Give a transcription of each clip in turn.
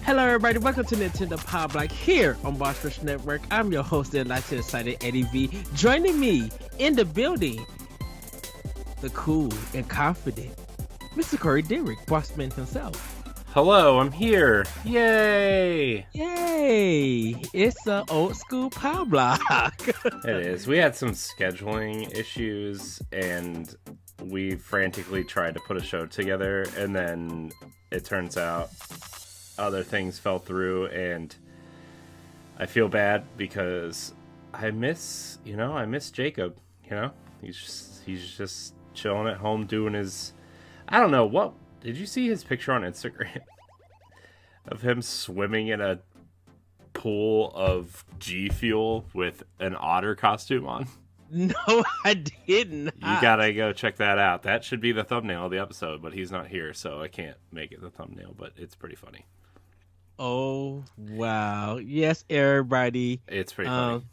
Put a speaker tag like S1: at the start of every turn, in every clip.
S1: Hello, everybody. Welcome to Nintendo Pow Block here on Boss Rush Network. I'm your host, the Enlightened Excited Eddie V. Joining me in the building, the cool and confident Mr. Corey Dirrig, Bossman himself.
S2: Hello, I'm here. Yay!
S1: Yay! It's an old school Pow Block.
S2: It is. We had some scheduling issues, and we frantically tried to put a show together, and then it turns out other things fell through, and I feel bad because I miss Jacob. He's just chilling at home doing his. I don't know what. Did you see his picture on Instagram of him swimming in a pool of G Fuel with an otter costume on?
S1: No, I didn't.
S2: You gotta go check that out. That should be the thumbnail of the episode, but he's not here, so I can't make it the thumbnail, but it's pretty funny.
S1: Oh, wow. Yes, everybody.
S2: It's pretty funny.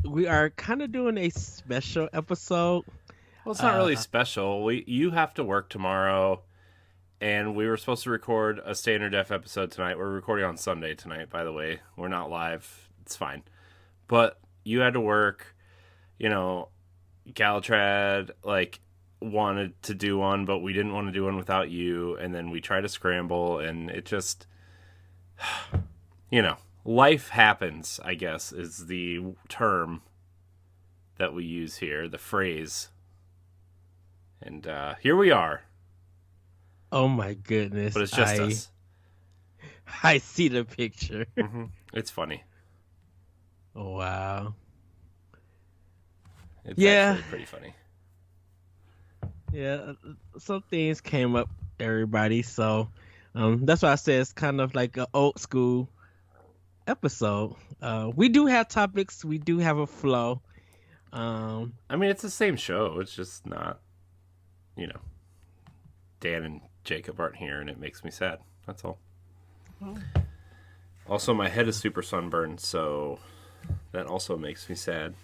S1: We are kind of doing a special episode.
S2: Well, it's not really special. You have to work tomorrow, and we were supposed to record a standard def episode tonight. We're recording on Sunday tonight, by the way. We're not live. It's fine. But you had to work. Galatrad, wanted to do one, but we didn't want to do one without you, and then we tried to scramble, and it just... life happens, I guess, is the term that we use here, the phrase. And here we are.
S1: Oh my goodness.
S2: But it's just us.
S1: I see the picture.
S2: Mm-hmm. It's funny.
S1: Oh, wow.
S2: It's actually pretty funny.
S1: Yeah, some things came up, everybody. So that's why I said it's kind of like an old school episode. We do have topics. We do have a flow.
S2: It's the same show. It's just not, Dan and Jacob aren't here, and it makes me sad. That's all. Oh. Also, my head is super sunburned, so that also makes me sad.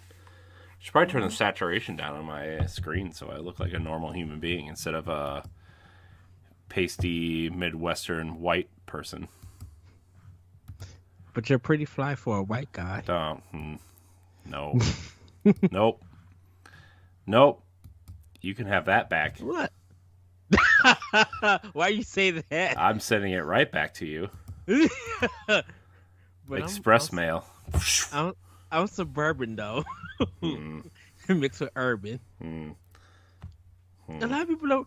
S2: I should probably turn the saturation down on my screen so I look like a normal human being instead of a pasty Midwestern white person.
S1: But you're pretty fly for a white guy.
S2: No. Nope. You can have that back.
S1: What? Why you say that?
S2: I'm sending it right back to you. Express mail.
S1: I'm suburban though. Mixed with urban. A lot of people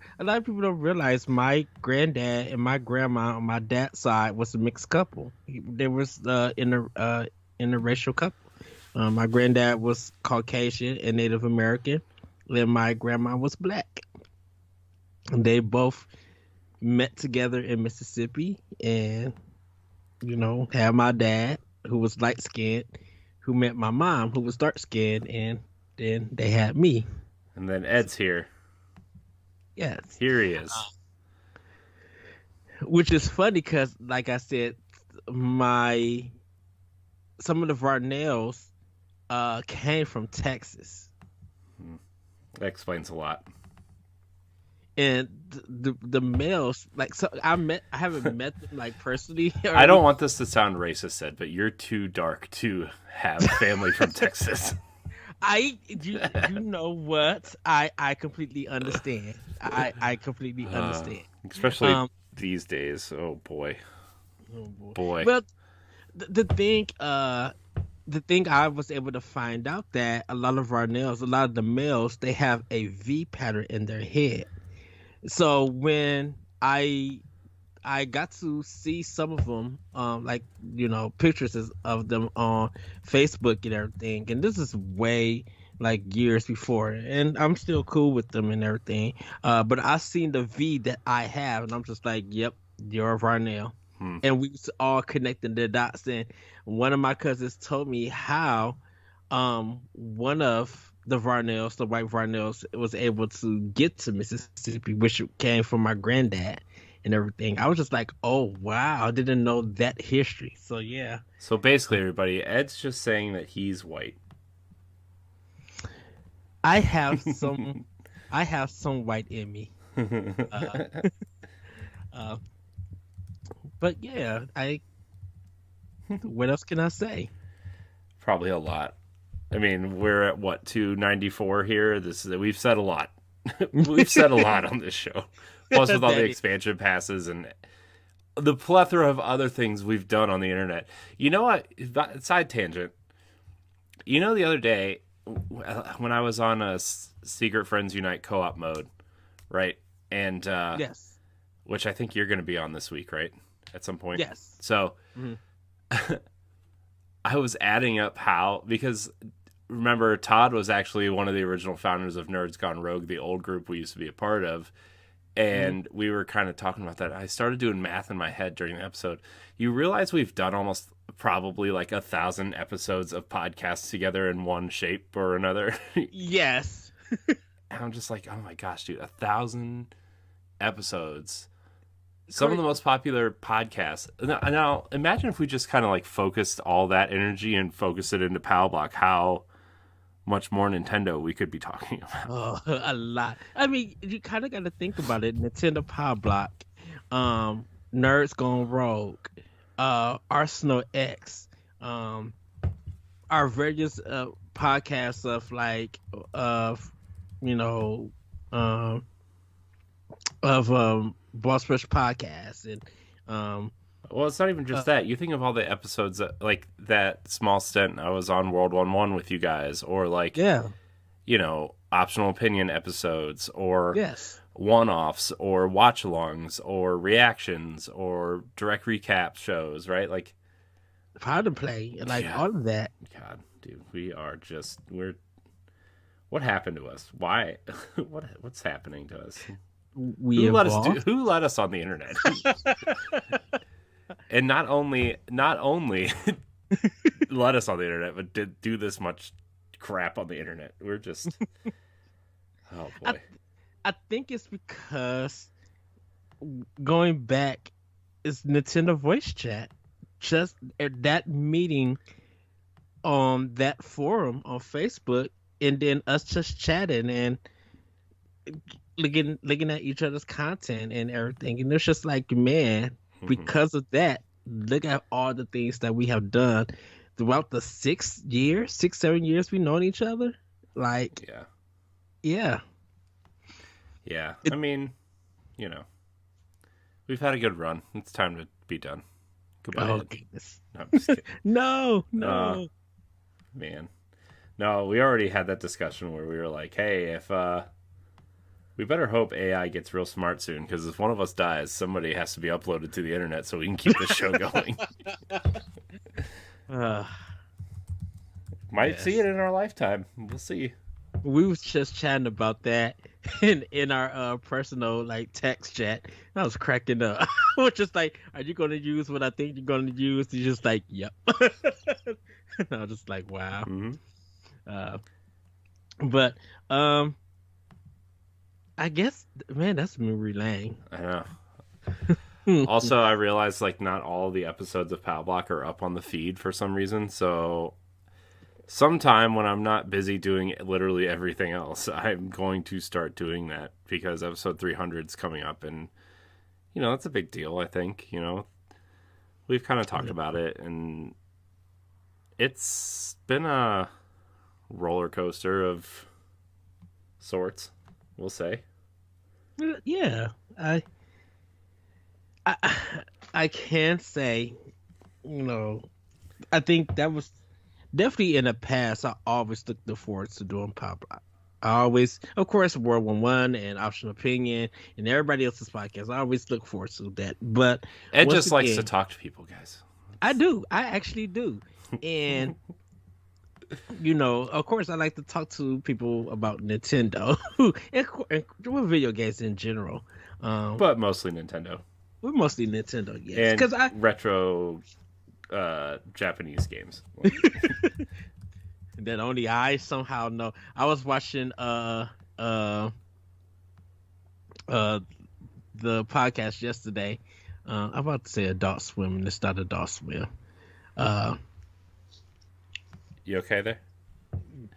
S1: don't realize my granddad and my grandma on my dad's side was a mixed couple. They was interracial couple. My granddad was Caucasian and Native American, and my grandma was black. And they both met together in Mississippi, and had my dad, who was light skinned, who met my mom, who was dark skinned, and then they had me.
S2: And then Ed's here.
S1: Yes.
S2: Here he is.
S1: Which is funny because, like I said, some of the Varnells came from Texas.
S2: That explains a lot.
S1: And the males, I haven't met them personally.
S2: I don't want this to sound racist, Ed, but you're too dark to have family from Texas.
S1: You know what? I completely understand. I completely understand.
S2: Especially these days. Oh boy.
S1: Well, the thing I was able to find out that a lot of the males, they have a V pattern in their head. So when I got to see some of them, pictures of them on Facebook and everything, and this is way years before, and I'm still cool with them and everything. But I seen the V that I have, and I'm just like, yep, you're a Varnell. And we was all connecting the dots. And one of my cousins told me how one of the Varnells, the white Varnells, was able to get to Mississippi, which came from my granddad and everything. I was just like, oh, wow, I didn't know that history. So, yeah.
S2: So basically, everybody, Ed's just saying that he's white.
S1: I have some white in me. But yeah, what else can I say?
S2: Probably a lot. I mean, we're at what, 294 here. We've said a lot. We've said a lot on this show. Plus, with all the expansion passes and the plethora of other things we've done on the internet. You know what? Side tangent. You know, the other day when I was on a Secret Friends Unite co-op mode, right? And
S1: yes,
S2: which I think you're going to be on this week, right? At some point.
S1: Yes.
S2: So I was adding up because remember, Todd was actually one of the original founders of Nerds Gone Rogue, the old group we used to be a part of. And we were kind of talking about that. I started doing math in my head during the episode. You realize we've done almost probably like 1,000 episodes of podcasts together in one shape or another.
S1: Yes.
S2: And I'm just like, oh my gosh, dude, 1,000 episodes. Some of the most popular podcasts. Now, imagine if we just kind of like focused all that energy and focused it into Pow Block, how much more Nintendo we could be talking about.
S1: Oh, a lot. I mean, you kind of got to think about it. Nintendo Pow Block, Nerds Gone Rogue, Arsenal X, our various podcasts of like, Boss Rush Podcast and
S2: well, it's not even just that. You think of all the episodes that, like that small stint I was on World 1-1 with you guys, or like, optional opinion episodes, or one-offs, or watch-alongs, or reactions, or direct recap shows, right? Like,
S1: Power to Play, like all of that.
S2: God, dude, we're. What happened to us? Why? What's happening to us? Who let us on the internet? And not only let us on the internet, but did do this much crap on the internet. We're just oh boy.
S1: I think it's because going back is Nintendo voice chat. Just at that meeting on that forum on Facebook, and then us just chatting and looking at each other's content and everything. And it's just like, man, because of that, look at all the things that we have done throughout the 7 years we've known each other. Like, yeah.
S2: I mean, we've had a good run. It's time to be done. Goodbye.
S1: Oh, goodness.
S2: No, I'm just kidding.
S1: No.
S2: Man. No, we already had that discussion where we were like, hey, if we better hope AI gets real smart soon, because if one of us dies, somebody has to be uploaded to the internet so we can keep this show going. Might see it in our lifetime. We'll see.
S1: We was just chatting about that in our personal like text chat. I was cracking up. I was just like, "Are you going to use what I think you're going to use?" He's just like, "Yep." And I was just like, "Wow." But I guess, man, that's memory lane.
S2: I know. Also, I realized like not all the episodes of Pow Block are up on the feed for some reason. So sometime when I'm not busy doing literally everything else, I'm going to start doing that, because episode 300 is coming up, and that's a big deal. I think we've kind of talked about it, and it's been a roller coaster of sorts, we'll say.
S1: Yeah, I can say, I think that was definitely in the past. I always looked forward to doing Pow Block. I always, of course, World 1-1 and Optional Opinion and everybody else's podcast. I always look forward to that. But
S2: Ed just likes to talk to people, guys.
S1: I do. I actually do. And of course, I like to talk to people about Nintendo and video games in general.
S2: But mostly Nintendo.
S1: We're mostly Nintendo, yes.
S2: And
S1: because
S2: retro Japanese games.
S1: That only I somehow know. I was watching the podcast yesterday. I'm about to say Adult Swim, and it's not Adult Swim.
S2: You okay there?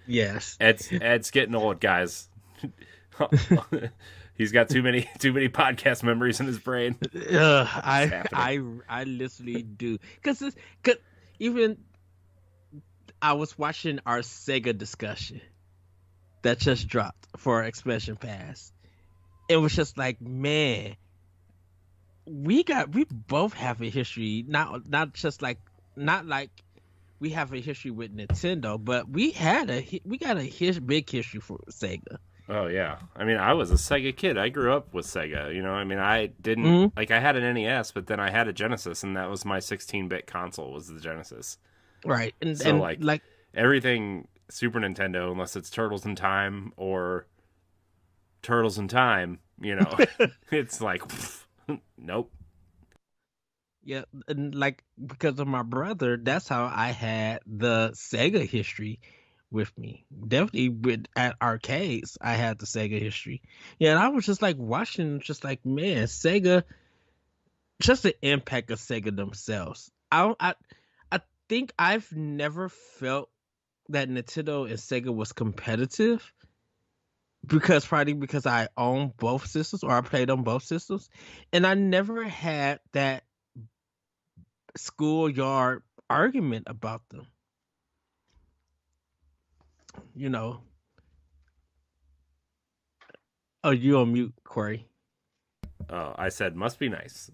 S1: Yes.
S2: Ed's getting old, guys. He's got too many podcast memories in his brain.
S1: I literally do, because even I was watching our Sega discussion that just dropped for Expansion Pass. It was just like, man, we both have a history, not just like, not like we have a history with Nintendo, but we got a big history for Sega.
S2: Oh yeah, I mean, I was a Sega kid. I grew up with Sega. You know, I mean, I didn't like, I had an NES, but then I had a Genesis, and that was my 16-bit console, was the Genesis.
S1: Right, and
S2: so
S1: and
S2: like everything Super Nintendo, unless it's Turtles in Time or Turtles in Time, you know, it's like, nope.
S1: Yeah, and like, because of my brother, that's how I had the Sega history with me. Definitely at arcades, I had the Sega history. Yeah, and I was just like watching, just like, man, Sega, just the impact of Sega themselves. I think I've never felt that Nintendo and Sega was competitive, probably because I own both systems, or I played on both systems, and I never had that schoolyard argument about them. You know. Oh, you on mute, Corey.
S2: Oh, I said must be nice.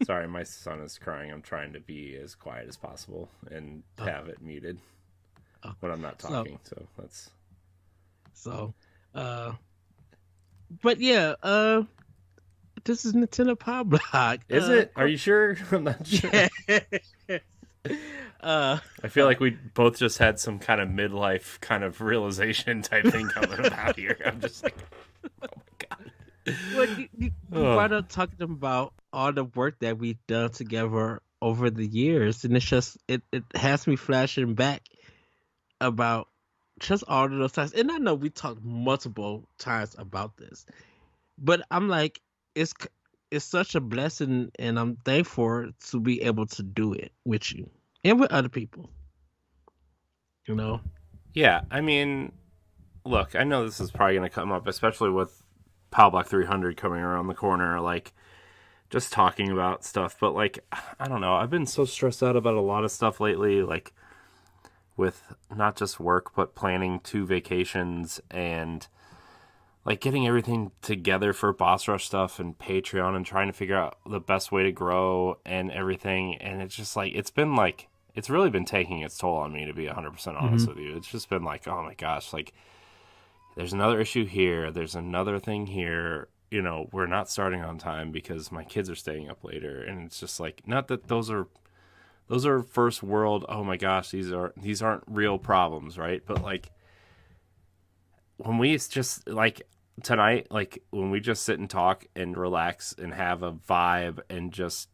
S2: Sorry, my son is crying. I'm trying to be as quiet as possible and have it muted when I'm not talking. So that's
S1: but yeah, this is Nintendo Pow Block.
S2: Is it? Are you sure? I'm not sure. I feel like we both just had some kind of midlife kind of realization type thing coming about here. I'm just like, oh my god.
S1: Well, you brought up talking about all the work that we've done together over the years, and it's just it has me flashing back about just all of those times. And I know we talked multiple times about this, but I'm like, it's such a blessing, and I'm thankful to be able to do it with you and with other people. You know?
S2: Yeah, I mean, look, I know this is probably going to come up, especially with Pow Block 300 coming around the corner, like, just talking about stuff. But, like, I don't know. I've been so stressed out about a lot of stuff lately, like, with not just work, but planning 2 vacations and, like, getting everything together for Boss Rush stuff and Patreon and trying to figure out the best way to grow and everything. And it's just, like, it's really been taking its toll on me, to be 100% honest with you. It's just been like, oh my gosh, like, there's another issue here, there's another thing here, you know, we're not starting on time because my kids are staying up later. And it's just like, not that those are first world, oh my gosh, these aren't real problems, right? But like, when we just, like, tonight, like, when we just sit and talk and relax and have a vibe and just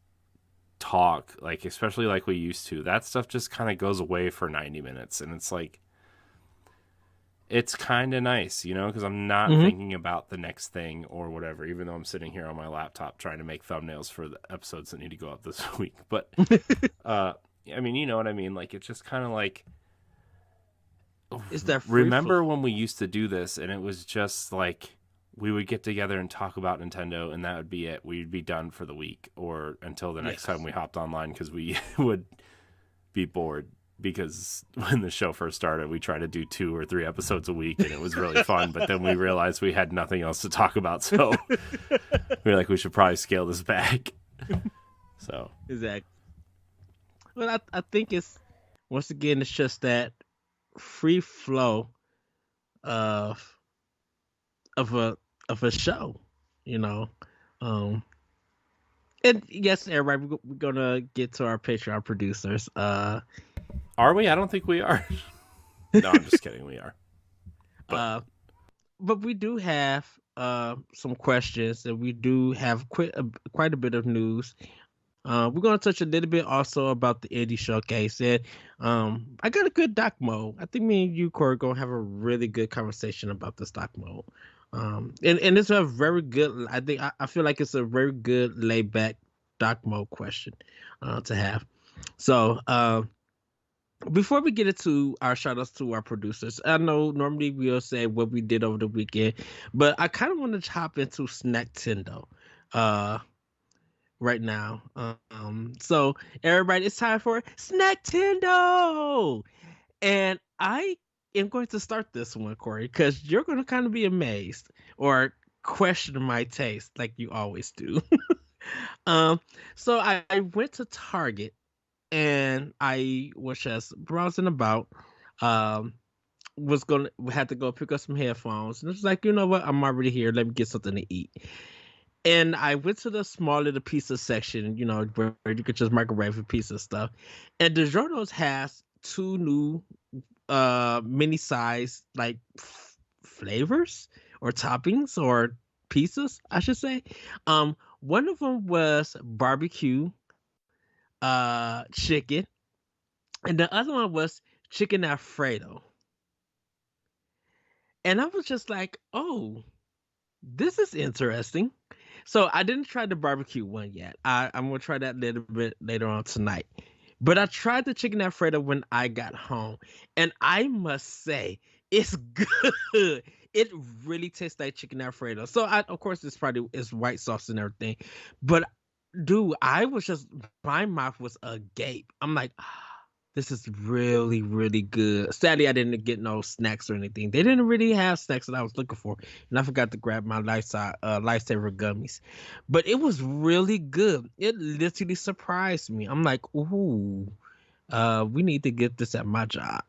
S2: talk, like, especially like we used to, that stuff just kind of goes away for 90 minutes. And it's like, it's kind of nice, you know, because I'm not thinking about the next thing or whatever, even though I'm sitting here on my laptop trying to make thumbnails for the episodes that need to go up this week. But, I mean, you know what I mean? Like, it's just kind of like,
S1: is that
S2: remember when we used to do this and it was just like, we would get together and talk about Nintendo and that would be it. We'd be done for the week or until the next time we hopped online, because we would be bored. Because when the show first started, we tried to do 2 or 3 episodes a week, and it was really fun. But then we realized we had nothing else to talk about, so we were like, we should probably scale this back. So
S1: exactly. Well, I think it's, once again, it's just that free flow of a show, you know. And yes, everybody, we're gonna get to our Patreon producers.
S2: Are we? I don't think we are. No, I'm just kidding. We are.
S1: But we do have some questions, and we do have quite a bit of news. We're gonna touch a little bit also about the indie showcase, and I got a good doc mode. I think me and you, Corey, are gonna have a really good conversation about this doc mode. And it's a very good. I feel like it's a very good laid back doc mode question to have. So before we get into our shout outs to our producers, I know normally we'll say what we did over the weekend, but I kind of want to hop into Snacktendo right now. So everybody, it's time for Snacktendo, and I am going to start this one, Corey, because you're going to kind of be amazed or question my taste like you always do. um, so I went to Target and I was just browsing about. Um, was gonna had to go pick up some headphones, and it was like, you know what? I'm already here. Let me get something to eat. And I went to the small little pizza section, where you could just microwave a pizza stuff. And DiGiorno's has two new mini size like flavors or toppings or pizzas, I should say. One of them was barbecue chicken, and the other one was chicken Alfredo. And I was just like, oh, this is interesting. So I didn't try the barbecue one yet. I'm gonna try that a little bit later on tonight. But I tried the chicken Alfredo when I got home, and I must say it's good. It really tastes like chicken Alfredo. So of course, it's probably it's white sauce and everything, but dude, my mouth was agape. I'm like, this is really, really good. Sadly, I didn't get no snacks or anything. They didn't really have snacks that I was looking for, and I forgot to grab my lifesaver gummies. But it was really good. It literally surprised me. I'm like, ooh, we need to get this at my job.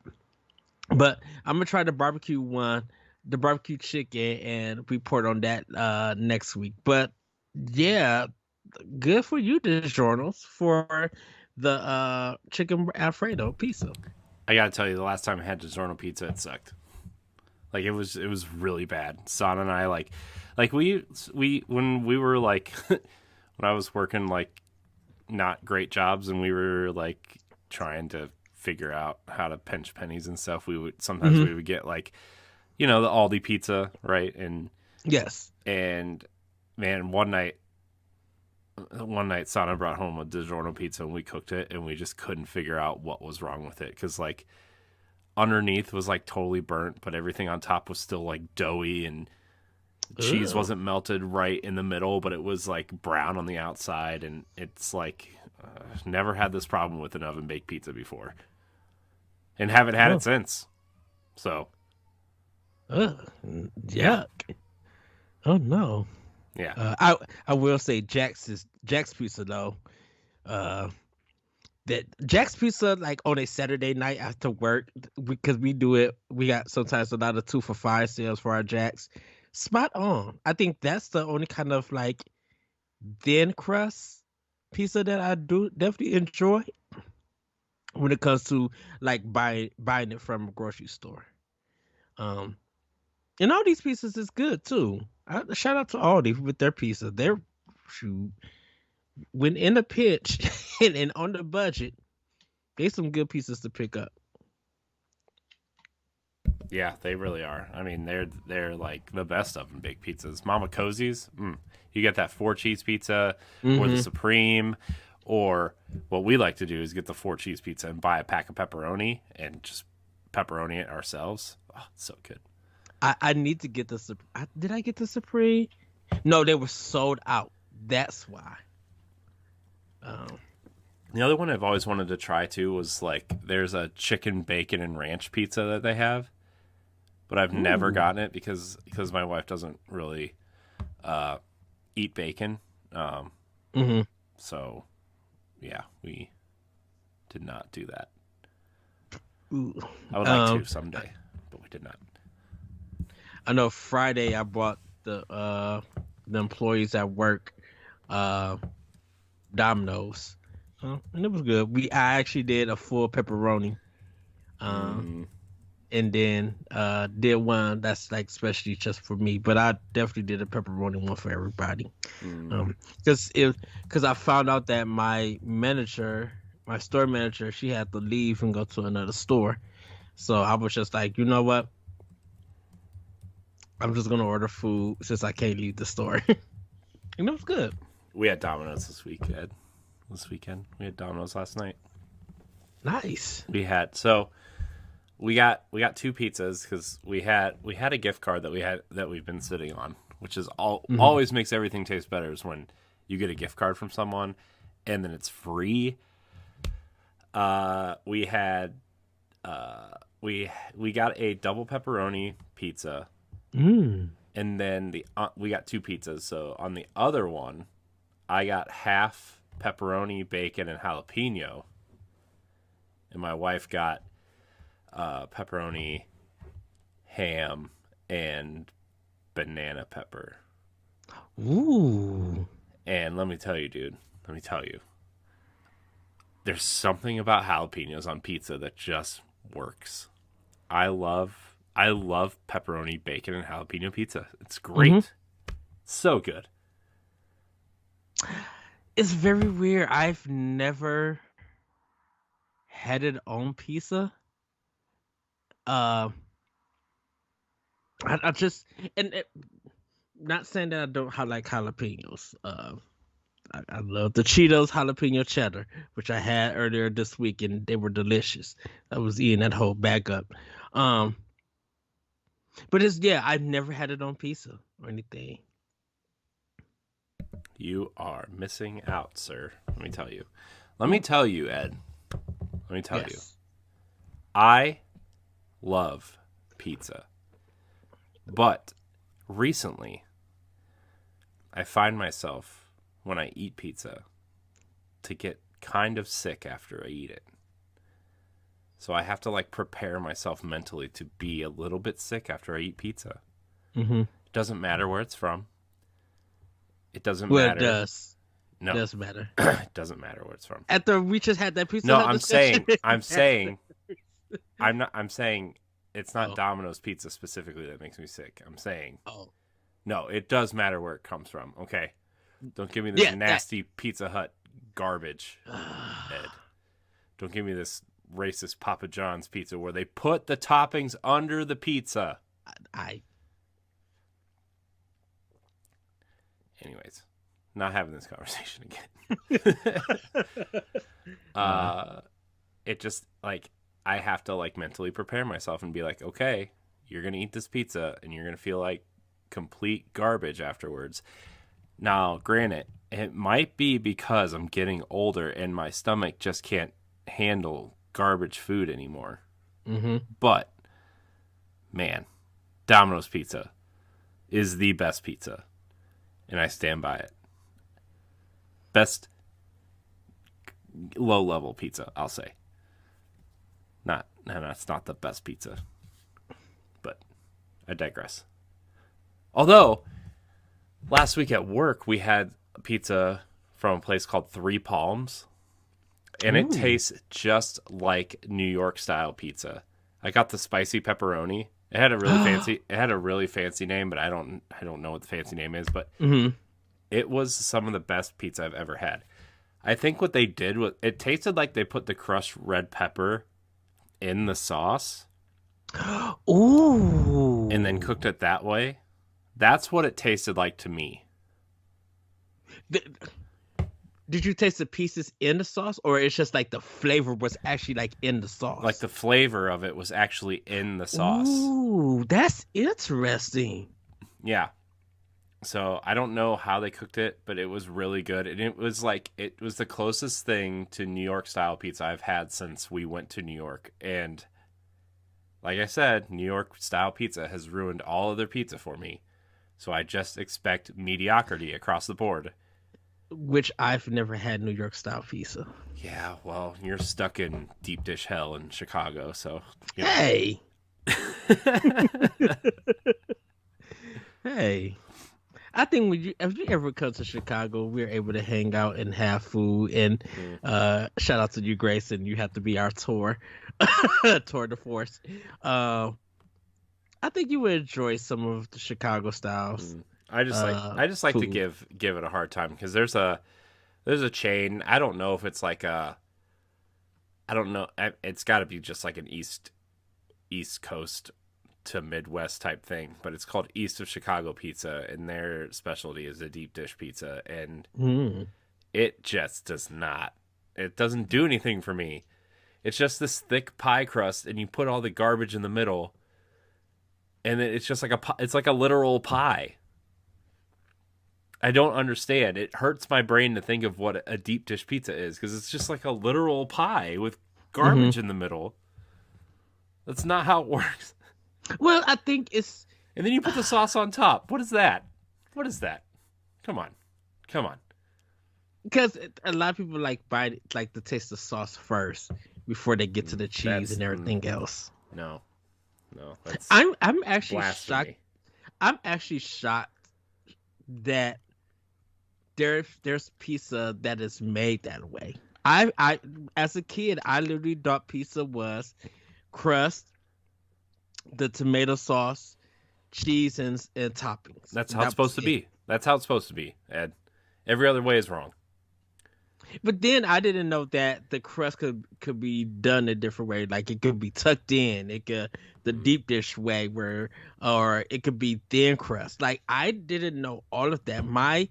S1: But I'm gonna try the barbecue one, the barbecue chicken, and report on that next week. But yeah, good for you, DiGiorno's, for the chicken Alfredo pizza.
S2: I gotta tell you, the last time I had DiGiorno pizza, it sucked. Like it was really bad. Sana and I like we when we were like when I was working like not great jobs and we were like trying to figure out how to pinch pennies and stuff. We would sometimes we would get like the Aldi pizza, right? And
S1: yes,
S2: and man, one night Sana brought home a DiGiorno pizza and we cooked it and we just couldn't figure out what was wrong with it because like underneath was like totally burnt, but everything on top was still like doughy and cheese wasn't melted right in the middle, but it was like brown on the outside. And it's like never had this problem with an oven baked pizza before and haven't had it since. So
S1: yuck. Oh no.
S2: Yeah.
S1: I will say Jack's Pizza though. That Jack's Pizza, like on a Saturday night after work, because we do it. We got sometimes a lot of 2 for $5 sales for our Jack's. Spot on. I think that's the only kind of like thin crust pizza that I do definitely enjoy when it comes to like buying it from a grocery store. And all these pizzas is good too. Shout out to Aldi with their pizza. They're when in a pinch and on the budget, they some good pieces to pick up.
S2: Yeah, they really are. I mean, they're like the best of them baked pizzas. Mama Cozy's, you get that 4-cheese pizza or the Supreme, or what we like to do is get the 4-cheese pizza and buy a pack of pepperoni and just pepperoni it ourselves. Oh, it's so good.
S1: I need to get the did I get the Supreme? No, they were sold out. That's why.
S2: The other one I've always wanted to try too was like there's a chicken bacon and ranch pizza that they have, but I've never gotten it because my wife doesn't really eat bacon. So yeah, we did not do that.
S1: Ooh.
S2: I would like to someday, but we did not.
S1: I know Friday I bought the employees at work Domino's, and it was good. I actually did a full pepperoni, and then did one that's like specially just for me. But I definitely did a pepperoni one for everybody, because I found out that my store manager, she had to leave and go to another store, so I was just like, you know what? I'm just gonna order food since I can't leave the store, and it was good.
S2: We had Domino's this weekend. We had Domino's last night.
S1: Nice.
S2: We got two pizzas because we had a gift card that we've been sitting on, which is always makes everything taste better is when you get a gift card from someone and then it's free. We had we got a double pepperoni pizza, and then we got two pizzas. So on the other one, I got half pepperoni, bacon, and jalapeno, and my wife got pepperoni, ham, and banana pepper.
S1: Ooh.
S2: And let me tell you, dude. Let me tell you. There's something about jalapenos on pizza that just works. I love pepperoni, bacon, and jalapeno pizza. It's great. So good.
S1: It's very weird. I've never had it on pizza. I just not saying that I don't like jalapenos. I love the Cheetos jalapeno cheddar, which I had earlier this week, and they were delicious. I was eating that whole bag up. But I've never had it on pizza or anything.
S2: You are missing out, sir. Let me tell you. Let me tell you, Ed. Let me tell you. I love pizza. But recently, I find myself, when I eat pizza, to get kind of sick after I eat it. So I have to prepare myself mentally to be a little bit sick after I eat pizza. It doesn't matter where it's from. It doesn't matter.
S1: It does.
S2: No.
S1: It does matter.
S2: It doesn't matter where it's from.
S1: After we just had that pizza.
S2: No, I'm saying it's not Domino's pizza specifically that makes me sick. I'm saying, no, it does matter where it comes from. Okay. Don't give me this nasty Pizza Hut garbage, Ed. Don't give me this racist Papa John's pizza where they put the toppings under the pizza. Anyways, not having this conversation again. It just, I have to, mentally prepare myself and be like, okay, you're going to eat this pizza and you're going to feel like complete garbage afterwards. Now, granted, it might be because I'm getting older and my stomach just can't handle garbage food anymore. But, man, Domino's pizza is the best pizza. And I stand by it. Best low-level pizza, I'll say. It's not the best pizza. But I digress. Although, last week at work, we had a pizza from a place called Three Palms. And it tastes just like New York style pizza. I got the spicy pepperoni. It had a really fancy name, but I don't know what the fancy name is, but it was some of the best pizza I've ever had. I think what they did was it tasted like they put the crushed red pepper in the sauce.
S1: Ooh.
S2: And then cooked it that way. That's what it tasted like to me.
S1: Did you taste the pieces in the sauce, or it's just the flavor was actually in the sauce?
S2: The flavor of it was actually in the sauce.
S1: Ooh, that's interesting.
S2: Yeah. So I don't know how they cooked it, but it was really good. And it was the closest thing to New York style pizza I've had since we went to New York. And like I said, New York style pizza has ruined all other pizza for me. So I just expect mediocrity across the board.
S1: Which I've never had New York style pizza.
S2: Yeah, well, you're stuck in deep dish hell in Chicago, so.
S1: Hey. Hey. I think if you ever come to Chicago, we're able to hang out and have food. And shout out to you, Grayson. You have to be our tour de force. I think you would enjoy some of the Chicago styles.
S2: I just like food. To give it a hard time because there's a chain. I don't know if it's I don't know. It's got to be just an East Coast to Midwest type thing, but it's called East of Chicago Pizza, and their specialty is a deep dish pizza, and it just doesn't do anything for me. It's just this thick pie crust, and you put all the garbage in the middle, and it's just like it's like a literal pie. I don't understand. It hurts my brain to think of what a deep dish pizza is, because it's just like a literal pie with garbage in the middle. That's not how it works.
S1: Well, I think it's...
S2: And then you put the sauce on top. What is that? What is that? Come on.
S1: Because a lot of people like to taste the sauce first before they get to the cheese and everything else.
S2: No.
S1: I'm actually
S2: blasphemy.
S1: shocked. I'm actually shocked that there's pizza that is made that way. I as a kid, I literally thought pizza was crust, the tomato sauce, cheese, and toppings.
S2: That's how it's supposed to be. That's how it's supposed to be, Ed. Every other way is wrong.
S1: But then I didn't know that the crust could be done a different way. Like it could be tucked in. It could the deep dish way or it could be thin crust. Like I didn't know all of that. My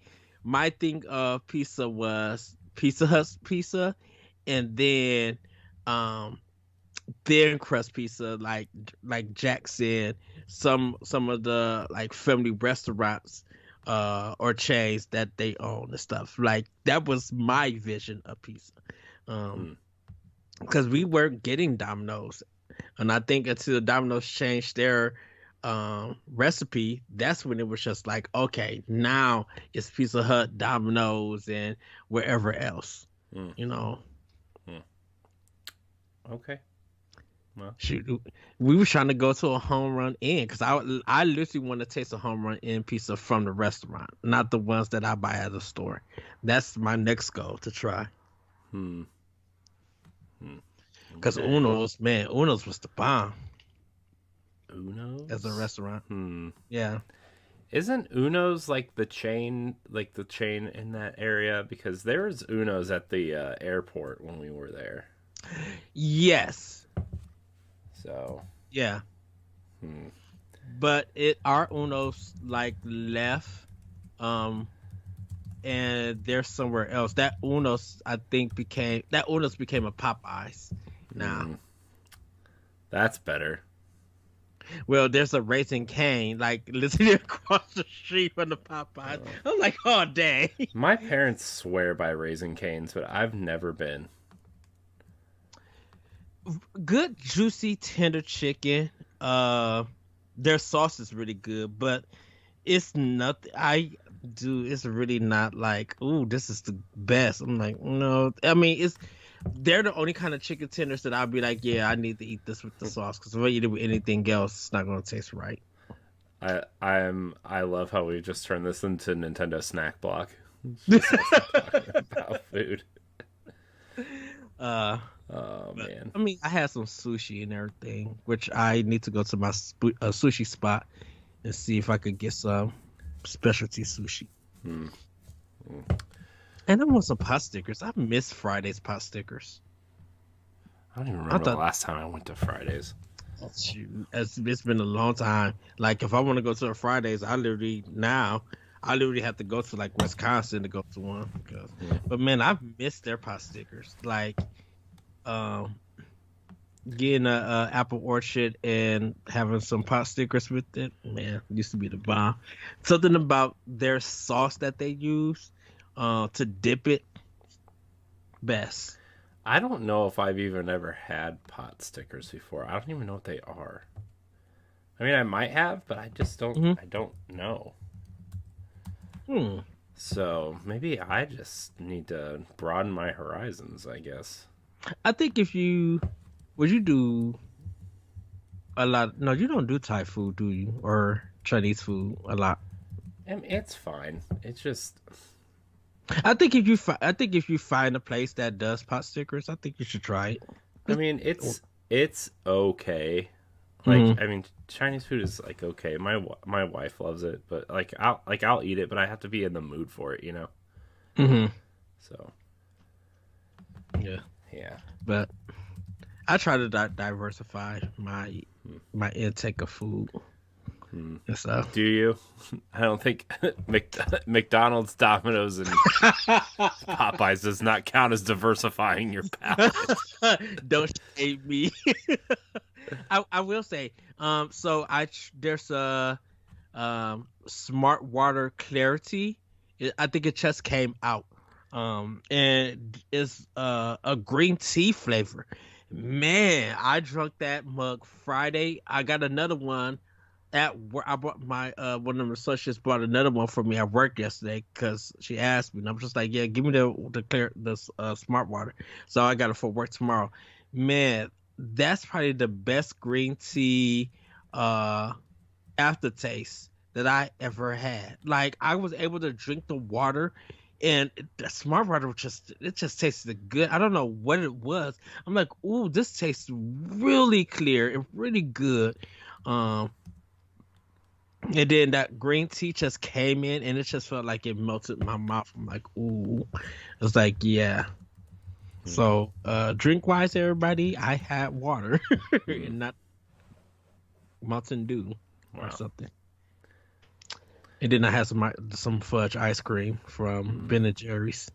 S1: thing of pizza was Pizza Hut's pizza, and then thin crust pizza, like Jack said, some of the like family restaurants or chains that they own and stuff. Like that was my vision of pizza. Because we weren't getting Domino's, and I think until Domino's changed their recipe, that's when it was just like, okay, now it's Pizza Hut, Domino's, and wherever else. You know.
S2: Okay. Well.
S1: Shoot, we were trying to go to a home run inn, because I literally want to taste a home run inn pizza from the restaurant, not the ones that I buy at the store. That's my next goal to try. Because Uno's was the bomb.
S2: Uno's
S1: as a restaurant. Yeah.
S2: Isn't Uno's like the chain in that area? Because there was Uno's at the airport when we were there.
S1: Yes.
S2: So.
S1: Yeah. But our Uno's like left, and there's somewhere else. That Uno's became a Popeyes now.
S2: That's better.
S1: Well, there's a Raising Cane, like literally across the street from the Popeyes. I'm like, oh dang.
S2: My parents swear by Raising Cane's, but I've never been.
S1: Good, juicy, tender chicken. Their sauce is really good, but it's nothing. It's really not like, ooh, this is the best. I'm like, no. I mean, they're the only kind of chicken tenders that I'll be like, yeah, I need to eat this with the sauce, because if I eat it with anything else, it's not going to taste right.
S2: I love how we just turned this into Nintendo Snack Block. Just talking about food. Man.
S1: I mean, I had some sushi and everything, which I need to go to my sushi spot and see if I could get some specialty sushi. And I want some pot stickers. I miss Friday's pot stickers.
S2: I don't even remember the last time I went to Fridays.
S1: Shoot, it's been a long time. Like, if I want to go to a Fridays, I literally have to go to like Wisconsin to go to one. But man, I've missed their pot stickers. Like, getting a apple orchard and having some pot stickers with it, man, used to be the bomb. Something about their sauce that they use to dip it, best.
S2: I don't know if I've even ever had pot stickers before. I don't even know what they are. I mean, I might have, but I just don't. I don't know. So maybe I just need to broaden my horizons, I guess.
S1: I think would you do a lot? No, you don't do Thai food, do you? Or Chinese food a lot?
S2: It's fine. It's just.
S1: I think if you find a place that does pot stickers, I think you should try it.
S2: I mean, it's okay. Like, I mean, Chinese food is like okay. My wife loves it, but I'll eat it, but I have to be in the mood for it, you know. So. Yeah.
S1: But I try to diversify my intake of food. So,
S2: do you? I don't think McDonald's, Domino's, and Popeyes does not count as diversifying your palate.
S1: Don't shame me. I will say, so there's a Smart Water Clarity. I think it just came out. And it's a green tea flavor. Man, I drunk that mug Friday. I got another one at work. I brought my one of the associates brought another one for me at work yesterday because she asked me, and I'm just like, yeah, give me the Smart Water. So I got it for work tomorrow. Man, that's probably the best green tea aftertaste that I ever had. Like, I was able to drink the water, and the Smart Water just tasted good. I don't know what it was. I'm like, ooh, this tastes really clear and really good. And then that green tea just came in, and it just felt like it melted my mouth. I'm like, ooh. It's like, yeah. So, drink wise, everybody, I had water and not Mountain Dew or something. And then I had some fudge ice cream from Ben and Jerry's.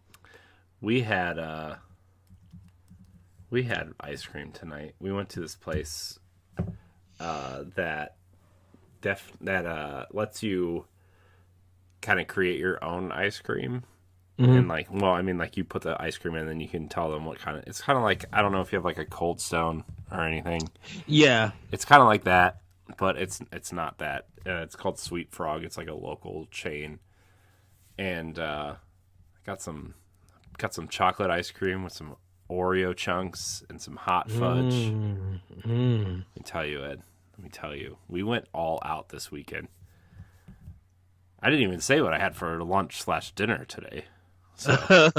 S2: We had ice cream tonight. We went to this place that lets you kind of create your own ice cream. And like, you put the ice cream in, and then you can tell them what kind of. It's kind of like, I don't know if you have like a Cold Stone or anything. Yeah, it's kind of like that, but it's not that. It's called Sweet Frog. It's like a local chain, and got some chocolate ice cream with some Oreo chunks and some hot fudge. Let me tell you, Ed. Let me tell you, we went all out this weekend. I didn't even say what I had for lunch/dinner today. So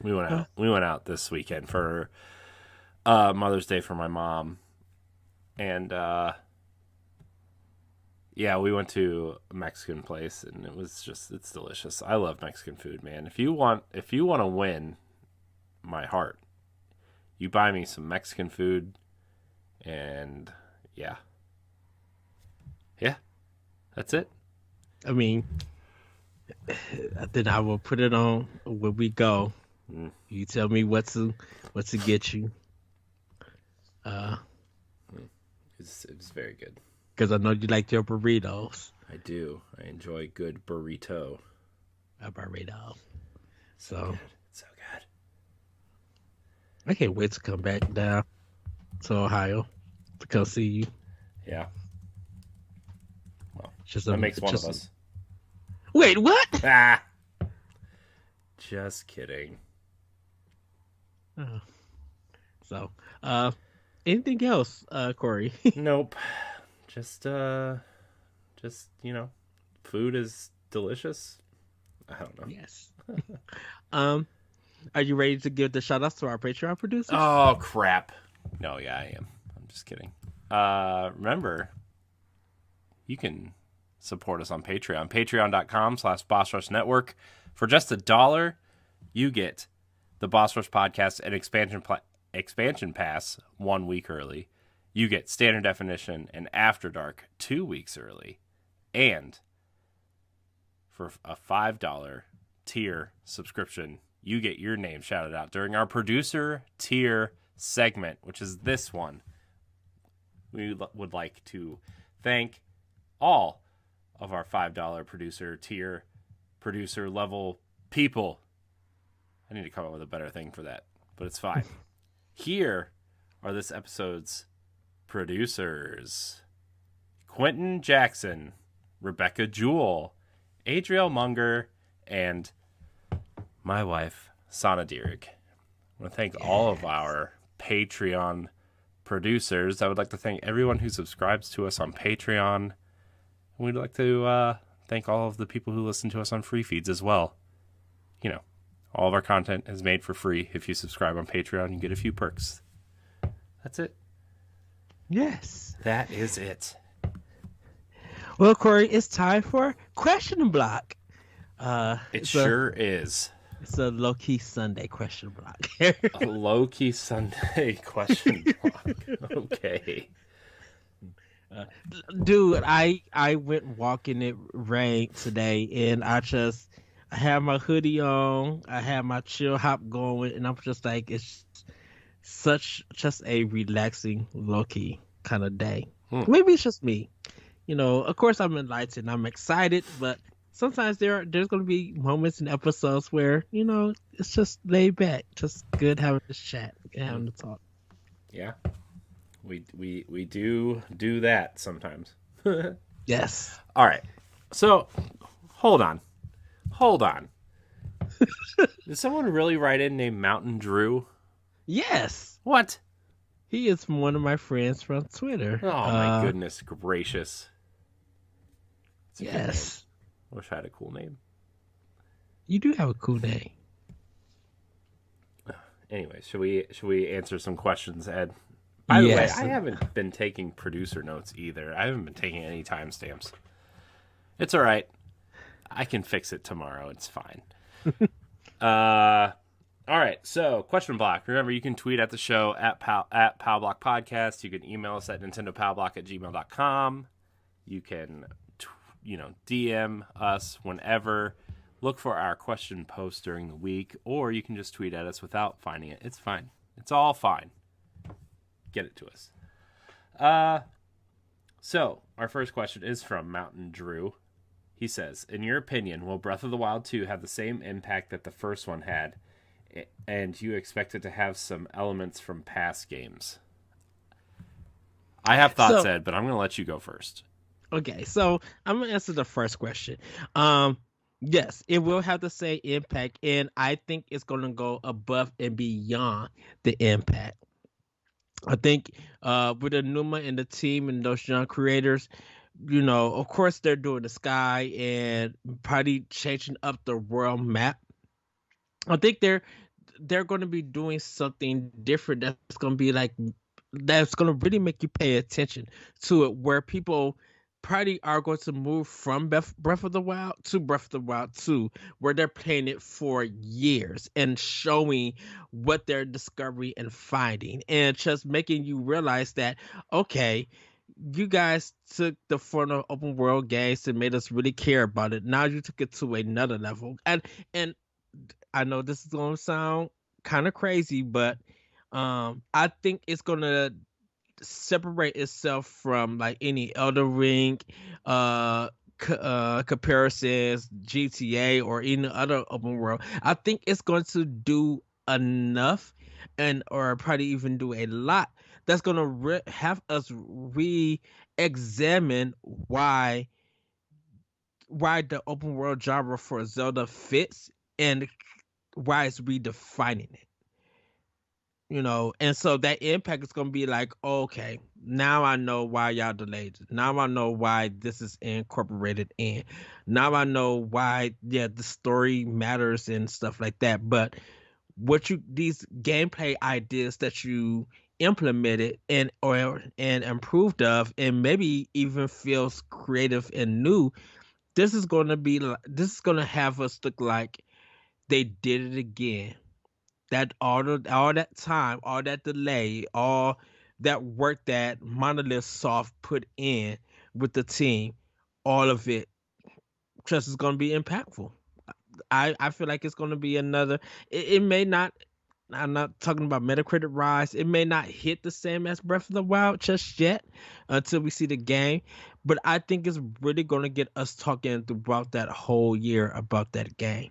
S2: we went out this weekend for Mother's Day for my mom, and we went to a Mexican place, and it's delicious. I love Mexican food, man. If you want to win my heart, you buy me some Mexican food, and yeah, that's it.
S1: I mean, then I will put it on when we go. You tell me what to get you.
S2: It was very good.
S1: Because I know you like your burritos.
S2: I do. I enjoy good burrito.
S1: A burrito. So
S2: good. So good.
S1: I can't wait to come back down to Ohio to come see you.
S2: Yeah. Well, that makes one of us.
S1: Wait, what?
S2: Ah. Just kidding.
S1: So, anything else, Corey?
S2: Nope. Just food is delicious. I don't know.
S1: Yes. Are you ready to give the shout outs to our Patreon producers?
S2: Oh crap. No, yeah, I am. I'm just kidding. Remember, you can support us on Patreon. Patreon.com/Boss Rush Network. For just $1, you get the Boss Rush Podcast and Expansion Pass 1 week early. You get Standard Definition and After Dark 2 weeks early. And for a $5 tier subscription, you get your name shouted out during our producer tier segment, which is this one. We would like to thank all of our $5 producer level people. I need to come up with a better thing for that, but it's fine. Here are this episode's producers: Quentin Jackson, Rebecca Jewell, Adriel Munger, and my wife, Sana Dirrig. I want to thank all of our Patreon producers. I would like to thank everyone who subscribes to us on Patreon. We'd like to thank all of the people who listen to us on free feeds as well. You know, all of our content is made for free. If you subscribe on Patreon, you get a few perks. That's it.
S1: Yes.
S2: That is it.
S1: Well, Corey, it's time for Question Block.
S2: It sure is.
S1: It's a low-key Sunday question block.
S2: A low-key Sunday question block. Okay.
S1: Uh, Dude, I went walking it rain today, and I have my hoodie on, I have my chill hop going, and I'm just like it's such just a relaxing, low key kind of day.
S2: Hmm.
S1: Maybe it's just me. Of course I'm enlightened, I'm excited, but sometimes there's gonna be moments and episodes where it's just laid back, just good having this chat, good having the talk.
S2: Yeah, we do that sometimes.
S1: Yes.
S2: All right, so hold on. Did someone really write in named Mountain Drew?
S1: Yes.
S2: What?
S1: He is one of my friends from Twitter.
S2: Oh my goodness gracious! It's a good name.
S1: Yes.
S2: I wish I had a cool name.
S1: You do have a cool name.
S2: Anyway, should we answer some questions, Ed? By the way, I haven't been taking producer notes either. I haven't been taking any timestamps. It's all right. I can fix it tomorrow. It's fine. All right. So, question block. Remember, you can tweet at the show at Pow Block Podcast. You can email us at nintendopowblock@gmail.com. You can, DM us whenever. Look for our question post during the week, or you can just tweet at us without finding it. It's fine. It's all fine. Get it to us. So, our first question is from Mountain Drew. He says, in your opinion, will Breath of the Wild 2 have the same impact that the first one had, and you expect it to have some elements from past games? I have thoughts, Ed, but I'm going to let you go first.
S1: Okay, so I'm going to answer the first question. Yes, it will have the same impact, and I think it's going to go above and beyond the impact. I think with Anuma and the team and those young creators, of course they're doing the sky and probably changing up the world map. I think they're going to be doing something different that's going to really make you pay attention to it, where people probably are going to move from Breath of the Wild to Breath of the Wild 2, where they're playing it for years and showing what they're discovering and finding, and just making you realize that, okay, you guys took the former open world games and made us really care about it. Now you took it to another level. And I know this is going to sound kind of crazy, but I think it's going to separate itself from like any Elder Ring comparisons, GTA, or any other open world. I think it's going to do enough, or probably even do a lot, that's going to have us re-examine why the open world genre for Zelda fits, and why it's redefining it. And so that impact is going to be like, okay, now I know why y'all delayed it. Now I know why this is incorporated in. Now I know why, the story matters and stuff like that. But these gameplay ideas that you implemented and improved of, and maybe even feels creative and new, this is going to have us look like they did it again. That all that time, all that delay, all that work that Monolith Soft put in with the team, all of it just is going to be impactful. I feel like it's going to be another. It may not. I'm not talking about Metacritic rise. It may not hit the same as Breath of the Wild just yet, until we see the game. But I think it's really going to get us talking throughout that whole year about that game.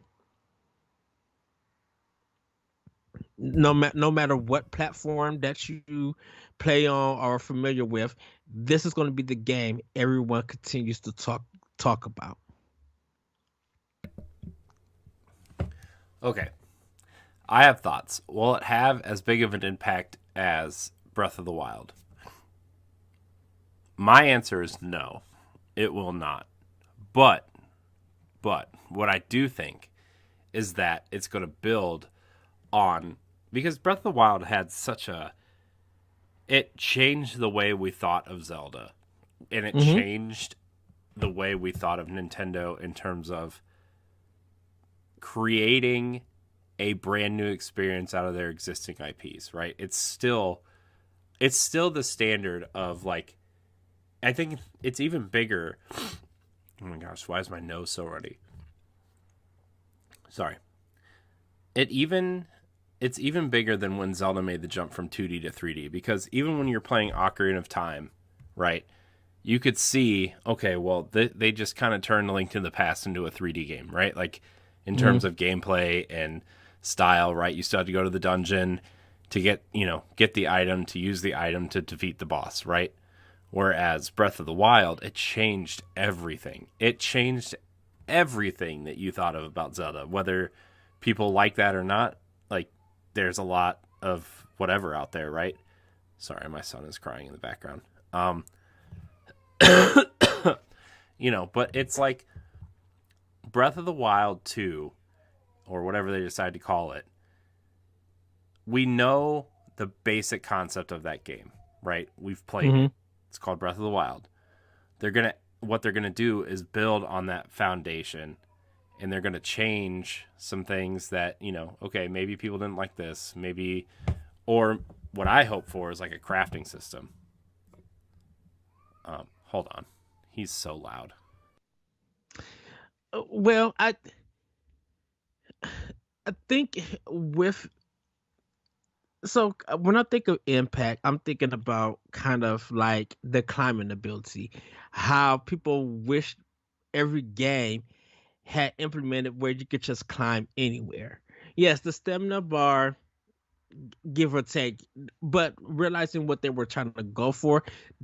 S1: No matter what platform that you play on or are familiar with, this is going to be the game everyone continues to talk about.
S2: Okay. I have thoughts. Will it have as big of an impact as Breath of the Wild? My answer is no. It will not. But what I do think is that it's going to build on, because Breath of the Wild had it changed the way we thought of Zelda, and it changed the way we thought of Nintendo in terms of creating a brand new experience out of their existing IPs, right? It's still the standard of like I think it's even bigger. Oh my gosh, why is my nose so runny? Sorry. It's even bigger than when Zelda made the jump from 2D to 3D, because even when you're playing Ocarina of Time, right, you could see, okay, well, they just kind of turned Link to the Past into a 3D game, right? Like, in terms of gameplay and style, right? You still have to go to the dungeon to get the item, to use the item to defeat the boss, right? Whereas Breath of the Wild, it changed everything. It changed everything that you thought of about Zelda, whether people like that or not. Like, there's a lot of whatever out there, right? Sorry, my son is crying in the background. But it's like Breath of the Wild 2, or whatever they decide to call it. We know the basic concept of that game, right? We've played it. It's called Breath of the Wild. What they're gonna do is build on that foundation, and they're gonna change some things that, okay, maybe people didn't like this, maybe, or what I hope for is like a crafting system. Hold on, he's so loud.
S1: Well, I think when I think of impact, I'm thinking about kind of like the climbing ability, how people wish every game had implemented where you could just climb anywhere. Yes, the stamina bar, give or take, but realizing what they were trying to go for,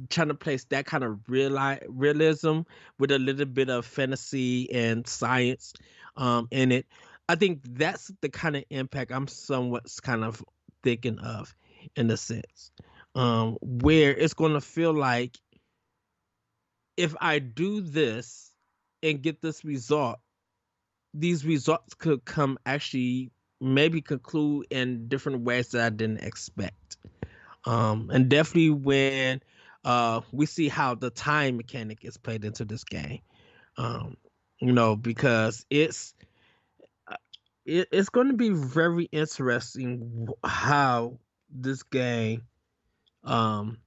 S1: trying to place that kind of realism with a little bit of fantasy and science in it. I think that's the kind of impact I'm somewhat kind of thinking of, in a sense, where it's going to feel like, if I do this and get this result, these results could come actually maybe conclude in different ways that I didn't expect. And definitely when we see how the time mechanic is played into this game, because it's going to be very interesting how this game, kind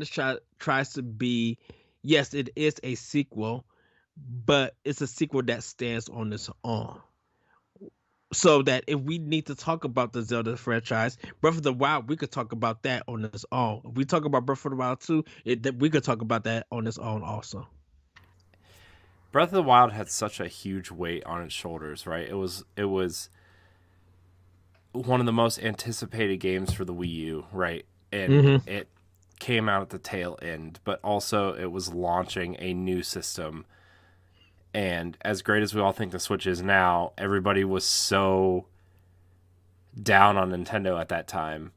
S1: of tries to be. Yes, it is a sequel, but it's a sequel that stands on its own. So that if we need to talk about the Zelda franchise, Breath of the Wild, we could talk about that on its own. If we talk about Breath of the Wild 2, we could talk about that on its own also.
S2: Breath of the Wild had such a huge weight on its shoulders, right? It was one of the most anticipated games for the Wii U, right? And it came out at the tail end, but also it was launching a new system. And as great as we all think the Switch is now, everybody was so down on Nintendo at that time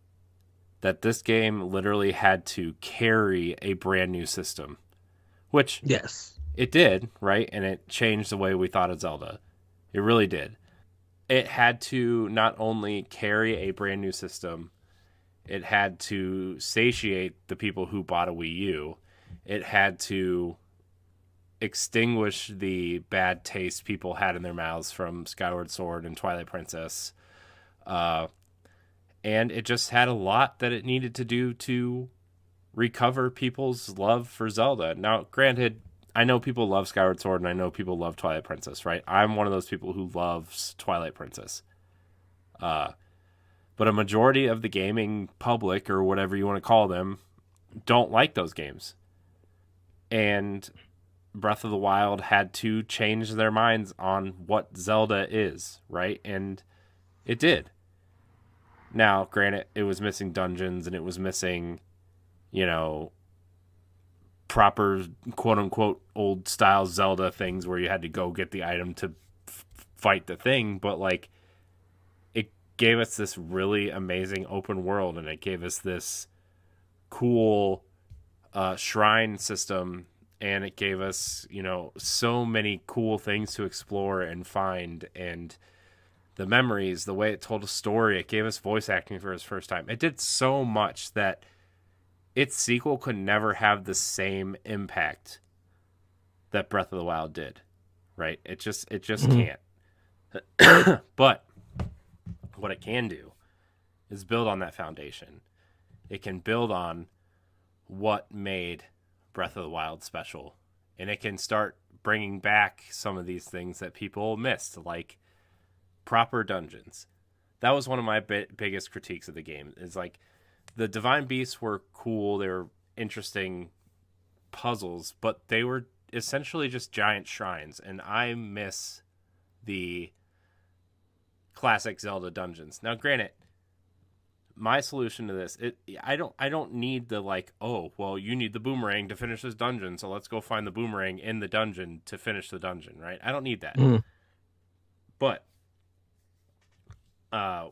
S2: that this game literally had to carry a brand new system, which
S1: yes,
S2: it did, right? And it changed the way we thought of Zelda. It really did. It had to not only carry a brand new system, it had to satiate the people who bought a Wii U. It had to extinguish the bad taste people had in their mouths from Skyward Sword and Twilight Princess. And it just had a lot that it needed to do to recover people's love for Zelda. Now, granted, I know people love Skyward Sword and I know people love Twilight Princess, right? I'm one of those people who loves Twilight Princess. But a majority of the gaming public, or whatever you want to call them, don't like those games. And Breath of the Wild had to change their minds on what Zelda is, right? And it did. Now, granted, it was missing dungeons and it was missing, proper quote-unquote old-style Zelda things where you had to go get the item to fight the thing, but, like, it gave us this really amazing open world, and it gave us this cool shrine system, and it gave us, so many cool things to explore and find, and the memories, the way it told a story, it gave us voice acting for its first time. It did so much that its sequel could never have the same impact that Breath of the Wild did, right? It just can't. But what it can do is build on that foundation. It can build on what made Breath of the Wild special, and it can start bringing back some of these things that people missed, like proper dungeons. That was one of my biggest critiques of the game. Is like the Divine Beasts were cool, they were interesting puzzles, but they were essentially just giant shrines, and I miss the classic Zelda dungeons. Now, granted, my solution to this, I don't need the like, oh, well, you need the boomerang to finish this dungeon, so let's go find the boomerang in the dungeon to finish the dungeon, right? I don't need that. But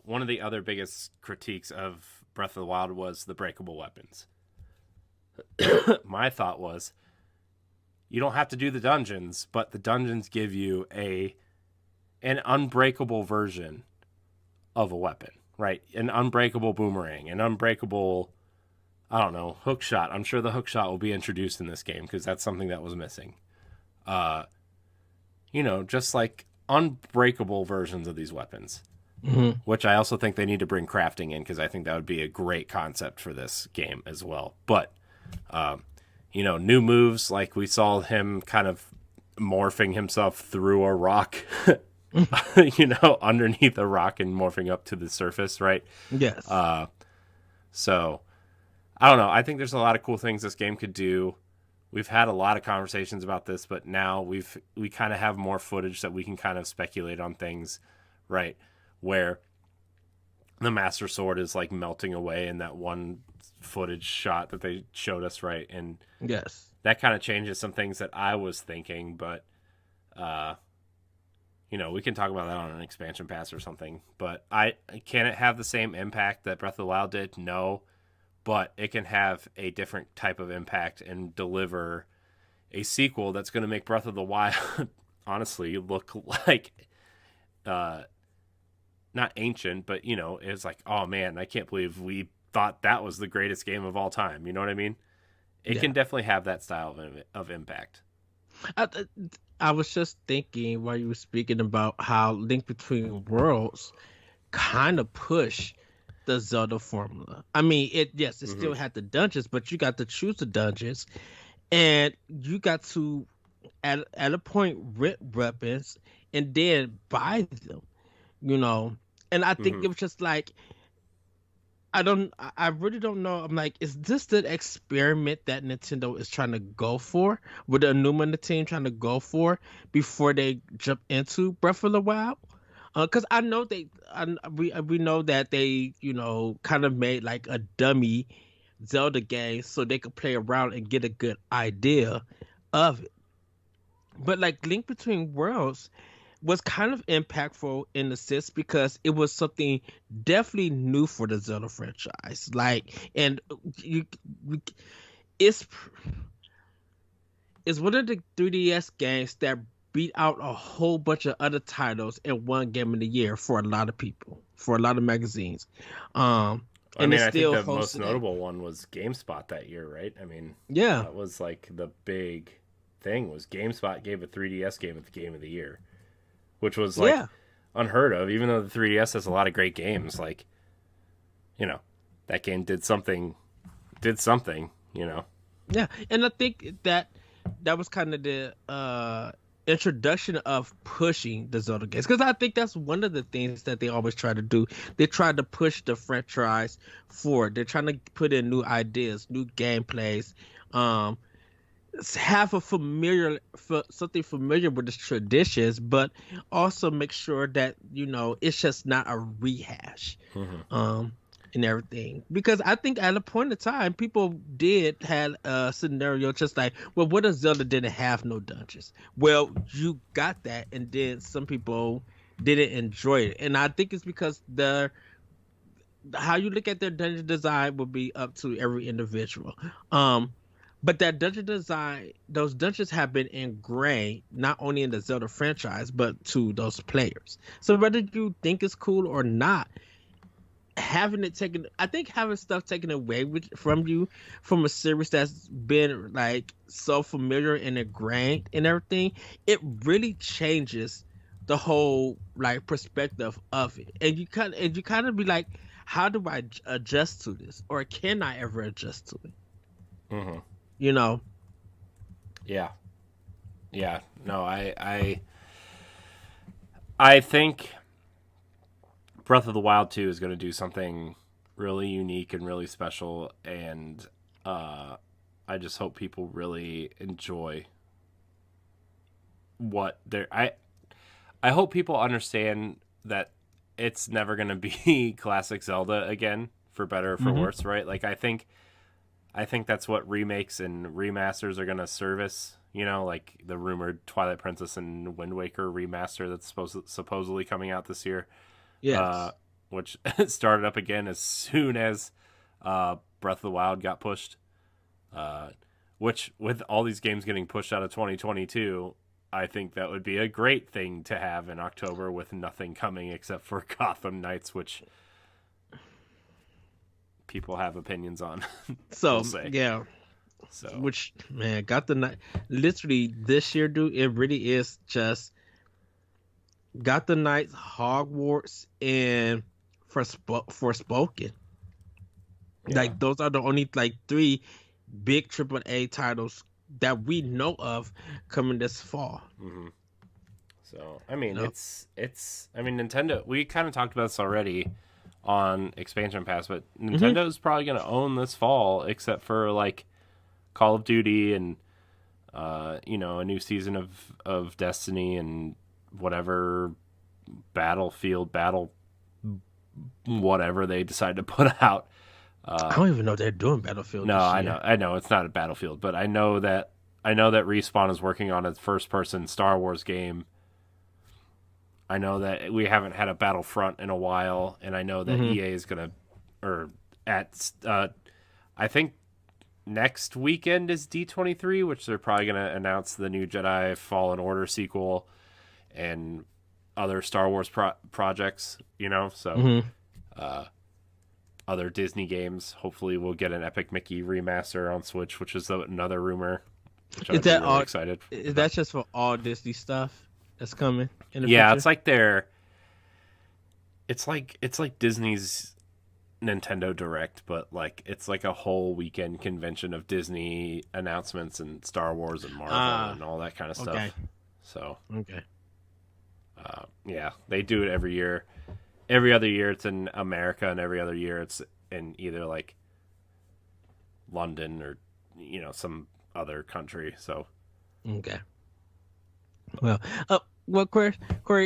S2: one of the other biggest critiques of Breath of the Wild was the breakable weapons. My thought was, you don't have to do the dungeons, but the dungeons give you an unbreakable version of a weapon, right? An unbreakable boomerang, an unbreakable, I don't know, hook shot. I'm sure the hook shot will be introduced in this game because that's something that was missing. Just like unbreakable versions of these weapons, which I also think they need to bring crafting in because I think that would be a great concept for this game as well. But, new moves, like we saw him kind of morphing himself through a rock, underneath a rock and morphing up to the surface, right?
S1: Yes.
S2: So, I don't know. I think there's a lot of cool things this game could do. We've had a lot of conversations about this, but now we kind of have more footage that we can kind of speculate on things, right? Where the Master Sword is like melting away in that one footage shot that they showed us, right? And
S1: yes,
S2: that kind of changes some things that I was thinking, but we can talk about that on an expansion pass or something. But can it have the same impact that Breath of the Wild did? No, but it can have a different type of impact and deliver a sequel that's going to make Breath of the Wild honestly look like not ancient, but it's like, oh man, I can't believe we thought that was the greatest game of all time. You know what I mean? It can definitely have that style of impact.
S1: I was just thinking while you were speaking about how Link Between Worlds kind of push the Zelda formula. I mean, it still had the dungeons, but you got to choose the dungeons, and you got to at a point rent weapons and then buy them. And I think it was just like, I really don't know. I'm like, is this the experiment that Nintendo is trying to go for? With the Numa team trying to go for before they jump into Breath of the Wild? Because I know we know that they, kind of made like a dummy Zelda game so they could play around and get a good idea of it. But like Link Between Worlds was kind of impactful in the sense because it was something definitely new for the Zelda franchise. It's one of the 3DS games that beat out a whole bunch of other titles in one game of the year for a lot of people, for a lot of magazines.
S2: I think the most notable one was GameSpot that year, right? I mean,
S1: yeah,
S2: that was like the big thing was GameSpot gave a 3DS game at the Game of the Year, which was like unheard of, even though the 3DS has a lot of great games. Like, that game did something,
S1: Yeah, and I think that was kind of the introduction of pushing the Zelda games, because I think that's one of the things that they always try to do. They try to push the franchise forward. They're trying to put in new ideas, new gameplays, have something familiar with the traditions, but also make sure that it's just not a rehash, and everything. Because I think at a point in time, people had a scenario just like, well, what if Zelda didn't have no dungeons? Well, you got that, and then some people didn't enjoy it, and I think it's because how you look at their dungeon design will be up to every individual. But that dungeon design, those dungeons have been ingrained not only in the Zelda franchise, but to those players. So whether you think it's cool or not, having stuff taken away from you from a series that's been like so familiar and ingrained and everything, it really changes the whole like perspective of it. And you kind of be like, how do I adjust to this? Or can I ever adjust to it?
S2: Mm-hmm.
S1: You know.
S2: Yeah. Yeah. No, I think Breath of the Wild 2 is going to do something really unique and really special, and I just hope people really enjoy what they're. I hope people understand that it's never going to be classic Zelda again, for better or for worse, right? Like I think that's what remakes and remasters are going to service. You know, like the rumored Twilight Princess and Wind Waker remaster that's supposedly coming out this year.
S1: Yes.
S2: Which started up again as soon as Breath of the Wild got pushed. Which, with all these games getting pushed out of 2022, I think that would be a great thing to have in October with nothing coming except for Gotham Knights, which people have opinions on.
S1: So,
S2: we'll say.
S1: yeah.
S2: So,
S1: which, man, got the night. Literally this year, dude. It really is just got the Knights, Hogwarts, and Forspoken.
S2: yeah.
S1: Like those are the only like 3 big AAA titles that we know of coming this fall.
S2: Mm-hmm. So I mean, it's I mean, Nintendo. We kind of talked about this already on Expansion Pass, but Nintendo's probably going to own this fall, except for like Call of Duty and you know, a new season of Destiny and whatever Battlefield whatever they decide to put out.
S1: I don't even know they're doing Battlefield.
S2: No, I know it's not a Battlefield, but I know that Respawn is working on a first-person Star Wars game. I know that we haven't had a Battlefront in a while, and I know that EA is gonna, I think next weekend is D23, which they're probably gonna announce the new Jedi Fallen Order sequel and other Star Wars projects. You know, so. Other Disney games. Hopefully, we'll get an Epic Mickey remaster on Switch, which is another rumor. Which
S1: is that
S2: really excited?
S1: Is that just for all Disney stuff that's coming in the
S2: future?
S1: future?
S2: It's like it's like Disney's Nintendo Direct, but like it's like a whole weekend convention of Disney announcements and Star Wars and Marvel and all that kind of stuff.
S1: Okay.
S2: So
S1: yeah,
S2: they do it every year. Every other year it's in America, and every other year it's in either like London or, you know, some other country. So
S1: okay. Well, Corey,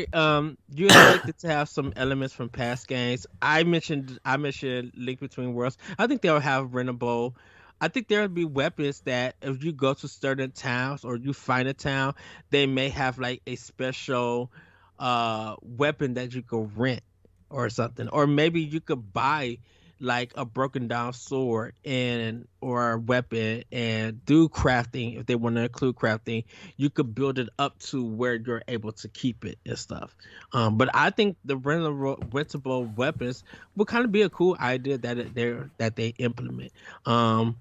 S1: you expected to have some elements from past games. I mentioned Link Between Worlds. I think they'll have rentable. I think there'll be weapons that if you go to certain towns or you find a town, they may have like a special weapon that you could rent or something, or maybe you could buy like a broken down sword or a weapon and do crafting. If they want to include crafting, you could build it up to where you're able to keep it and stuff. But I think the rentable weapons would kind of be a cool idea that they implement. You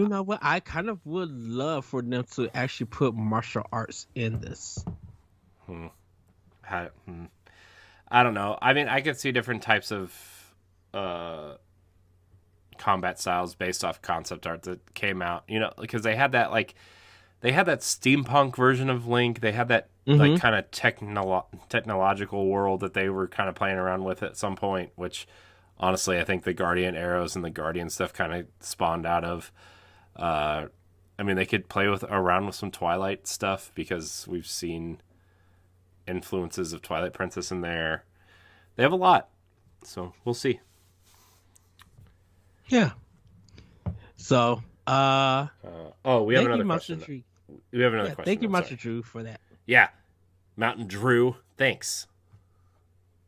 S1: know what, I kind of would love for them to actually put martial arts in this.
S2: I don't know. I mean, I could see different types of combat styles based off concept art that came out, you know, because they had that steampunk version of Link. They had that like kind of technological world that they were kind of playing around with at some point, which honestly I think the Guardian arrows and the Guardian stuff kind of spawned out of. I mean, they could play around with some Twilight stuff because we've seen influences of Twilight Princess in there. They have a lot, so we'll see.
S1: Yeah. So
S2: we have another question. We have another question.
S1: Thank you, Monster Drew, for that.
S2: Yeah, Mountain Drew, thanks,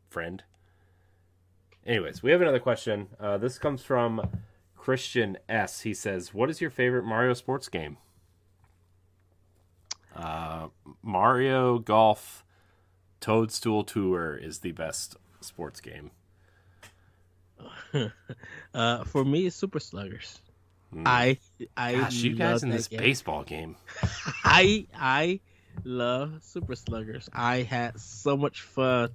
S2: friend. Anyways, we have another question. This comes from Christian S. He says, "What is your favorite Mario sports game?" Mario Golf Toadstool Tour is the best sports game.
S1: For me, it's Super Sluggers.
S2: Gosh, you guys in this baseball game.
S1: I love Super Sluggers. I had so much fun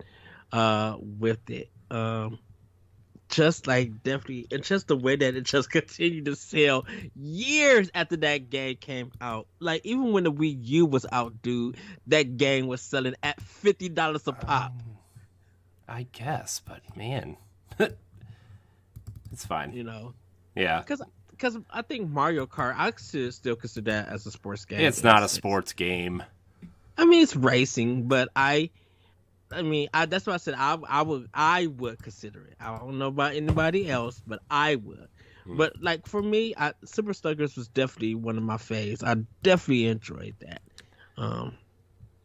S1: with it. just like definitely, and just the way that it just continued to sell years after that game came out. Like even when the Wii U was out, dude, that game was selling at $50 a pop.
S2: I guess, but man, it's fine.
S1: You know,
S2: Yeah,
S1: because I think Mario Kart, I still consider that as a sports game.
S2: it's not a sports game.
S1: I mean, it's racing, but that's why I said I would consider it. I don't know about anybody else, but I would. But like for me, Super Sluggers was definitely one of my faves. I definitely enjoyed that.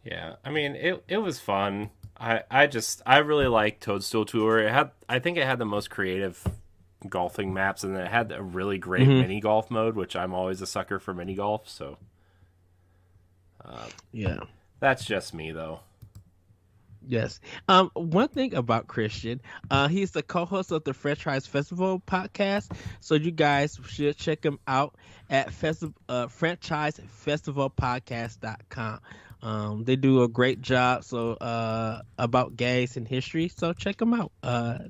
S2: Yeah, I mean it was fun. I really like Toadstool Tour. I think it had the most creative golfing maps, and it had a really great mini golf mode, which I'm always a sucker for mini golf. So
S1: yeah,
S2: that's just me though.
S1: Yes. One thing about Christian, he's the co-host of the Franchise Festival podcast. So you guys should check him out at franchisefestivalpodcast.com. They do a great job about games and history. So check them out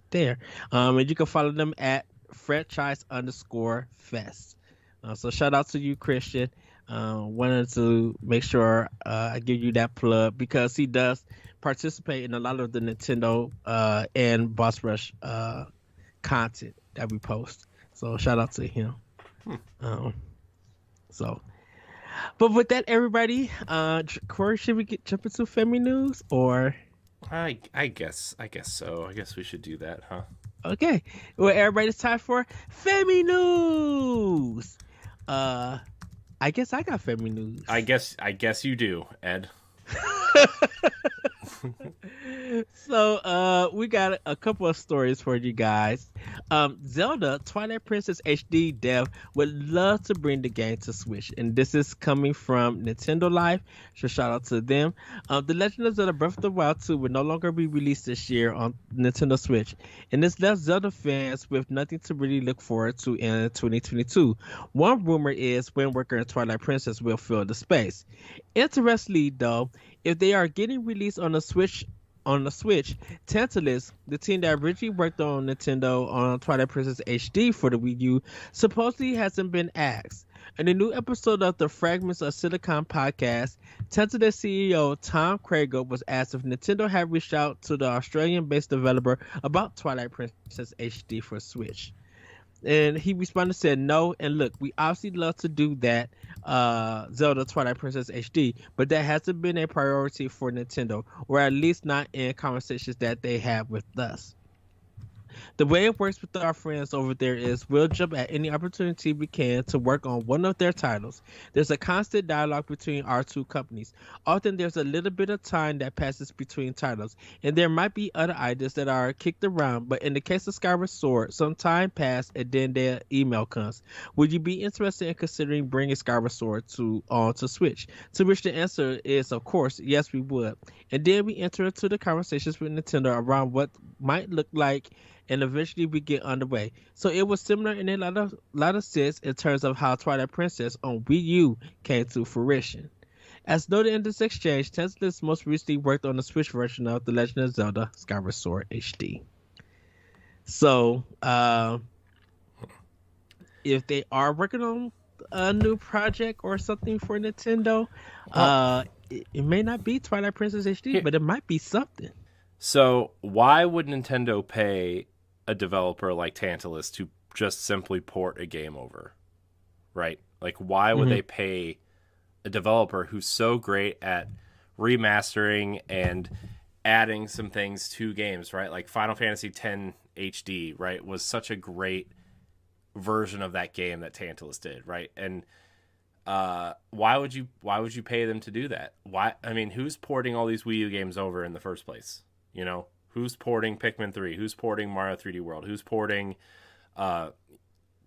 S1: there. And you can follow them at franchise_fest. So shout out to you, Christian. Wanted to make sure I give you that plug because he does participate in a lot of the Nintendo and Boss Rush content that we post. So shout out to him. But with that, everybody, Corey, should we jump into Femi News or?
S2: I guess so. I guess we should do that, huh?
S1: Okay. Well, everybody, it's time for Femi News. I guess I got Femi News.
S2: I guess you do, Ed.
S1: So we got a couple of stories for you guys. Zelda Twilight Princess HD dev would love to bring the game to Switch, and this is coming from Nintendo Life, so shout out to them. The Legend of Zelda Breath of the Wild 2 will no longer be released this year on Nintendo Switch, and this left Zelda fans with nothing to really look forward to in 2022. One rumor is Wind Waker and Twilight Princess will fill the space. Interestingly, though, if they are getting released on the Switch, Tantalus, the team that originally worked on Nintendo on Twilight Princess HD for the Wii U, supposedly hasn't been asked. In a new episode of the Fragments of Silicon podcast, Tantalus CEO Tom Crago was asked if Nintendo had reached out to the Australian-based developer about Twilight Princess HD for Switch. And he responded, said no, and look, we obviously love to do that, Zelda Twilight Princess HD, but that hasn't been a priority for Nintendo, or at least not in conversations that they have with us. The way it works with our friends over there is we'll jump at any opportunity we can to work on one of their titles. There's a constant dialogue between our two companies. Often there's a little bit of time that passes between titles, and there might be other ideas that are kicked around, but in the case of Skyward Sword, some time passed and then their email comes. Would you be interested in considering bringing Skyward Sword to Switch? To which the answer is, of course, yes, we would. And then we enter into the conversations with Nintendo around what might look like, and eventually we get underway. So it was similar in a lot of sense in terms of how Twilight Princess on Wii U came to fruition. As noted in this exchange, Tantalus most recently worked on the Switch version of The Legend of Zelda Skyward Sword HD. So, if they are working on a new project or something for Nintendo, it may not be Twilight Princess HD, but it might be something.
S2: So why would Nintendo pay a developer like Tantalus to just simply port a game over? Right? Like, why would they pay a developer who's so great at remastering and adding some things to games, right? Like Final Fantasy X HD, right, was such a great version of that game that Tantalus did, right? And why would you pay them to do that? Why? I mean, who's porting all these Wii U games over in the first place? You know, who's porting Pikmin 3? Who's porting Mario 3D World? Who's porting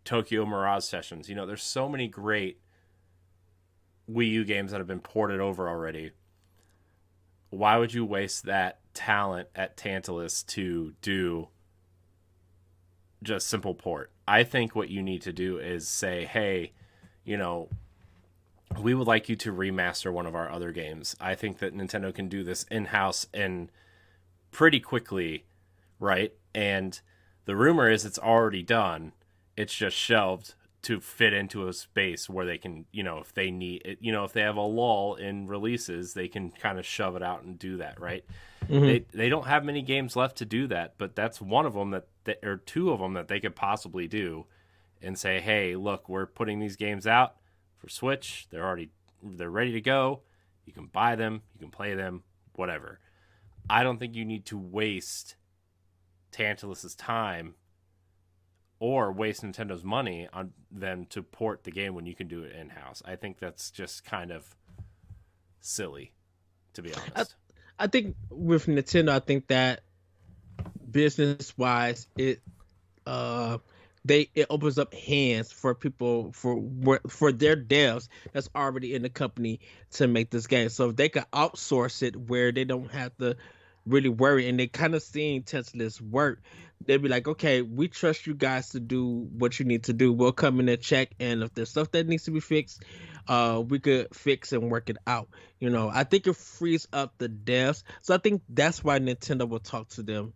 S2: Tokyo Mirage Sessions? You know, there's so many great Wii U games that have been ported over already. Why would you waste that talent at Tantalus to do just simple port? I think what you need to do is say, hey, you know, we would like you to remaster one of our other games. I think that Nintendo can do this in-house and pretty quickly, right? And The rumor is it's already done. It's just shelved to fit into a space where they can, if they need it, if they have a lull in releases, they can kind of shove it out and do that, right?
S1: Mm-hmm.
S2: They don't have many games left to do that, but that's one of them or two of them that they could possibly do, and say, hey, look, we're putting these games out for Switch. They're ready to go. You can buy them, you can play them, whatever. I don't think you need to waste Tantalus's time or waste Nintendo's money on them to port the game when you can do it in-house. I think that's just kind of silly, to be honest.
S1: I think with Nintendo, I think that business-wise, it opens up hands for people for their devs that's already in the company to make this game. So if they could outsource it where they don't have to really worry, and they kind of seeing Tesla's work, they'd be like, okay, we trust you guys to do what you need to do. We'll come in and check, and if there's stuff that needs to be fixed, we could fix and work it out. I think it frees up the devs. So I think that's why Nintendo will talk to them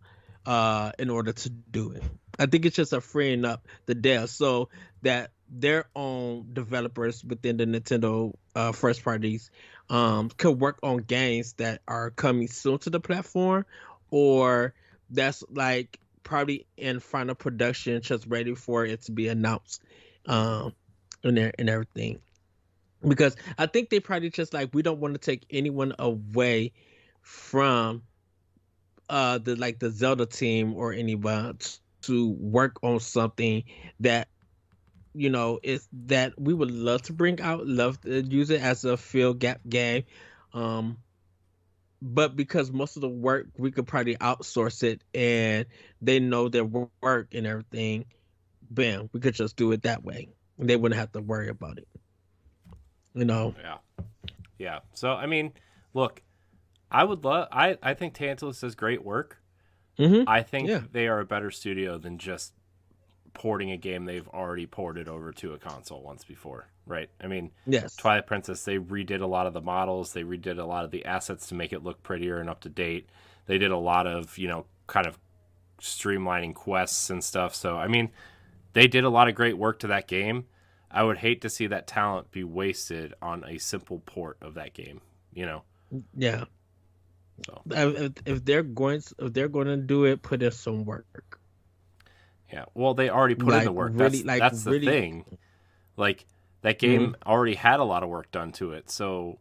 S1: in order to do it. I think it's just a freeing up the devs so that their own developers within the Nintendo first parties could work on games that are coming soon to the platform, or that's like probably in final production, just ready for it to be announced, and everything. Because I think they probably just like, we don't want to take anyone away from the Zelda team or anyone to work on something that is that we would love to bring out, love to use it as a fill gap game, but because most of the work we could probably outsource it, and they know their work and everything, bam, we could just do it that way. They wouldn't have to worry about it.
S2: Yeah. So I mean, look, I think Tantalus does great work.
S1: Mm-hmm.
S2: I think they are a better studio than just porting a game they've already ported over to a console once before, right? I mean,
S1: yes.
S2: Twilight Princess, they redid a lot of the models, they redid a lot of the assets to make it look prettier and up to date. They did a lot of, kind of streamlining quests and stuff. So, I mean, they did a lot of great work to that game. I would hate to see that talent be wasted on a simple port of that game,
S1: Yeah.
S2: So
S1: if they're going to do it, put in some work.
S2: Yeah, well, they already put in the work. That's the thing. Like, that game already had a lot of work done to it, so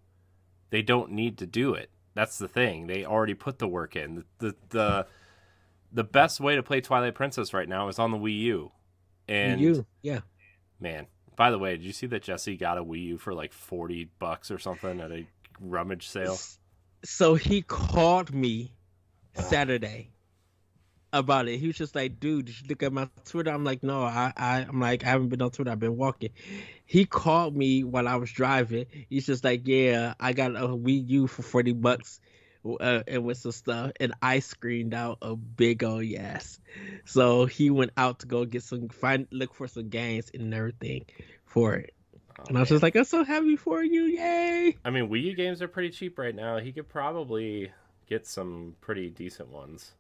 S2: they don't need to do it. That's the thing. They already put the work in. The best way to play Twilight Princess right now is on the Wii U. And
S1: Wii U, yeah.
S2: Man, by the way, did you see that Jesse got a Wii U for like $40 or something at a rummage sale?
S1: So he called me Saturday about it. He was just like, dude, did you look at my Twitter? I'm like, no, I'm like, I haven't been on Twitter. I've been walking. He called me while I was driving. He's just like, yeah, I got a Wii U for $40 and with some stuff. And I screened out a big old yes. So he went out to go get look for some games and everything for it. And I was just like, I'm so happy for you. Yay.
S2: I mean, Wii U games are pretty cheap right now. He could probably get some pretty decent ones.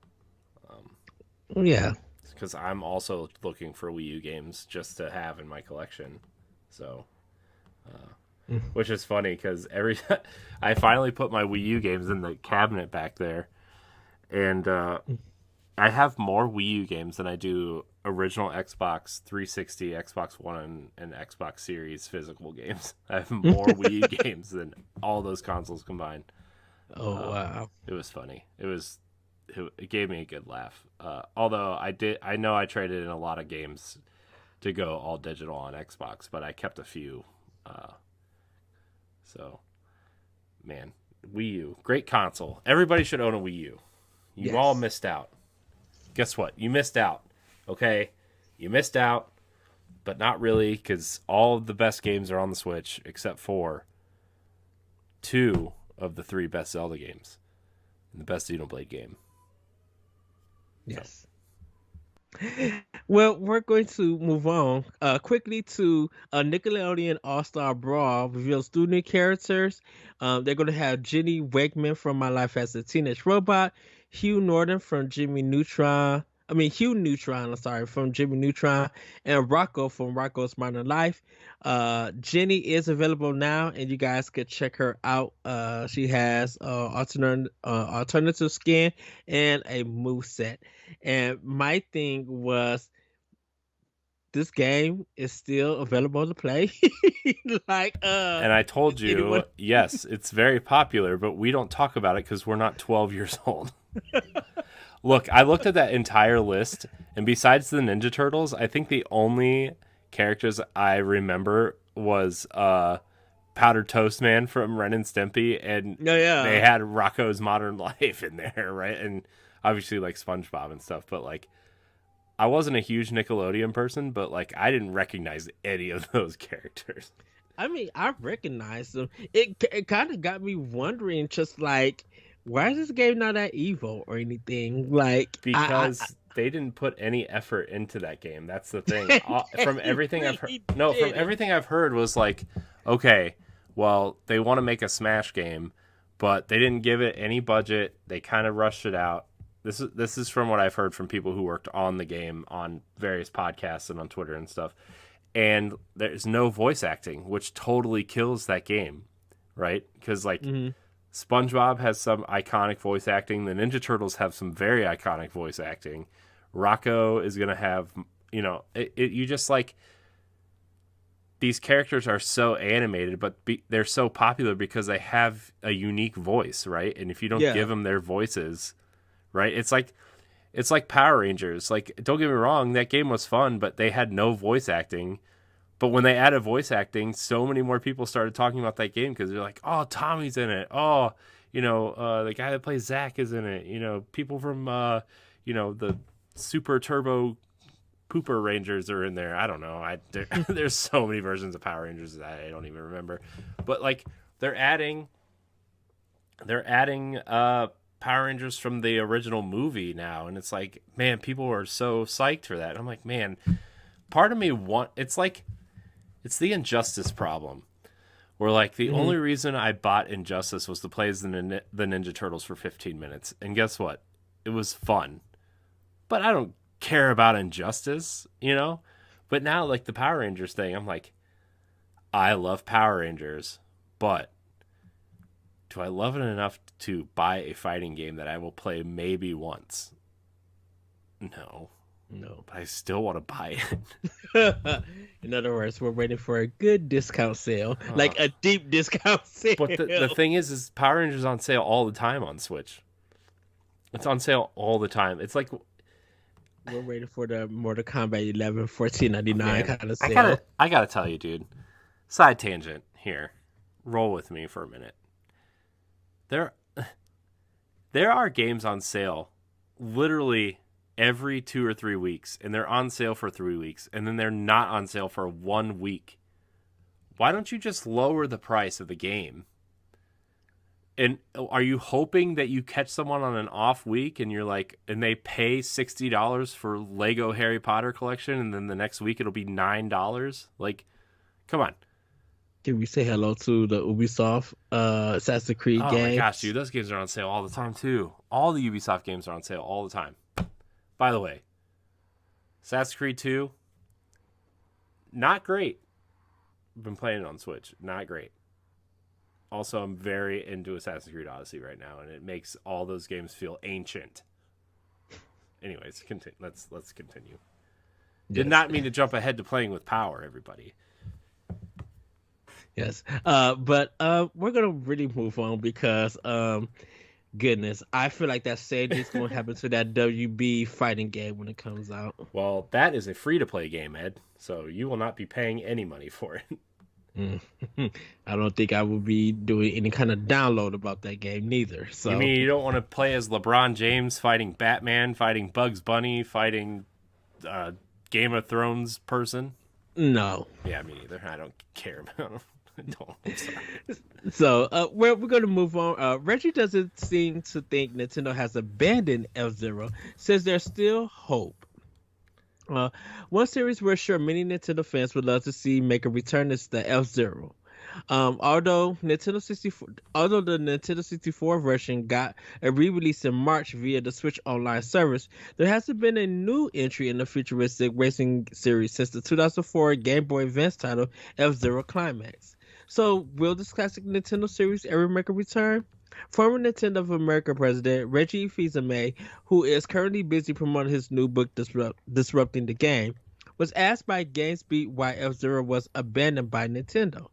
S1: Yeah.
S2: Because I'm also looking for Wii U games just to have in my collection. So, which is funny because I finally put my Wii U games in the cabinet back there. And I have more Wii U games than I do original Xbox 360, Xbox One, and Xbox Series physical games. I have more Wii U games than all those consoles combined.
S1: Oh, wow.
S2: It was funny. It gave me a good laugh. Although I know I traded in a lot of games to go all digital on Xbox, but I kept a few. So, man, Wii U, great console. Everybody should own a Wii U. You all missed out. Guess what? You missed out. Okay? You missed out, but not really, because all of the best games are on the Switch, except for 2 of the 3 best Zelda games. And the best Xenoblade game.
S1: Yes. Well, we're going to move on quickly to Nickelodeon All-Star Brawl reveals 2 new characters. They're going to have Jenny Wakeman from My Life as a Teenage Robot, Hugh Norton from Jimmy Neutron, Hugh Neutron, I'm sorry, from Jimmy Neutron, and Rocco from Rocco's Modern Life. Jenny is available now, and you guys could check her out. She has alternative skin and a move set. And my thing was, this game is still available to play.
S2: And I told you, anyone... yes, it's very popular, but we don't talk about it because we're not 12 years old. Look, I looked at that entire list, and besides the Ninja Turtles, I think the only characters I remember was Powdered Toast Man from Ren and Stimpy, and they had Rocco's Modern Life in there, right? And obviously like SpongeBob and stuff, but like I wasn't a huge Nickelodeon person, but like I didn't recognize any of those characters.
S1: I recognized them. It kind of got me wondering, just like, why is this game not that evil or anything? Like,
S2: because they didn't put any effort into that game. That's the thing. From everything I've heard, from everything I've heard was like, okay, well, they want to make a Smash game, but they didn't give it any budget. They kind of rushed it out. This is from what I've heard from people who worked on the game on various podcasts and on Twitter and stuff. And there's no voice acting, which totally kills that game, right? Because like SpongeBob has some iconic voice acting. The Ninja Turtles have some very iconic voice acting. Rocco is going to have, you just like, these characters are so animated, but they're so popular because they have a unique voice, right? And if you don't give them their voices, right? It's like Power Rangers. Like, don't get me wrong, that game was fun, but they had no voice acting. But when they added voice acting, so many more people started talking about that game because they're like, oh, Tommy's in it. Oh, the guy that plays Zack is in it. People from, the Super Turbo Pooper Rangers are in there. I don't know. There's so many versions of Power Rangers that I don't even remember. But, like, they're adding Power Rangers from the original movie now, and it's like, man, people are so psyched for that. And I'm like, man, part of me it's the Injustice problem, where like the only reason I bought Injustice was to play as the Ninja Turtles for 15 minutes, and guess what? It was fun, but I don't care about Injustice, But now, like the Power Rangers thing, I'm like, I love Power Rangers, but do I love it enough to buy a fighting game that I will play maybe once? No. But I still want to buy it.
S1: In other words, we're waiting for a good discount sale, like a deep discount sale.
S2: But the thing is Power Rangers on sale all the time on Switch. It's on sale all the time. It's like
S1: we're waiting for the Mortal Kombat 11 $14.99 kind of sale.
S2: I gotta tell you, dude. Side tangent here. Roll with me for a minute. There are games on sale literally every 2 or 3 weeks, and they're on sale for 3 weeks, and then they're not on sale for 1 week. Why don't you just lower the price of the game? And are you hoping that you catch someone on an off week and they pay $60 for Lego Harry Potter collection, and then the next week it'll be $9? Like, come on.
S1: Can we say hello to the Ubisoft Assassin's Creed games?
S2: Oh my gosh, dude, those games are on sale all the time too. All the Ubisoft games are on sale all the time. By the way, Assassin's Creed 2, not great. I've been playing it on Switch. Not great. Also, I'm very into Assassin's Creed Odyssey right now, and it makes all those games feel ancient. Anyways, let's continue. Yes. Did not mean to jump ahead to playing with power, everybody.
S1: Yes. But we're going to really move on because, goodness, I feel like that same thing's going to happen to that WB fighting game when it comes out.
S2: Well, that is a free-to-play game, Ed, so you will not be paying any money for it.
S1: I don't think I will be doing any kind of download about that game neither. So
S2: you mean you don't want to play as LeBron James fighting Batman, fighting Bugs Bunny, fighting Game of Thrones person?
S1: No.
S2: Yeah, me neither. I don't care about them. I'm sorry.
S1: So we're going to move on. Reggie doesn't seem to think Nintendo has abandoned F-Zero, says there's still hope. One series we're sure many Nintendo fans would love to see make a return is the F-Zero. Although the Nintendo 64 version got a re-release in March via the Switch Online service, there hasn't been a new entry in the futuristic racing series since the 2004 Game Boy Advance title F-Zero Climax. So, will this classic Nintendo series ever make a return? Former Nintendo of America president Reggie Fils-Aimé, who is currently busy promoting his new book Disrupting the Game, was asked by GameSpeak why F-Zero was abandoned by Nintendo.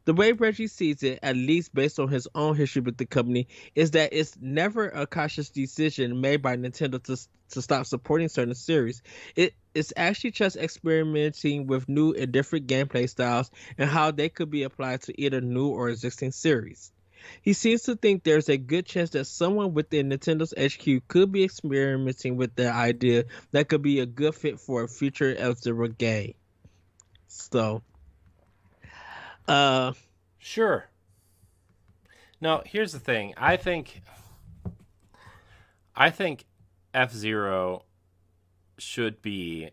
S1: The way Reggie sees it, at least based on his own history with the company, is that it's never a conscious decision made by Nintendo to stop supporting certain series. It's actually just experimenting with new and different gameplay styles and how they could be applied to either new or existing series. He seems to think there's a good chance that someone within Nintendo's HQ could be experimenting with the idea that could be a good fit for a future F-Zero game. So, uh,
S2: Sure. No, here's the thing. I think F-Zero should be.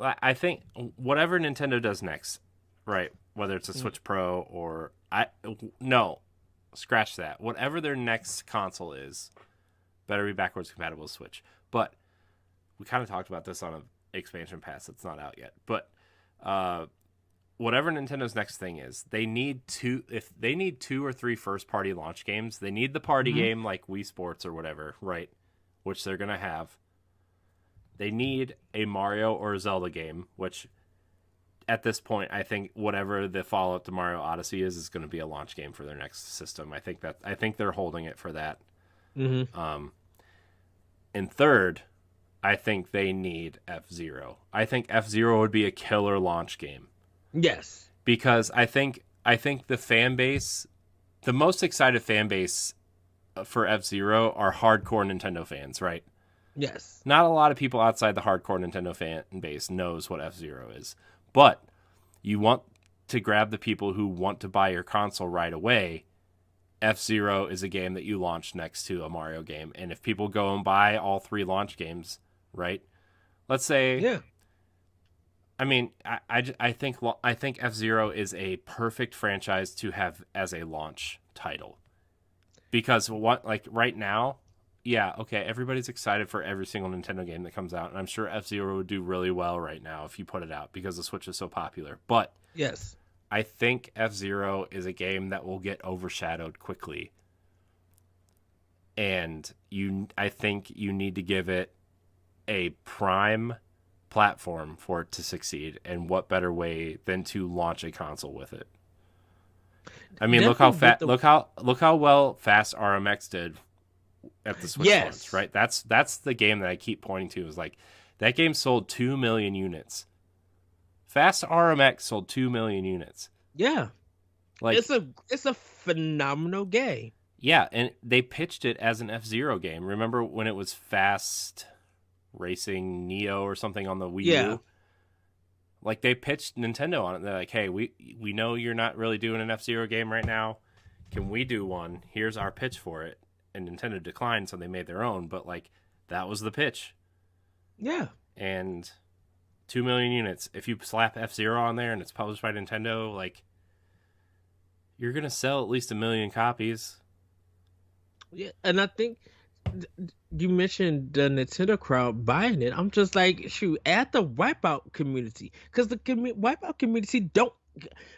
S2: I think whatever Nintendo does next, right? Whether it's a Switch Pro or no, scratch that. Whatever their next console is, better be backwards compatible with Switch. But we kind of talked about this on an expansion pass that's not out yet. But whatever Nintendo's next thing is, if they need 2 or 3 first party launch games, they need the party game like Wii Sports or whatever, right? Which they're gonna have. They need a Mario or a Zelda game, which at this point, I think whatever the follow-up to Mario Odyssey is going to be a launch game for their next system. I think they're holding it for that.
S1: mm-hmm.
S2: And third, I think they need F-Zero. I think F-Zero would be a killer launch game.
S1: Yes,
S2: Because I think the fan base, the most excited fan base for F-Zero are hardcore Nintendo fans, right?
S1: yes,
S2: Not a lot of people outside the hardcore Nintendo fan base knows what F-Zero is. But you want to grab the people who want to buy your console right away. F-Zero is a game that you launch next to a Mario game. And if people go and buy all 3 launch games, right? Let's say,
S1: yeah,
S2: I mean, I think F-Zero is a perfect franchise to have as a launch title. Because right now, yeah, okay, everybody's excited for every single Nintendo game that comes out, and I'm sure F-Zero would do really well right now if you put it out because the Switch is so popular. But
S1: yes,
S2: I think F-Zero is a game that will get overshadowed quickly. And I think you need to give it a prime platform for it to succeed, and what better way than to launch a console with it? I mean, look how well Fast RMX did at the Switch launch, right? That's the game that I keep pointing to. Is like that game sold 2 million units. Fast RMX sold 2 million units.
S1: Yeah,
S2: like
S1: it's a phenomenal game.
S2: Yeah, and they pitched it as an F-Zero game. Remember when it was Fast Racing Neo or something on the Wii U? Like they pitched Nintendo on it. They're like, "Hey, we know you're not really doing an F-Zero game right now. Can we do one? Here's our pitch for it." And Nintendo declined, so they made their own. But like, that was the pitch.
S1: Yeah.
S2: And 2 million units. If you slap F-Zero on there and it's published by Nintendo, like, you're gonna sell at least 1 million copies.
S1: Yeah, and I think you mentioned the Nintendo crowd buying it. I'm just like, shoot, add the Wipeout community, because the Wipeout community don't.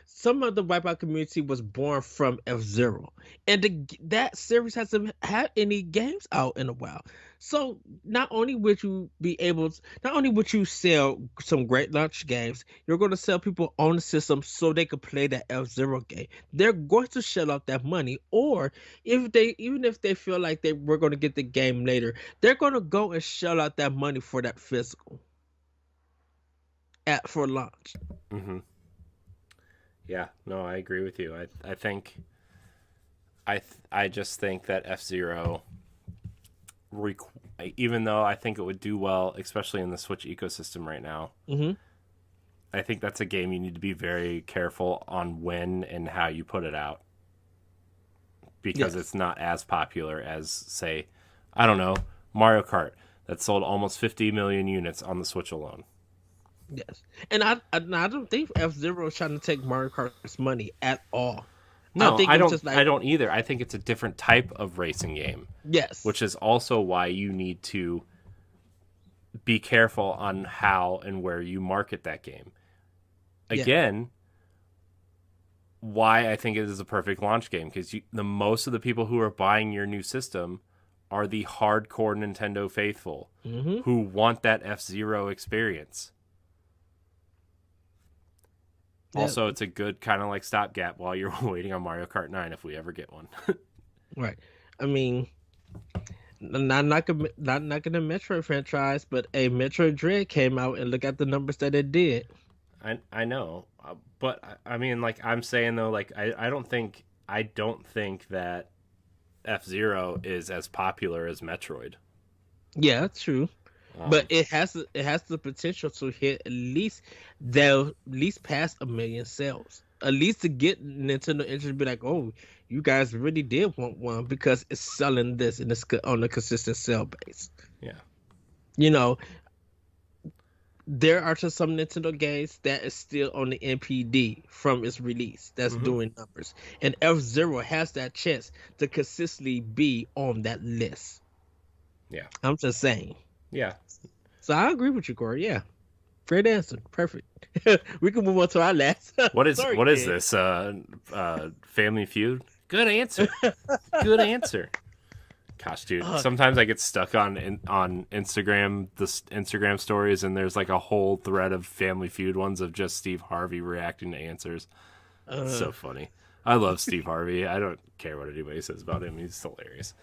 S1: Some of the Wipeout community was born from F-Zero, and that series hasn't had any games out in a while. So not only would you sell some great launch games, you're going to sell people on the system so they could play that F-Zero game. They're going to shell out that money, or even if they feel like we're going to get the game later, they're going to go and shell out that money for that physical for launch.
S2: Mm-hmm. Yeah, no, I agree with you. I think I just think that F-Zero, even though I think it would do well, especially in the Switch ecosystem right now, I think that's a game you need to be very careful on when and how you put it out, because it's not as popular as, say, I don't know, Mario Kart that sold almost 50 million units on the Switch alone.
S1: Yes, and I don't think F-Zero is trying to take Mario Kart's money at all. I
S2: No,
S1: think it was just
S2: I
S1: like,
S2: don't either. I think it's a different type of racing game,
S1: yes,
S2: which is also why you need to be careful on how and where you market that game.
S1: yeah,
S2: Again, why I think it is a perfect launch game, because the most of the people who are buying your new system are the hardcore Nintendo faithful
S1: mm-hmm.
S2: who want that F-Zero experience.
S1: Yeah,
S2: Also, it's a good kind of like stopgap while you're waiting on Mario Kart 9 if we ever get one.
S1: right. I mean, not knocking the Metroid franchise, but a Metroid Dread came out, and look at the numbers that it did.
S2: I know, but I mean, like I'm saying though, like I don't think that F-Zero is as popular as Metroid.
S1: Yeah, that's true. But it has the potential to hit at least past 1 million sales. At least to get Nintendo interest, be like, oh, you guys really did want one because it's selling this and it's on a consistent sale base.
S2: Yeah.
S1: You know, there are just some Nintendo games that is still on the NPD from its release that's doing numbers, and F-Zero has that chance to consistently be on that list.
S2: Yeah.
S1: I'm just saying.
S2: Yeah.
S1: So I agree with you, Corey. Yeah. Great answer. Perfect. We can move on to our last.
S2: What is
S1: Sorry,
S2: what is
S1: kid.
S2: this? Family Feud? Good answer. Good answer. Gosh, dude. Sometimes I get stuck on Instagram, the Instagram stories, and there's like a whole thread of Family Feud ones of just Steve Harvey reacting to answers. It's so funny. I love Steve Harvey. I don't care what anybody says about him. He's hilarious.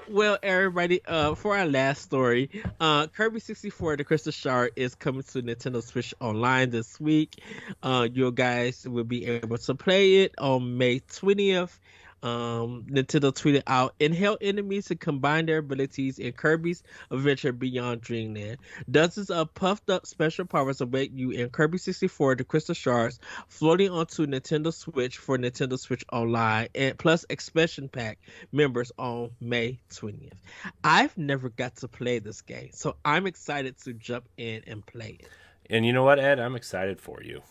S1: Well, everybody, for our last story, Kirby 64, the Crystal Shard, is coming to Nintendo Switch Online this week. You guys will be able to play it on May 20th. Nintendo tweeted out, inhale enemies to combine their abilities in Kirby's Adventure Beyond Dreamland. Dozens of puffed up special powers await you in Kirby 64, the Crystal Shards, floating onto Nintendo Switch for Nintendo Switch Online, and plus expansion pack members on May 20th. I've never got to play this game, so I'm excited to jump in and play it.
S2: And you know what, Ed? I'm excited for you.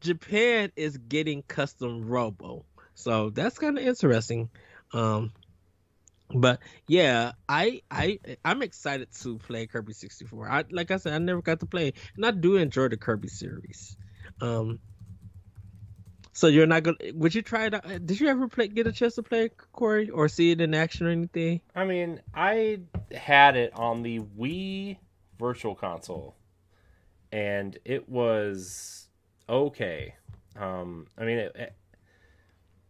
S1: Japan is getting custom Robo, so that's kind of interesting. But yeah, I'm excited to play Kirby 64. Like I said, I never got to play, and I do enjoy the Kirby series. So you're not gonna? Would you try it out? Did you ever get a chance to play, Corey, or see it in action or anything?
S2: I mean, I had it on the Wii Virtual Console, and it was okay. I mean,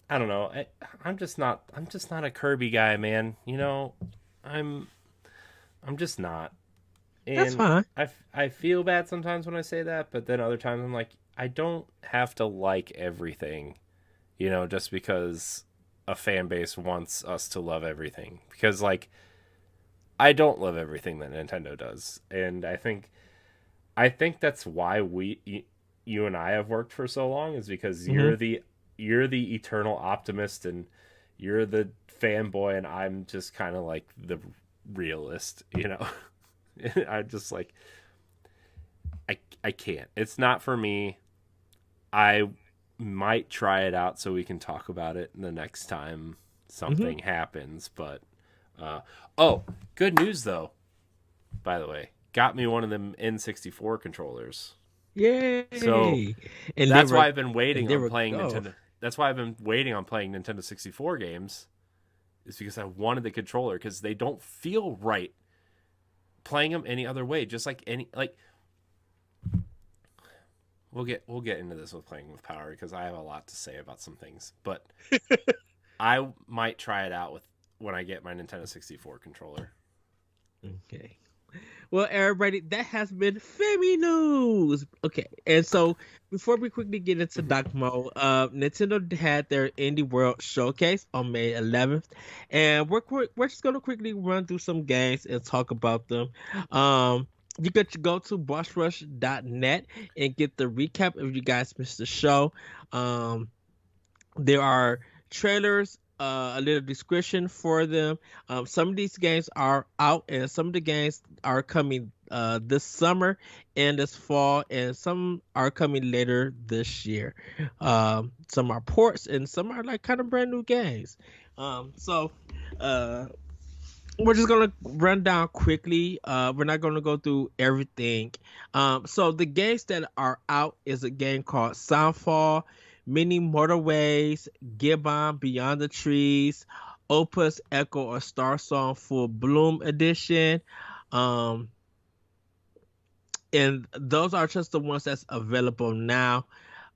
S2: I don't know. I'm just not a Kirby guy, man. You know, I'm just not. And
S1: That's fine.
S2: I feel bad sometimes when I say that, but then other times I'm like, I don't have to like everything, you know, just because a fan base wants us to love everything. Because like, I don't love everything that Nintendo does, and I think that's why you and I have worked for so long, is because you're the eternal optimist and you're the fanboy, and I'm just kind of like the realist, you know. I just like I can't. It's not for me. I might try it out so we can talk about it the next time something happens, but oh, good news though. By the way, got me one of them N64 controllers.
S1: Yay!
S2: So
S1: And
S2: that's why I've been waiting on playing
S1: go.
S2: Nintendo. That's why I've been waiting on playing Nintendo 64 games. Is because I wanted the controller, because they don't feel right playing them any other way. Just like we'll get into this with playing with power, because I have a lot to say about some things. But I might try it out when I get my Nintendo 64 controller.
S1: Okay. Well, everybody, that has been Family News. Okay, and so before we quickly get into Doc Mo, Nintendo had their Indie World Showcase on May 11th, and we're just gonna quickly run through some games and talk about them. You could go to bossrush.net and get the recap if you guys missed the show. There are trailers, a little description for them. Some of these games are out, and some of the games are coming this summer and this fall, and some are coming later this year. Some are ports, and some are like kind of brand new games. So uh, we're just gonna run down quickly. We're not gonna go through everything. So the games that are out is a game called Soundfall, Mini Motorways, Gibbon, Beyond the Trees, Opus Echo or Star Song Full Bloom Edition. Um, and those are just the ones that's available now.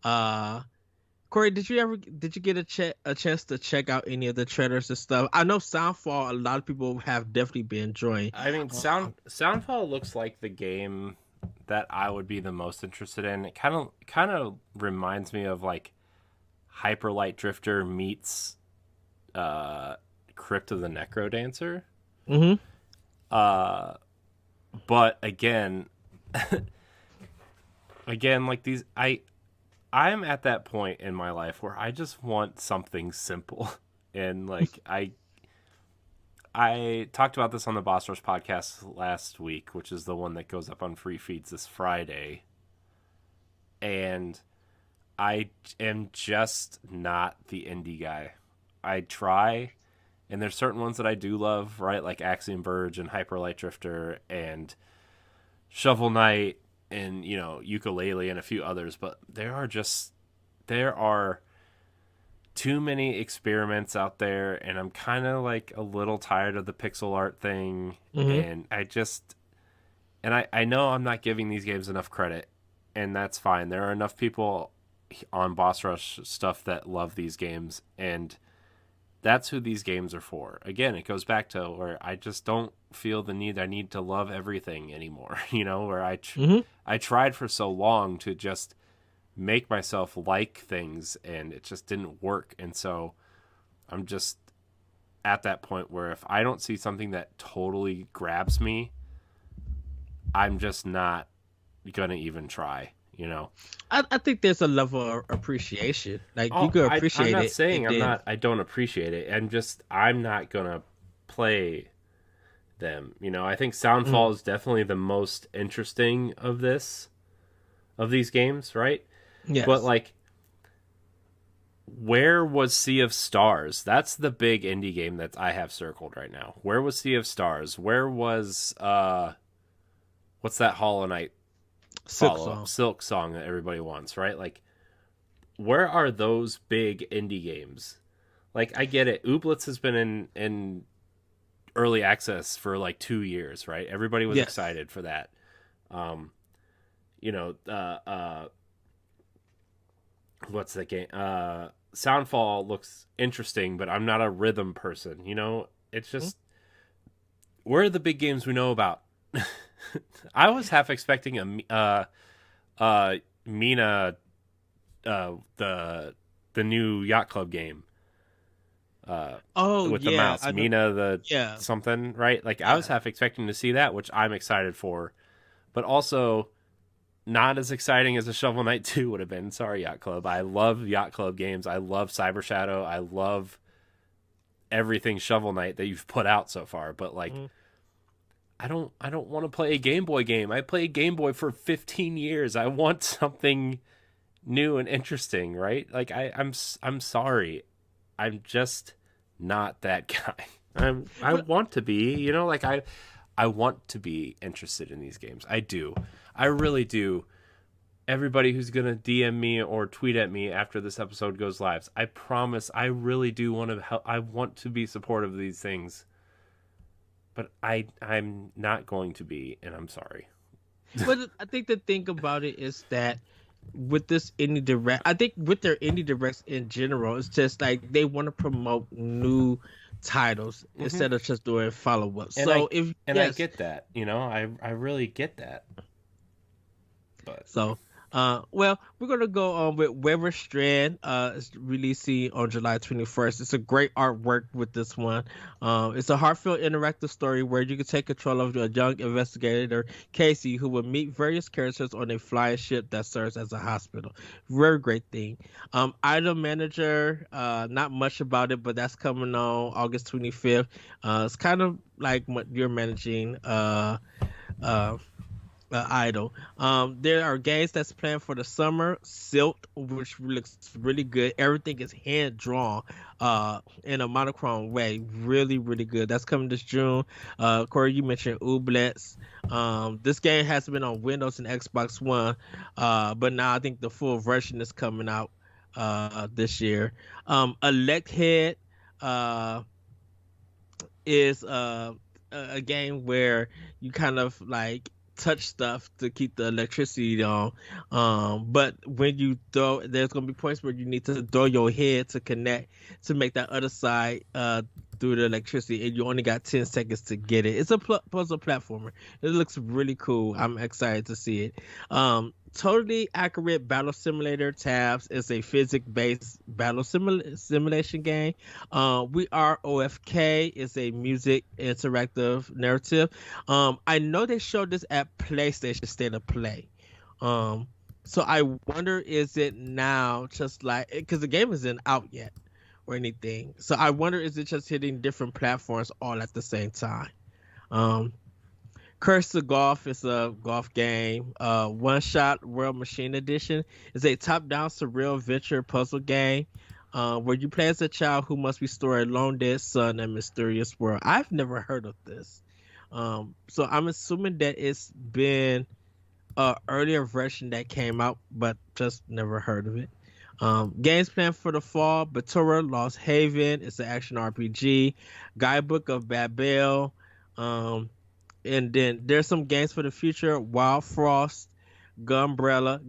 S1: Uh, Corey, did you get a chance to check out any of the trailers and stuff? I know Soundfall, a lot of people have definitely been enjoying.
S2: I mean, Soundfall looks like the game that I would be the most interested in. It kind of reminds me of like Hyper Light Drifter meets Crypt of the Necrodancer.
S1: Mm-hmm.
S2: But again, like these, I'm at that point in my life where I just want something simple. And like I talked about this on the Boss Rush podcast last week, which is the one that goes up on free feeds this Friday. And I am just not the indie guy. I try, and there's certain ones that I do love, right? Like Axiom Verge and Hyper Light Drifter and Shovel Knight and, you know, Ukulele and a few others, but there are too many experiments out there, and I'm kind of like a little tired of the pixel art thing.
S1: Mm-hmm.
S2: And I know I'm not giving these games enough credit, and that's fine. There are enough people on Boss Rush stuff that love these games, and that's who these games are for. Again, it goes back to where I just don't feel the need. I need to love everything anymore. You know, where I tried for so long to just make myself like things, and it just didn't work. And so I'm just at that point where if I don't see something that totally grabs me, I'm just not gonna even try. You know,
S1: I think there's a level of appreciation. Like you could appreciate it.
S2: I'm not saying I don't appreciate it. I'm not gonna play them. You know, I think Soundfall is definitely the most interesting of these games, right?
S1: Yes.
S2: But like, where was Sea of Stars? That's the big indie game that I have circled right now. Where was Sea of Stars? Where was what's that Hollow Knight Silk Song that everybody wants, right? Like, where are those big indie games? Like, I get it. Ooblets has been in early access for like 2 years, right? Everybody was excited for that. You know, what's that game? Soundfall looks interesting, but I'm not a rhythm person. You know, it's just where are the big games we know about? I was half expecting a Mina, the new Yacht Club game. With the mouse, Mina something, right? Like I was half expecting to see that, which I'm excited for, but also not as exciting as a Shovel Knight 2 would have been. Sorry, Yacht Club. I love Yacht Club games. I love Cyber Shadow. I love everything Shovel Knight that you've put out so far, but like. I don't want to play a Game Boy game. I played Game Boy for 15 years. I want something new and interesting, right? Like I'm sorry. I'm just not that guy. I want to be, you know, like I want to be interested in these games. I do. I really do. Everybody who's going to DM me or tweet at me after this episode goes live, I promise I really do want to help. I want to be supportive of these things. But I'm not going to be, and I'm sorry.
S1: But I think the thing about it is that with this indie direct, I think with their indie directs in general, it's just like they want to promote new titles instead of just doing follow-ups. So
S2: I get that, you know, I really get that. But
S1: well, we're gonna go on with Weber Strand. It's releasing on July 21st. It's a great artwork with this one. It's a heartfelt interactive story where you can take control of a young investigator, Casey, who will meet various characters on a flying ship that serves as a hospital. Very great thing. Item Manager, not much about it, but that's coming on August 25th. It's kind of like what you're managing. idle. There are games that's planned for the summer. Silt, which looks really good. Everything is hand drawn, in a monochrome way. Really, really good. That's coming this June. Corey, you mentioned Ooblets. This game has been on Windows and Xbox One, but now I think the full version is coming out this year. Elect Head uh, is a game where you kind of like touch stuff to keep the electricity on. But when you throw, there's gonna be points where you need to throw your head to connect to make that other side through the electricity, and you only got 10 seconds to get it. It's a puzzle platformer. It looks really cool. I'm excited to see it. Totally Accurate Battle Simulator Tabs is a physics-based battle simulation game. We Are OFK is a music interactive narrative. I know they showed this at PlayStation State of Play. So I wonder, is it now just like, because the game isn't out yet or anything. So I wonder, is it just hitting different platforms all at the same time? Curse to Golf is a golf game. One Shot World Machine Edition is a top-down surreal adventure puzzle game where you play as a child who must restore a long dead son in a mysterious world. I've never heard of this. So I'm assuming that it's been an earlier version that came out, but just never heard of it. Games planned for the fall: Batura Lost Haven. It's an action RPG. Guidebook of Babel. And then there's some games for the future: Wild Frost, Gunbrella.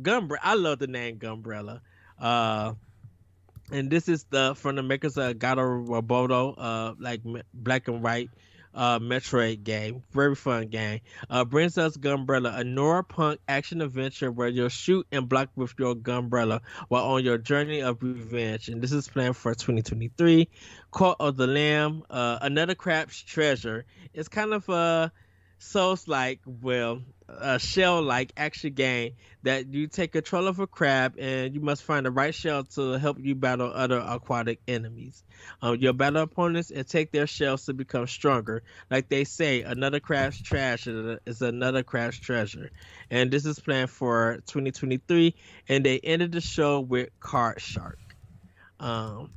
S1: I love the name Gunbrella. And this is from the makers of Gato Roboto, like black and white Metroid game. Very fun game. Brings us Gunbrella, a Punk action adventure where you'll shoot and block with your Gunbrella while on your journey of revenge. And this is planned for 2023. Cult of the Lamb, Another Crab's Treasure. It's kind of a Souls-like, well, a shell-like action game that you take control of a crab and you must find the right shell to help you battle other aquatic enemies. Your battle opponents and take their shells to become stronger. Like they say, another crab's trash is another crab's treasure. And this is planned for 2023. And they ended the show with Card Shark. And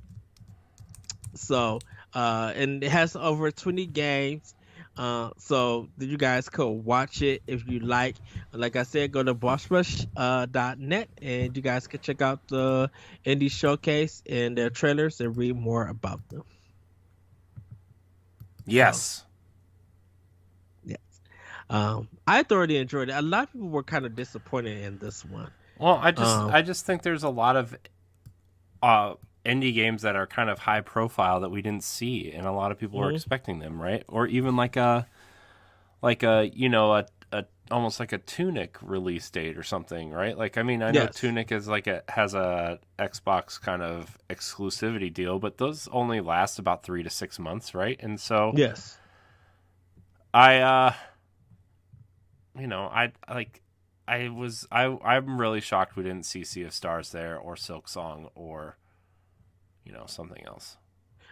S1: it has over 20 games. So you guys could watch it if you like. Like I said, go to bossrush.net and you guys can check out the indie showcase and their trailers and read more about them.
S2: Yes.
S1: Yes. I thoroughly enjoyed it. A lot of people were kind of disappointed in this one.
S2: Well, I just think there's a lot of indie games that are kind of high profile that we didn't see, and a lot of people are expecting them, right? Or even like a almost like a Tunic release date or something, right? Like, I mean, I know Tunic is has a Xbox kind of exclusivity deal, but those only last about 3 to 6 months, right? And so
S1: yes,
S2: I'm really shocked we didn't see Sea of Stars there, or Silk Song, or something else.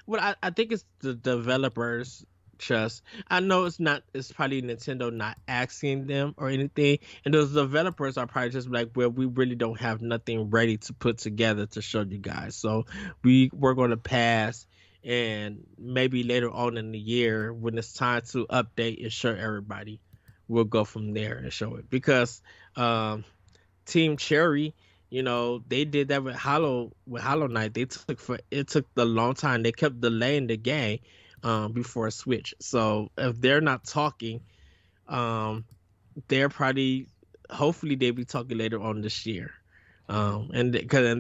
S1: Well, I think it's the developers just, I know it's probably Nintendo not asking them or anything, and those developers are probably just like, well, we really don't have nothing ready to put together to show you guys, so we're going to pass, and maybe later on in the year when it's time to update and show everybody, we'll go from there and show it. Because Team Cherry, they did that with Hollow Knight. It took a long time. They kept delaying the game before Switch. So if they're not talking, hopefully they'll be talking later on this year. And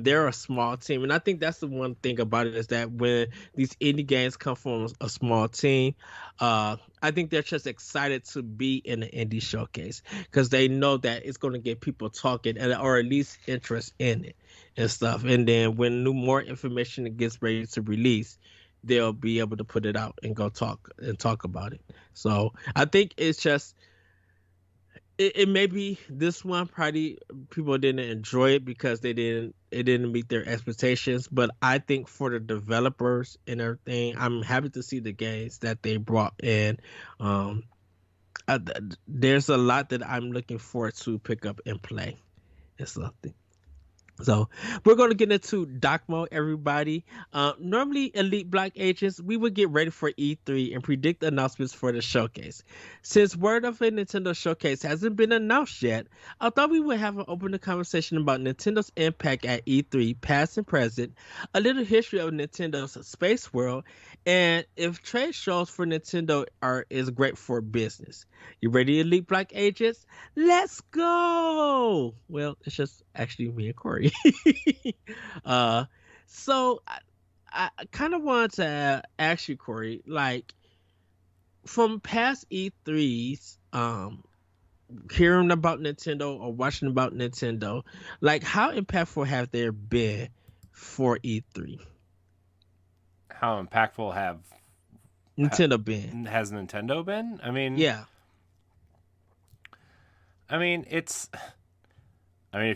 S1: they're a small team, and I think that's the one thing about it, is that when these indie games come from a small team, I think they're just excited to be in the indie showcase because they know that it's going to get people talking, or at least interest in it and stuff. And then when more information gets ready to release, they'll be able to put it out and go talk about it. So I think it's just, it may be this one, probably people didn't enjoy it because it didn't meet their expectations. But I think for the developers and everything, I'm happy to see the games that they brought in. There's a lot that I'm looking forward to pick up and play. It's something. So we're going to get into doc mode, everybody. Normally, Elite Block agents, we would get ready for E3 and predict announcements for the showcase. Since word of a Nintendo showcase hasn't been announced yet, I thought we would have an open conversation about Nintendo's impact at E3, past and present, a little history of Nintendo's space world, and if trade shows for Nintendo is great for business. You ready, Elite Block agents? Let's go. Well, it's just actually me and Corey. uh, so I kind of wanted to ask you, Corey, like from past E3s, hearing about Nintendo or watching about Nintendo, like how impactful have they been for E3?
S2: How impactful have
S1: Nintendo been?
S2: Has Nintendo been? I mean,
S1: yeah.
S2: I mean, if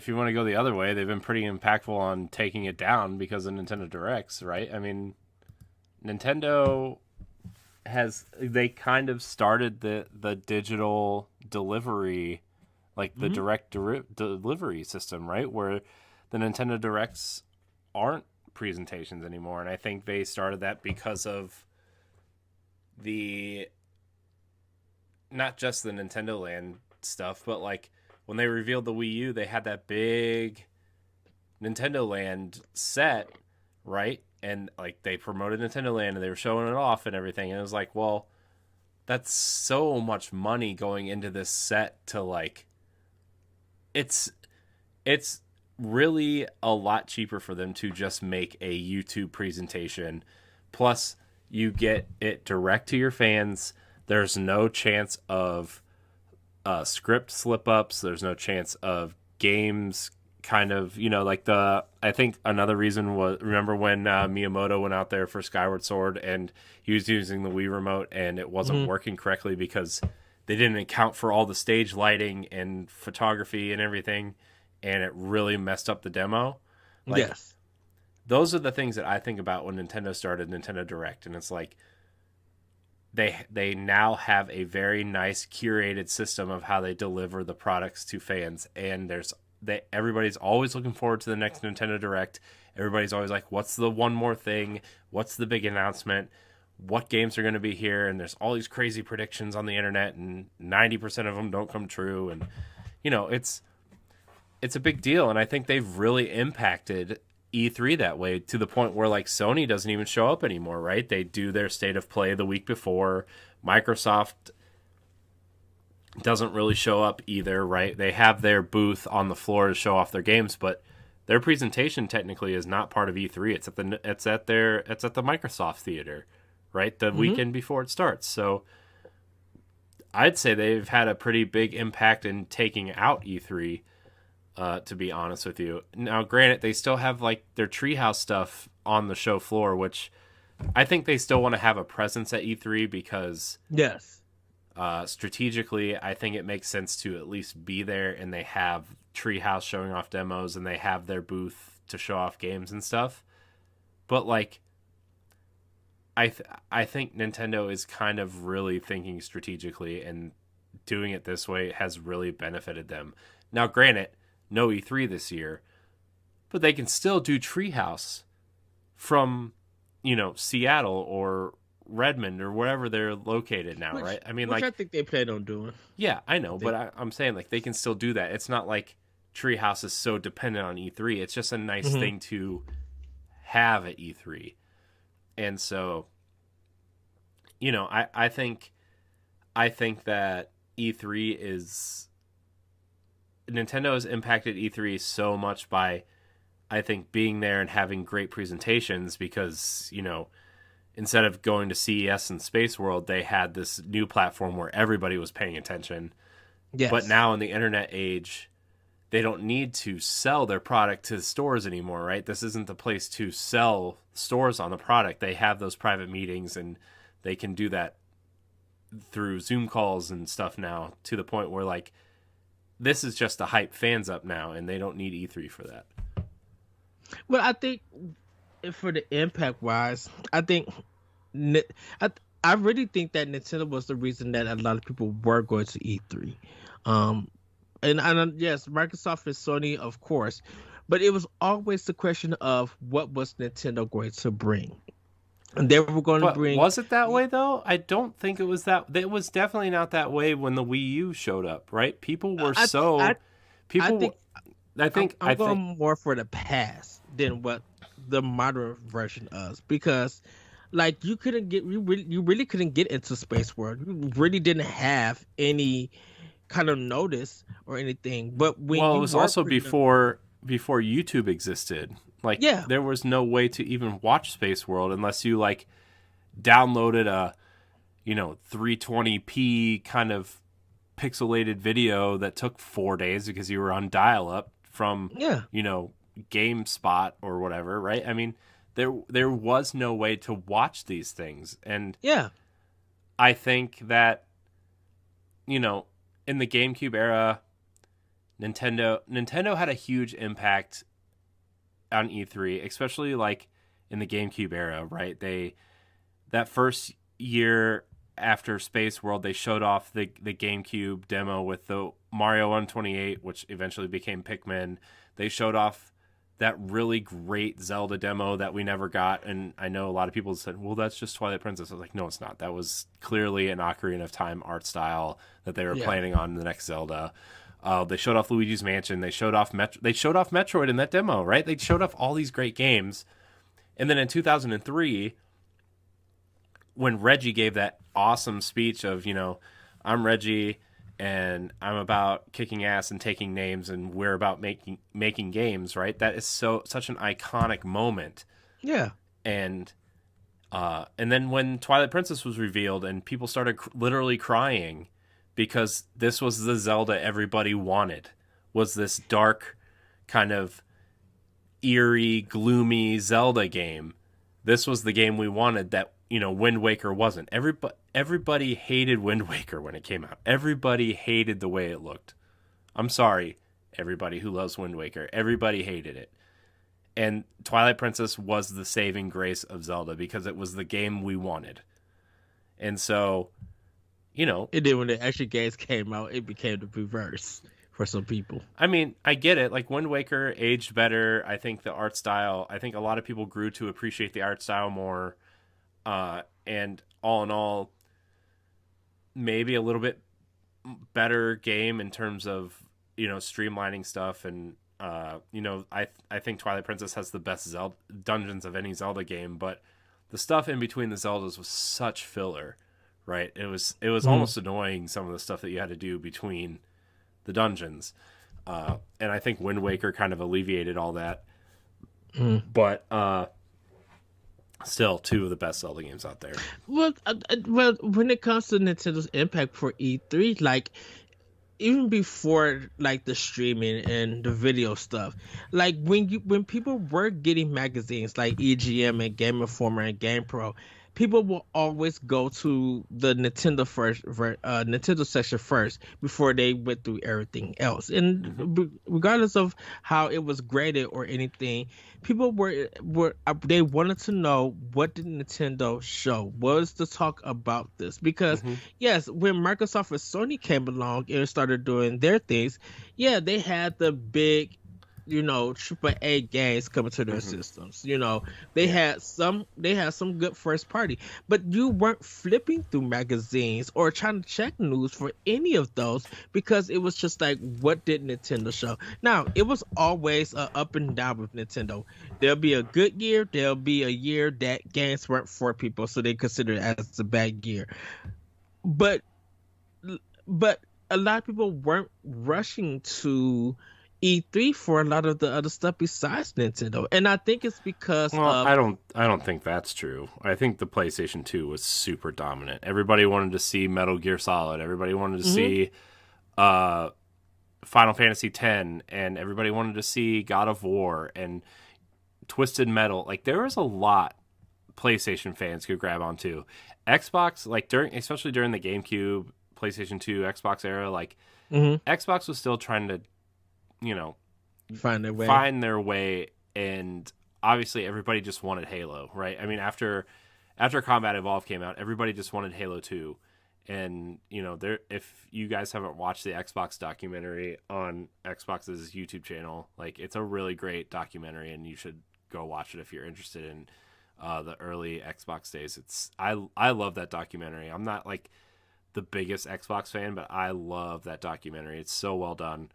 S2: you want to go the other way, they've been pretty impactful on taking it down because of Nintendo Directs, right? I mean, Nintendo they kind of started the digital delivery, like the direct delivery system, right? Where the Nintendo Directs aren't presentations anymore. And I think they started that because of not just the Nintendo Land stuff, but like when they revealed the Wii U, they had that big Nintendo Land set, right? And like they promoted Nintendo Land and they were showing it off and everything. And it was like, well, that's so much money going into this set to like, it's really a lot cheaper for them to just make a YouTube presentation. Plus, you get it direct to your fans. There's no chance of script slip-ups. There's no chance of games kind of, like I think another reason was, remember when Miyamoto went out there for Skyward Sword and he was using the Wii remote and it wasn't working correctly because they didn't account for all the stage lighting and photography and everything, and it really messed up the demo. Like,
S1: yes.
S2: Those are the things that I think about when Nintendo started Nintendo Direct, and it's like they now have a very nice curated system of how they deliver the products to fans, and everybody's always looking forward to the next Nintendo Direct. Everybody's always like, what's the one more thing? What's the big announcement? What games are going to be here? And there's all these crazy predictions on the internet, and 90% of them don't come true. And, it's a big deal. And I think they've really impacted E3 that way, to the point where like Sony doesn't even show up anymore, right? They do their state of play the week before. Microsoft doesn't really show up either, right? They have their booth on the floor to show off their games, but their presentation technically is not part of E3. It's at the Microsoft Theater, right? The weekend before it starts. So I'd say they've had a pretty big impact in taking out E3. To be honest with you. Now, granted, they still have like their Treehouse stuff on the show floor, which I think they still want to have a presence at E3 because
S1: yes,
S2: strategically, I think it makes sense to at least be there, and they have Treehouse showing off demos and they have their booth to show off games and stuff. But like, I think Nintendo is kind of really thinking strategically, and doing it this way has really benefited them. Now, granted, no E3 this year, but they can still do Treehouse from, Seattle or Redmond or wherever they're located now, right? I mean,
S1: which I think they plan on doing.
S2: Yeah, I know, but I'm saying like they can still do that. It's not like Treehouse is so dependent on E3. It's just a nice thing to have at E3. And so, I think that E3 is... Nintendo has impacted E3 so much by, I think, being there and having great presentations because, instead of going to CES and Space World, they had this new platform where everybody was paying attention. Yes. But now in the internet age, they don't need to sell their product to stores anymore, right? This isn't the place to sell stores on the product. They have those private meetings, and they can do that through Zoom calls and stuff now, to the point where, like, this is just to hype fans up now, and they don't need E3 for that.
S1: Well, I think for the impact wise, I think I really think that Nintendo was the reason that a lot of people were going to E3. Um, and yes, Microsoft and Sony, of course, but it was always the question of what was Nintendo going to bring, and they were going to
S2: But
S1: bring.
S2: was it that way though? I don't think it was that. It was definitely not that way when the Wii U showed up, right? People were
S1: I think
S2: so
S1: I
S2: people.
S1: think
S2: I think
S1: I'm
S2: I think
S1: going more for the past than what the modern version is, because like you really couldn't get into Space World. You really didn't have any kind of notice or anything. But when
S2: well, it
S1: you
S2: was
S1: were
S2: also
S1: putting them,
S2: before YouTube existed. Like
S1: yeah,
S2: there was no way to even watch Space World unless you like downloaded a 320p kind of pixelated video that took 4 days because you were on dial up from
S1: yeah,
S2: GameSpot or whatever, right? I mean, there was no way to watch these things, and
S1: yeah,
S2: I think that in the GameCube era, Nintendo had a huge impact on E3, especially like in the GameCube era, right? That first year after Space World, they showed off the GameCube demo with the Mario 128, which eventually became Pikmin. They showed off that really great Zelda demo that we never got, and I know a lot of people said, well, that's just Twilight Princess. I was like, no, it's not. That was clearly an Ocarina of Time art style that they were
S1: yeah.
S2: planning on in the next Zelda. They showed off Luigi's Mansion. They showed off Metroid in that demo, right? They showed off all these great games. And then in 2003, when Reggie gave that awesome speech of, I'm Reggie and I'm about kicking ass and taking names and we're about making games, right? That is such an iconic moment.
S1: Yeah.
S2: And then when Twilight Princess was revealed and people started literally crying because this was the Zelda everybody wanted, was this dark kind of eerie, gloomy Zelda game. This was the game we wanted that, Wind Waker wasn't. Everybody hated Wind Waker when it came out. Everybody hated the way it looked. I'm sorry, everybody who loves Wind Waker. Everybody hated it. And Twilight Princess was the saving grace of Zelda because it was the game we wanted. And so,
S1: And then when the actual games came out, it became the reverse for some people.
S2: I mean, I get it. Like Wind Waker aged better. I think the art style, I think a lot of people grew to appreciate the art style more. And all in all, maybe a little bit better game in terms of, streamlining stuff. And, I think Twilight Princess has the best dungeons of any Zelda game, but the stuff in between the Zeldas was such filler, right? It was almost annoying, some of the stuff that you had to do between the dungeons. And I think Wind Waker kind of alleviated all that. But still, two of the best Zelda games out there.
S1: Well, when it comes to Nintendo's impact for E3, like even before like the streaming and the video stuff, like when people were getting magazines like EGM and Game Informer and GamePro, people will always go to the Nintendo section first before they went through everything else. And regardless of how it was graded or anything, people they wanted to know, what did Nintendo show? What was the talk about this? Because yes, when Microsoft and Sony came along and started doing their things, yeah, they had the big triple A games coming to their systems. They had some good first party, but you weren't flipping through magazines or trying to check news for any of those, because it was just like, what did Nintendo show? Now, it was always up and down with Nintendo. There'll be a good year, there'll be a year that games weren't for people, so they consider it as a bad year. But a lot of people weren't rushing to E3 for a lot of the other stuff besides Nintendo, and I think it's because
S2: I don't think that's true. I think the PlayStation 2 was super dominant. Everybody wanted to see Metal Gear Solid. Everybody wanted to see Final Fantasy X, and everybody wanted to see God of War and Twisted Metal. Like, there was a lot PlayStation fans could grab onto. Xbox, like especially during the GameCube, PlayStation 2, Xbox era, like Xbox was still trying to
S1: find their way,
S2: and obviously everybody just wanted Halo, right? I mean, after after Combat Evolved came out, everybody just wanted Halo 2. And, you know, if you guys haven't watched the Xbox documentary on Xbox's YouTube channel, like, it's a really great documentary, and you should go watch it if you're interested in the early Xbox days. I love that documentary. I'm not, like, the biggest Xbox fan, but I love that documentary. It's so well done.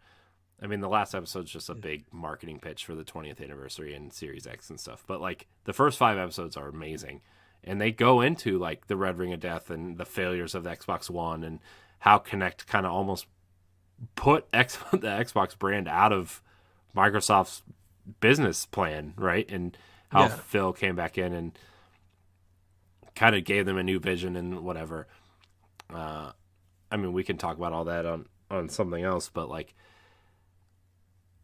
S2: I mean, the last episode's just a big marketing pitch for the 20th anniversary and Series X and stuff. But, like, the first 5 episodes are amazing. And they go into, like, the Red Ring of Death and the failures of the Xbox One and how Kinect kind of almost put the Xbox brand out of Microsoft's business plan, right? And how Phil came back in and kind of gave them a new vision and whatever. I mean, we can talk about all that on something else, but, like,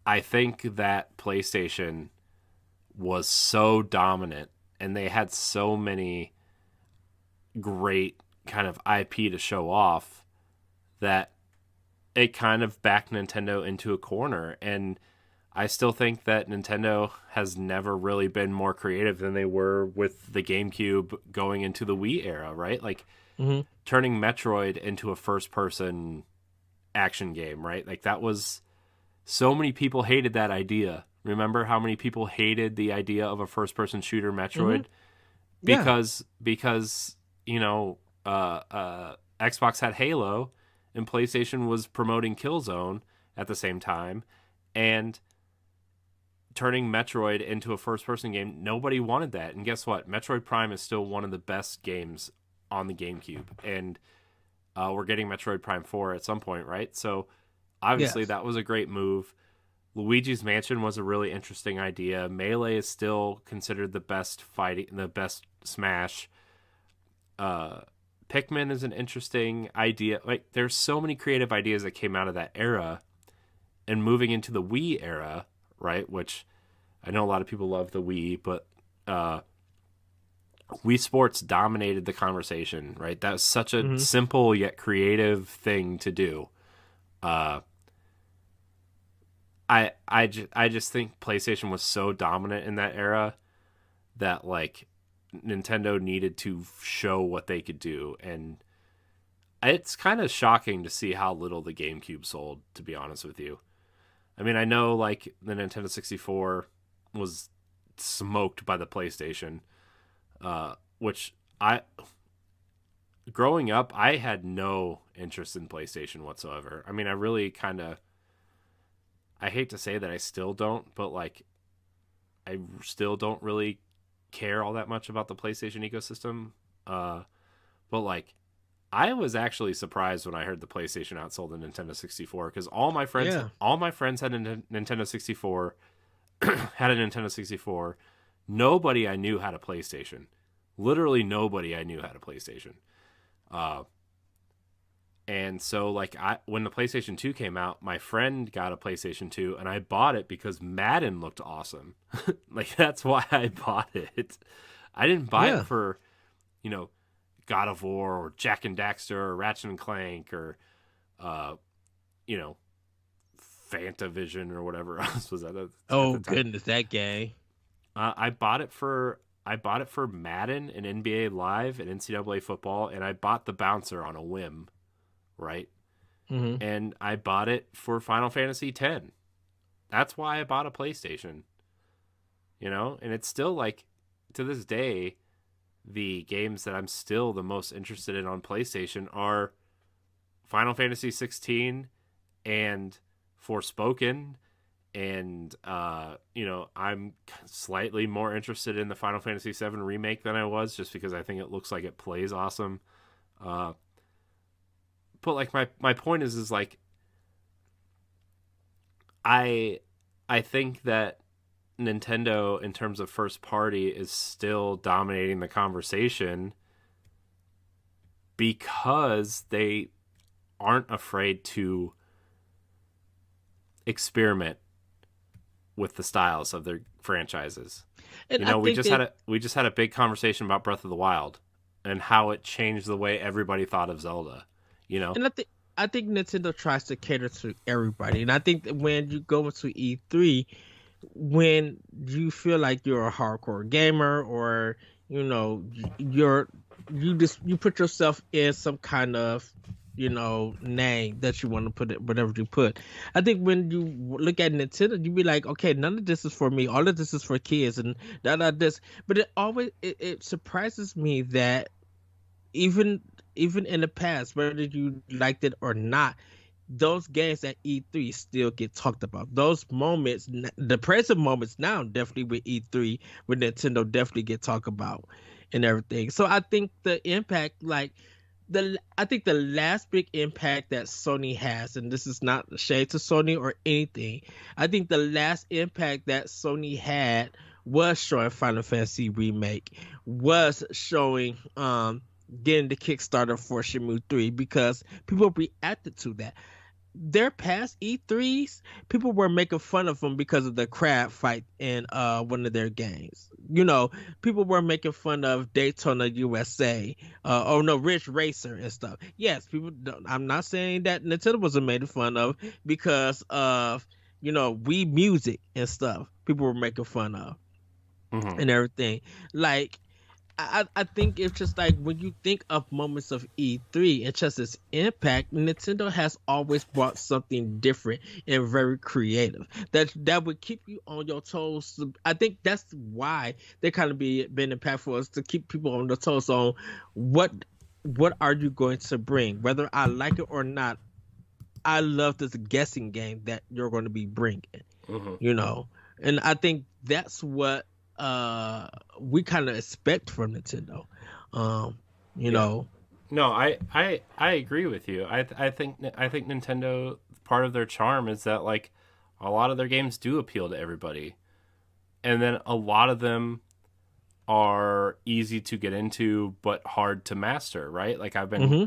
S2: I think that PlayStation was so dominant, and they had so many great kind of IP to show off that it kind of backed Nintendo into a corner. And I still think that Nintendo has never really been more creative than they were with the GameCube going into the Wii era, right? Like, turning Metroid into a first-person action game, right? Like, that was... So many people hated that idea. Remember how many people hated the idea of a first-person shooter Metroid? Because you know, Xbox had Halo, and PlayStation was promoting Killzone at the same time, and turning Metroid into a first-person game, nobody wanted that. And guess what? Metroid Prime is still one of the best games on the GameCube, and we're getting Metroid Prime 4 at some point, right? So obviously that was a great move. Luigi's Mansion was a really interesting idea. Melee is still considered the best Smash. Pikmin is an interesting idea. Like, there's so many creative ideas that came out of that era, and moving into the Wii era, right? Which I know a lot of people love the Wii, but Wii Sports dominated the conversation, right? That was such a simple yet creative thing to do. I just think PlayStation was so dominant in that era that, like, Nintendo needed to show what they could do, and it's kind of shocking to see how little the GameCube sold, to be honest with you. I mean, I know, like, the Nintendo 64 was smoked by the PlayStation, which growing up, I had no interest in PlayStation whatsoever. I mean, I really kind of, I hate to say that I still don't, but, like, I still don't really care all that much about the PlayStation ecosystem. But, like, I was actually surprised when I heard the PlayStation outsold the Nintendo 64, because all my friends had a Nintendo 64, had a Nintendo 64. Nobody I knew had a PlayStation. Literally nobody I knew had a PlayStation. And so, like, when the PlayStation 2 came out, my friend got a PlayStation 2, and I bought it because Madden looked awesome. Like, that's why I bought it. I didn't buy it for, you know, God of War or Jak and Daxter or Ratchet and Clank or, you know, Fantavision or whatever else was that.
S1: Oh goodness, that game.
S2: I bought it for Madden and NBA Live and NCAA football, and I bought the bouncer on a whim, right? And I bought it for Final Fantasy X. That's why I bought a PlayStation. You know, and it's still, like, to this day, the games that I'm still the most interested in on PlayStation are Final Fantasy 16 and Forspoken, and you know, I'm slightly more interested in the Final Fantasy 7 remake than I was, just because I think it looks like it plays awesome. But, like, my point is like, I think that Nintendo, in terms of first party, is still dominating the conversation because they aren't afraid to experiment with the styles of their franchises. And, you know, we just had a big conversation about Breath of the Wild and how it changed the way everybody thought of Zelda. You know,
S1: and I think Nintendo tries to cater to everybody, and I think that when you go to E3, when you feel like you're a hardcore gamer or you know, you put yourself in some kind of, name that you want to put it, whatever you put. I think when you look at Nintendo, you be like, okay, none of this is for me. All of this is for kids, and this. But it surprises me that even even in the past, whether you liked it or not, those games at E3 still get talked about. Those moments, the present moments now, definitely with E3, with Nintendo, definitely get talked about and everything. So I think the impact, like I think the last big impact that Sony has, and this is not a shade to Sony or anything, I think the last impact that Sony had was showing Final Fantasy Remake, was showing getting the Kickstarter for Shenmue 3, because people reacted to that. Their past E3s, people were making fun of them because of the crab fight in one of their games. People were making fun of Daytona USA, oh no, Ridge Racer and stuff. Yes, people. I'm not saying that Nintendo wasn't made fun of because of Wii Music and stuff. People were making fun of
S2: Mm-hmm.
S1: and everything. Like I think it's just like when you think of moments of E3 and just its impact, Nintendo has always brought something different and very creative that would keep you on your toes. I think that's why they kind of been impactful, is to keep people on their toes on what are you going to bring, whether I like it or not. I love this guessing game that you're going to be bringing,
S2: Mm-hmm.
S1: you know, and I think that's what we kind of expect from Nintendo. Um, you
S2: Yeah.
S1: know,
S2: No, I agree with you. I think Nintendo, part of their charm is that like a lot of their games do appeal to everybody, and then a lot of them are easy to get into but hard to master. Right? Like I've been
S1: hmm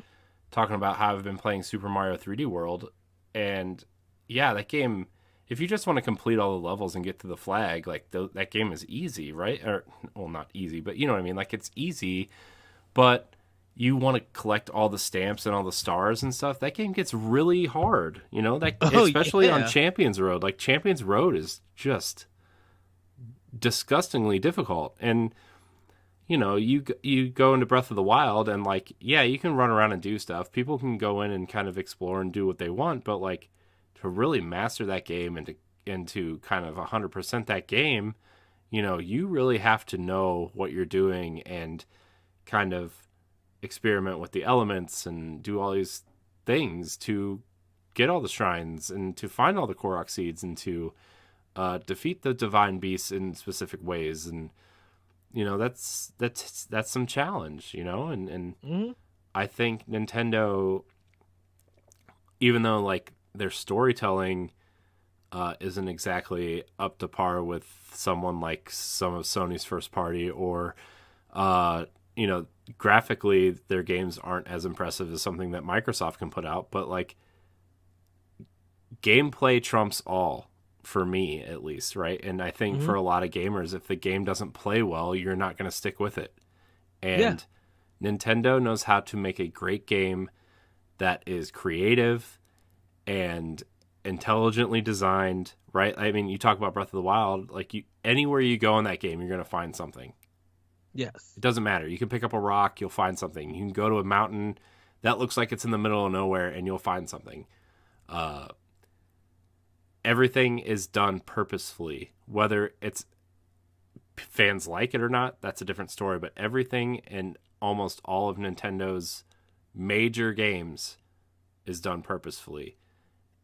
S2: talking about how I've been playing Super Mario 3D World, and yeah, that game. If you just want to complete all the levels and get to the flag, like that game is easy, right? Or well, not easy, but you know what I mean. Like it's easy, but you want to collect all the stamps and all the stars and stuff. That game gets really hard, that
S1: oh
S2: especially on
S1: yeah,
S2: Champions Road. Like Champions Road is just disgustingly difficult, and you go into Breath of the Wild, and like yeah, you can run around and do stuff. People can go in and kind of explore and do what they want, but like to really master that game and to kind of 100% that game, you really have to know what you're doing and kind of experiment with the elements and do all these things to get all the shrines and to find all the Korok seeds and to defeat the divine beasts in specific ways. And that's some challenge, and
S1: hmm
S2: I think Nintendo, even though like their storytelling isn't exactly up to par with someone like some of Sony's first party, or uh, graphically their games aren't as impressive as something that Microsoft can put out, but like gameplay trumps all for me at least, right? And I think
S1: hmm
S2: for a lot of gamers, if the game doesn't play well, you're not going to stick with it.
S1: yeah,
S2: And Nintendo knows how to make a great game that is creative and intelligently designed, right? I mean, you talk about Breath of the Wild, like anywhere you go in that game, you're going to find something.
S1: yes,
S2: It doesn't matter. You can pick up a rock, you'll find something. You can go to a mountain that looks like it's in the middle of nowhere, and you'll find something. Uh, Everything is done purposefully. Whether it's fans like it or not, that's a different story. But everything in almost all of Nintendo's major games is done purposefully.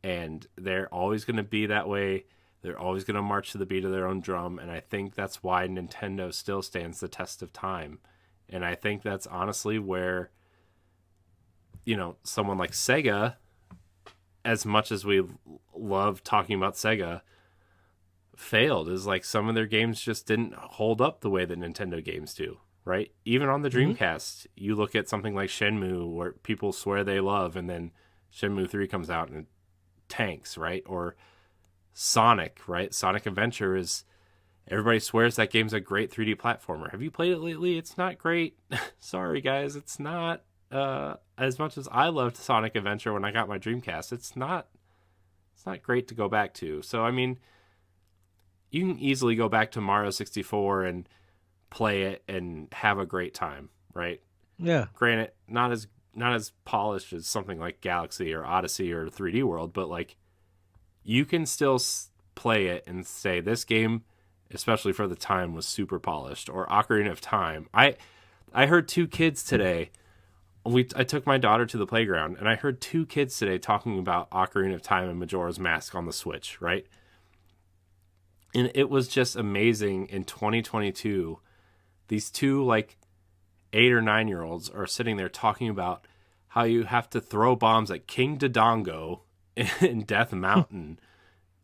S2: And they're always going to be that way. They're always going to march to the beat of their own drum. And I think that's why Nintendo still stands the test of time. And I think that's honestly where, someone like Sega, as much as we love talking about Sega, failed, is like some of their games just didn't hold up the way that Nintendo games do, right? Even on the
S1: hmm
S2: Dreamcast, you look at something like Shenmue, where people swear they love, and then Shenmue 3 comes out and it tanks, right? Or Sonic, right? Sonic Adventure is, everybody swears that game's a great 3D platformer. Have you played it lately? It's not great. Sorry, guys, it's not. As much as I loved Sonic Adventure when I got my Dreamcast, it's not great to go back to. So I mean, you can easily go back to Mario 64 and play it and have a great time, right?
S1: Yeah.
S2: Granted, not as polished as something like Galaxy or Odyssey or 3D World, but like you can still play it and say this game, especially for the time, was super polished. Or Ocarina of Time. I heard two kids today. I took my daughter to the playground, and I heard two kids today talking about Ocarina of Time and Majora's Mask on the Switch, right? And it was just amazing in 2022. These two, like, 8 or 9-year-olds are sitting there talking about how you have to throw bombs at King Dodongo in Death Mountain.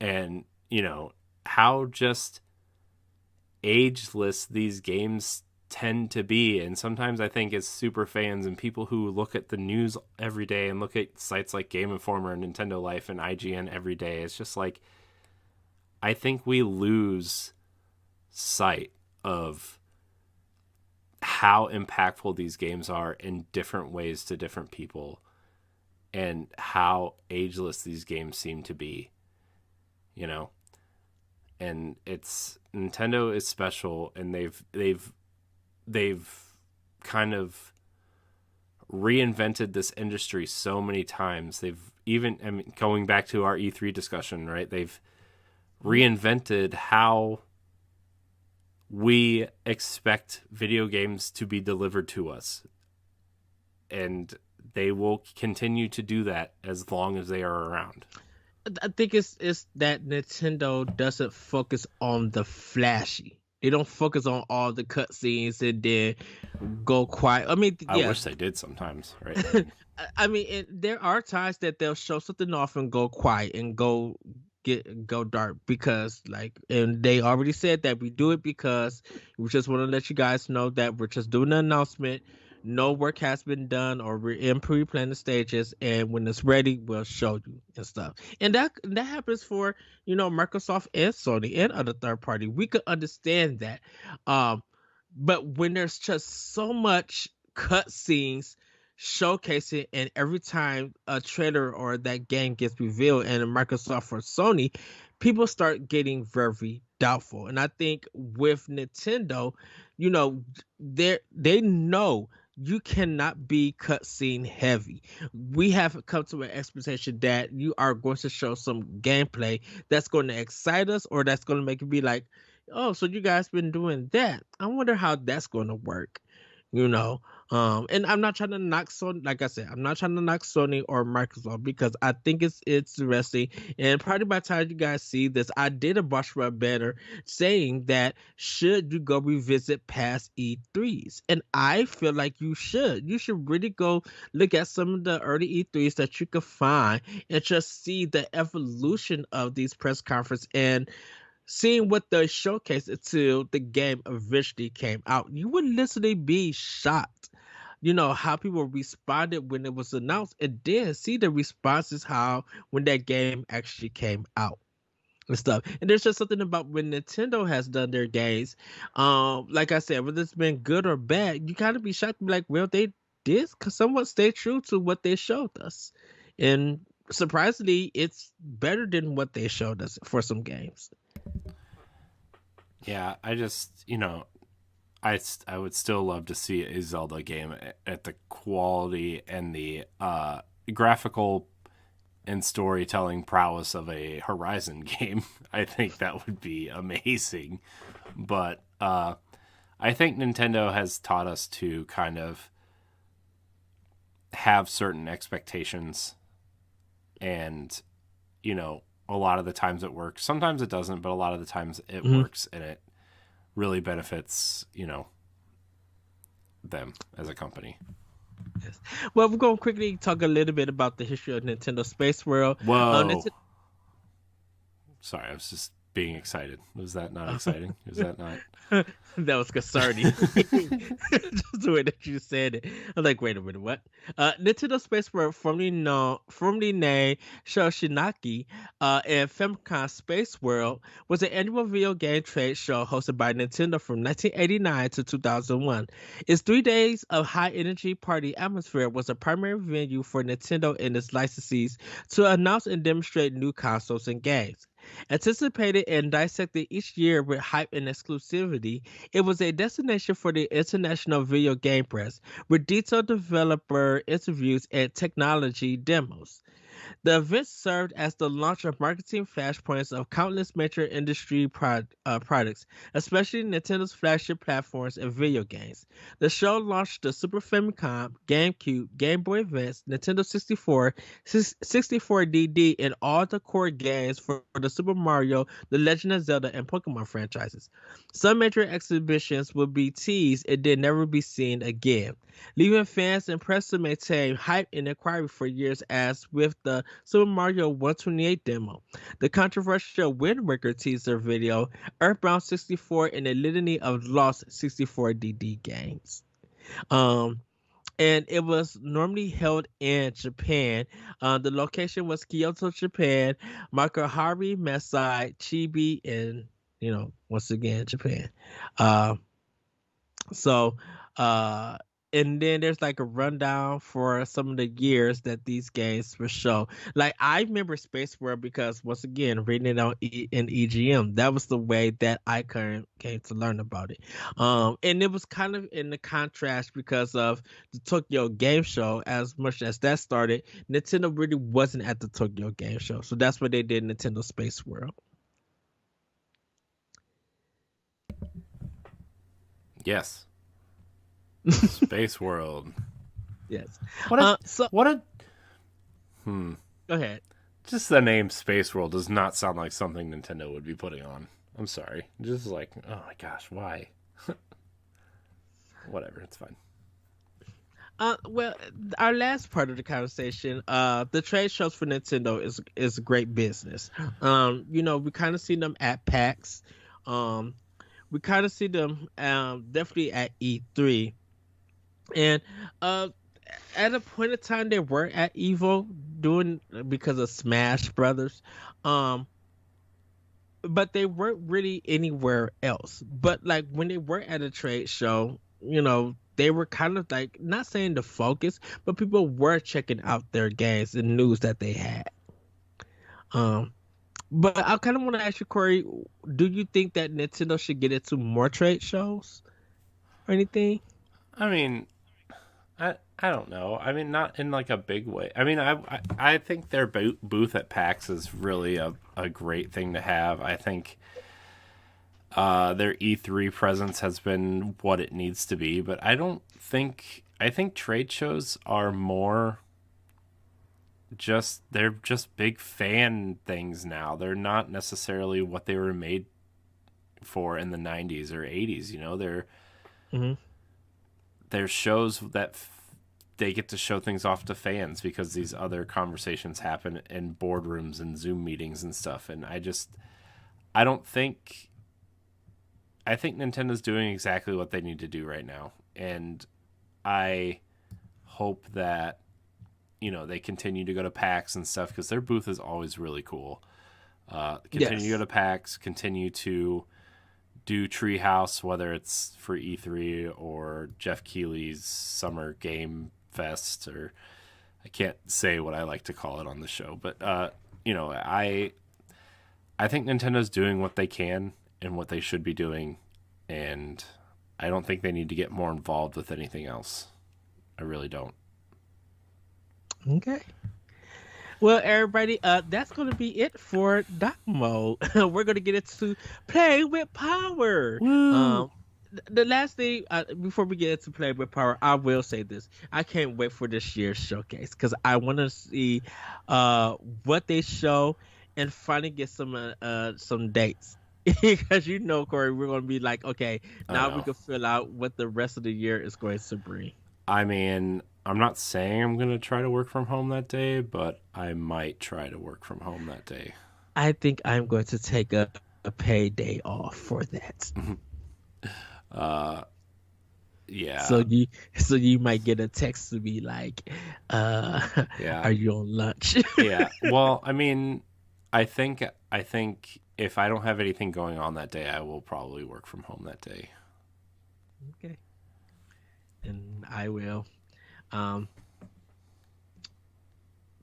S2: And, you know, how just ageless these games tend to be. And sometimes I think as super fans and people who look at the news every day and look at sites like Game Informer and Nintendo Life and IGN every day, it's just like, I think we lose sight of how impactful these games are in different ways to different people and how ageless these games seem to be, you know. And it's Nintendo is special, and they've kind of reinvented this industry so many times. They've even, I mean, going back to our E3 discussion, right? They've reinvented how we expect video games to be delivered to us. And they will continue to do that as long as they are around.
S1: I think it's that Nintendo doesn't focus on the flashy. They don't focus on all the cutscenes and then go quiet. I mean,
S2: I wish they did sometimes, right?
S1: I mean, there are times that they'll show something off and go quiet and go dark because, like, and they already said that we do it because we just want to let you guys know that we're just doing an announcement. No work has been done, or we're in pre-planning stages, and when it's ready, we'll show you and stuff. And that happens for, you know, Microsoft and Sony and other third party. We could understand that, but when there's just so much cutscenes showcasing, and every time a trailer or that game gets revealed, and Microsoft or Sony, people start getting very doubtful. And I think with Nintendo, you know, they know you cannot be cutscene heavy. We have come to an expectation that you are going to show some gameplay that's going to excite us, or that's going to make it be like, oh, so you guys been doing that. I wonder how that's going to work, you know. And I'm not trying to knock Sony, like I said, I'm not trying to knock Sony or Microsoft, because I think it's interesting. And probably by the time you guys see this, I did a brush rub banner saying that should you go revisit past E3s? And I feel like you should. You should really go look at some of the early E3s that you could find and just see the evolution of these press conferences and seeing what they showcased until the game eventually came out. You would literally be shocked, you know, how people responded when it was announced, and then see the responses how when that game actually came out and stuff. And there's just something about when Nintendo has done their games, like I said, whether it's been good or bad, you kind of be shocked, be like, well, they did somewhat stay true to what they showed us, and surprisingly, it's better than what they showed us for some games.
S2: Yeah, I just, you know, I would still love to see a Zelda game at the quality and the graphical and storytelling prowess of a Horizon game. I think that would be amazing. But I think Nintendo has taught us to kind of have certain expectations, and, you know, a lot of the times it works. Sometimes it doesn't, but a lot of the times it works, and it really benefits, you know, them as a company.
S1: Yes. Well, we're going to quickly talk a little bit about the history of Nintendo Space World.
S2: Whoa. Sorry, I was just being excited. Was that not exciting? Is that not?
S1: That was concerning. Just the way that you said it. I'm like, wait a minute, what? Nintendo Space World, formerly named Shoshinaki, and Famicom Space World, was an annual video game trade show hosted by Nintendo from 1989 to 2001. Its 3 days of high-energy party atmosphere was a primary venue for Nintendo and its licensees to announce and demonstrate new consoles and games. Anticipated and dissected each year with hype and exclusivity, it was a destination for the international video game press, with detailed developer interviews and technology demos. The event served as the launch of marketing flashpoints of countless major industry products, especially Nintendo's flagship platforms and video games. The show launched the Super Famicom, GameCube, Game Boy Advance, Nintendo 64, 64DD, and all the core games for the Super Mario, The Legend of Zelda, and Pokemon franchises. Some major exhibitions would be teased and then never be seen again, leaving fans impressed to maintain hype and inquiry for years, as with the Super Mario 128 demo, the controversial Wind Waker teaser video, Earthbound 64, and a litany of lost 64DD games. And it was normally held in Japan. The location was Kyoto, Japan, Makuhari, Masai, Chibi, and once again Japan. So, and then there's like a rundown for some of the years that these games were shown. Like I remember Space World because once again reading it on in EGM, that was the way that I came to learn about it. And it was kind of in the contrast because of the Tokyo Game Show. As much as that started, Nintendo really wasn't at the Tokyo Game Show, so that's what they did Nintendo Space World.
S2: Yes. Space World.
S1: Yes.
S2: Go
S1: ahead.
S2: Just the name Space World does not sound like something Nintendo would be putting on. I'm sorry. Just like, oh my gosh, why? Whatever, it's fine.
S1: Well, our last part of the conversation, the trade shows for Nintendo is great business. We kind of see them at PAX. We kind of see them definitely at E3. And at a point in time, they were at Evo doing because of Smash Brothers, but they weren't really anywhere else. But like when they were at a trade show, they were kind of like not saying the focus, but people were checking out their games and news that they had. But I kind of want to ask you, Corey, do you think that Nintendo should get into more trade shows or anything?
S2: I mean, I don't know. I mean, not in like a big way. I mean, I think their booth at PAX is really a great thing to have. I think their E3 presence has been what it needs to be, but I think trade shows are more they're just big fan things now. They're not necessarily what they were made for in the 90s or 80s, they're shows that they get to show things off to fans because these other conversations happen in boardrooms and Zoom meetings and stuff. And I think Nintendo's doing exactly what they need to do right now. And I hope that, they continue to go to PAX and stuff because their booth is always really cool. Continue to go to PAX, continue to do Treehouse, whether it's for E3 or Jeff Keighley's Summer Game Fest, or I can't say what I like to call it on the show, but I think Nintendo's doing what they can and what they should be doing, and I don't think they need to get more involved with anything else. I really don't.
S1: Okay. Well, everybody, that's going to be it for Doc Mode. We're going to get into Play with Power. The last thing, before we get into Play with Power, I will say this. I can't wait for this year's showcase because I want to see what they show and finally get some dates. Because Corey, we're going to be like, okay, now we can fill out what the rest of the year is going to bring.
S2: I mean, I'm not saying I'm going to try to work from home that day, but I might try to work from home that day.
S1: I think I'm going to take a paid day off for that.
S2: Yeah.
S1: So you might get a text to be like, are you on lunch?
S2: Yeah. Well, I mean, I think if I don't have anything going on that day, I will probably work from home that day.
S1: Okay. And I will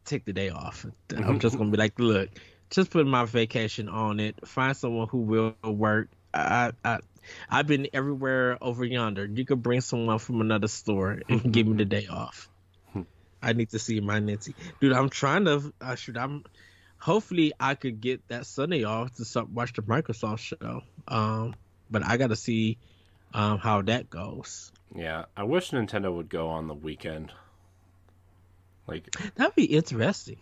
S1: take the day off. I'm just gonna be like, look, just put my vacation on it. Find someone who will work. I've been everywhere over yonder. You could bring someone from another store and give me the day off. I need to see my Nancy, dude. I'm trying to. Hopefully, I could get that Sunday off to watch the Microsoft show. But I got to see how that goes.
S2: Yeah, I wish Nintendo would go on the weekend. Like
S1: that'd be interesting.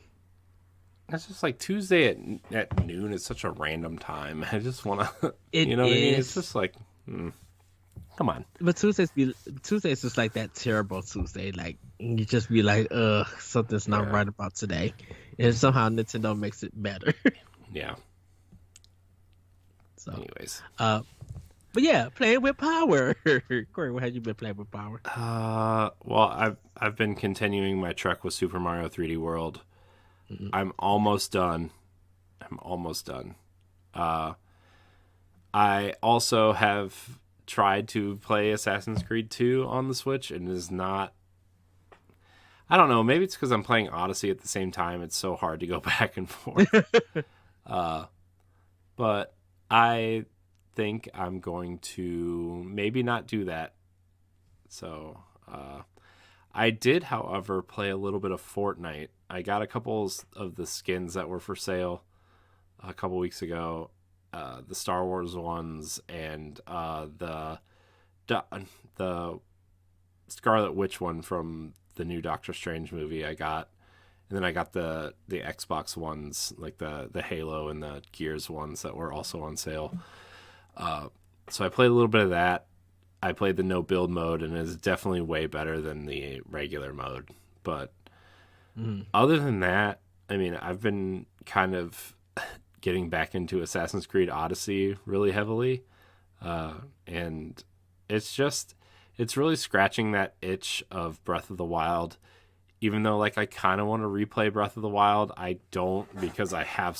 S2: It's just like Tuesday at noon is such a random time. I just want to, you know what I mean? It's just like, come on.
S1: But Tuesdays just like that terrible Tuesday. Like you just be like, something's not right about today, and somehow Nintendo makes it better.
S2: Yeah.
S1: So,
S2: anyways,
S1: but yeah, playing with power. Corey, what have you been playing with power?
S2: Well, I've been continuing my trek with Super Mario 3D World. Mm-hmm. I'm almost done. I also have tried to play Assassin's Creed 2 on the Switch, and it is not. I don't know. Maybe it's because I'm playing Odyssey at the same time. It's so hard to go back and forth. But I think I'm going to maybe not do that. So I did, however, play a little bit of Fortnite. I got a couple of the skins that were for sale a couple weeks ago, the Star Wars ones and the Scarlet Witch one from the new Doctor Strange movie I got. And then I got the Xbox ones, like the Halo and the Gears ones that were also on sale. So I played a little bit of that. I played the no build mode, and it's definitely way better than the regular mode. But other than that, I mean, I've been kind of getting back into Assassin's Creed Odyssey really heavily. And it's really scratching that itch of Breath of the Wild. Even though, like, I kind of want to replay Breath of the Wild, I don't, because I have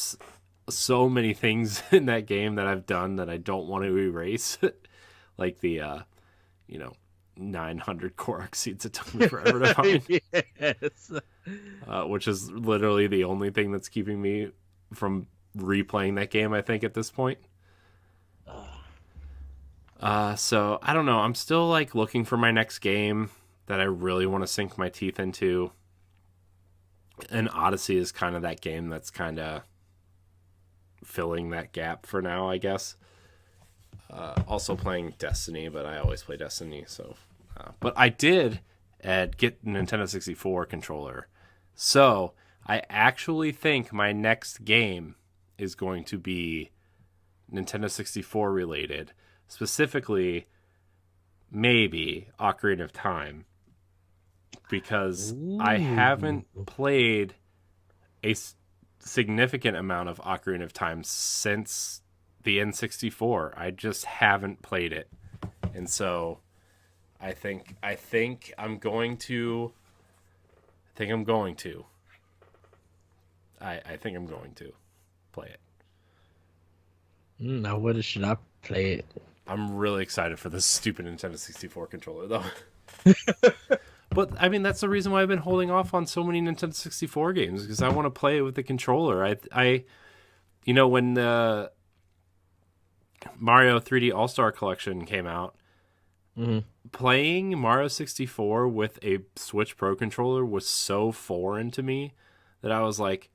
S2: so many things in that game that I've done that I don't want to erase. Like the, 900 Korok seeds it took me forever to find.
S1: Yes.
S2: Which is literally the only thing that's keeping me from replaying that game, I think, at this point. So, I don't know. I'm still, like, looking for my next game that I really want to sink my teeth into. And Odyssey is kind of that game that's kind of filling that gap for now, I guess. Also playing Destiny, but I always play Destiny, so... but I did get Nintendo 64 controller. So, I actually think my next game is going to be Nintendo 64 related. Specifically, maybe Ocarina of Time. Because I haven't played a significant amount of Ocarina of Time since the N64. I just haven't played it. And so I think I'm going to play it.
S1: Now what should I play it?
S2: I'm really excited for this stupid Nintendo 64 controller though. But, I mean, that's the reason why I've been holding off on so many Nintendo 64 games, because I want to play it with the controller. When the Mario 3D All-Star Collection came out, playing Mario 64 with a Switch Pro controller was so foreign to me that I was like,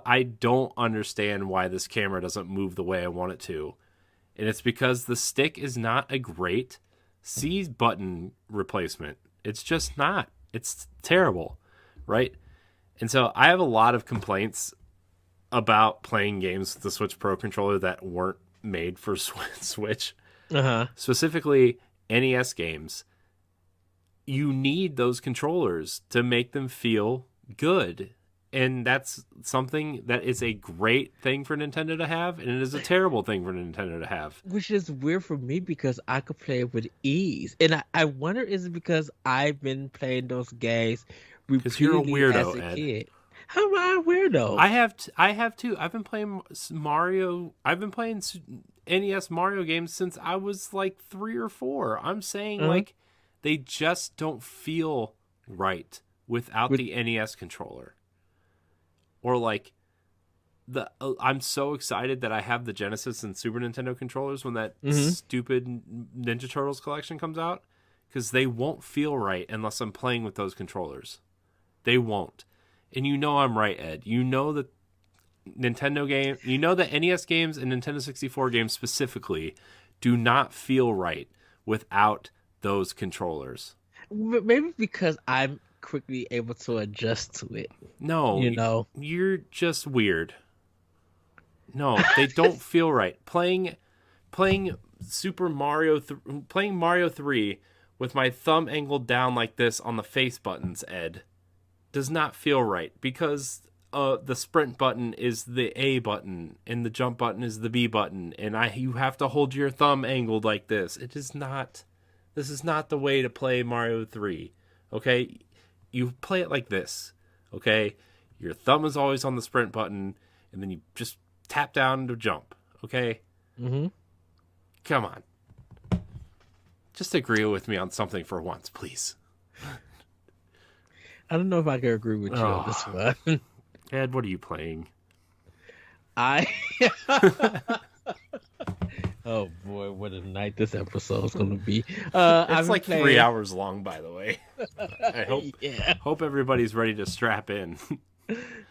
S2: I don't understand why this camera doesn't move the way I want it to. And it's because the stick is not a great C button replacement. It's just not. It's terrible, right? And so I have a lot of complaints about playing games with the Switch Pro controller that weren't made for Switch. Specifically, NES games. You need those controllers to make them feel good. And that's something that is a great thing for Nintendo to have, and it is a terrible thing for Nintendo to have.
S1: Which is weird for me because I could play it with ease. And I wonder, is it because I've been playing those games repeatedly
S2: you're a weirdo,
S1: as a
S2: Ed.
S1: kid? How am I a weirdo?
S2: I have too. I've been playing Mario. I've been playing NES Mario games since I was like 3 or 4. I'm saying like they just don't feel right without the NES controller. Or like I'm so excited that I have the Genesis and Super Nintendo controllers when that stupid Ninja Turtles collection comes out, because they won't feel right unless I'm playing with those controllers. They won't. And you know I'm right, Ed. You know that Nintendo game, you know that NES games and Nintendo 64 games specifically do not feel right without those controllers.
S1: Maybe because I'm quickly able to adjust to it.
S2: No,
S1: you know,
S2: you're just weird. No, they don't feel right. Playing Super Mario, playing Mario 3 with my thumb angled down like this on the face buttons, Ed, does not feel right, because the sprint button is the A button and the jump button is the B button, and you have to hold your thumb angled like this. It is not. This is not the way to play Mario 3. Okay, you play it like this. Okay, your thumb is always on the sprint button, and then you just tap down to jump. Okay. Come on. Just agree with me on something for once, please.
S1: I don't know if I can agree with you on this one.
S2: Ed, what are you playing?
S1: Oh boy, what a night this episode is going to be.
S2: It's like 3 hours long, by the way. I hope everybody's ready to strap in.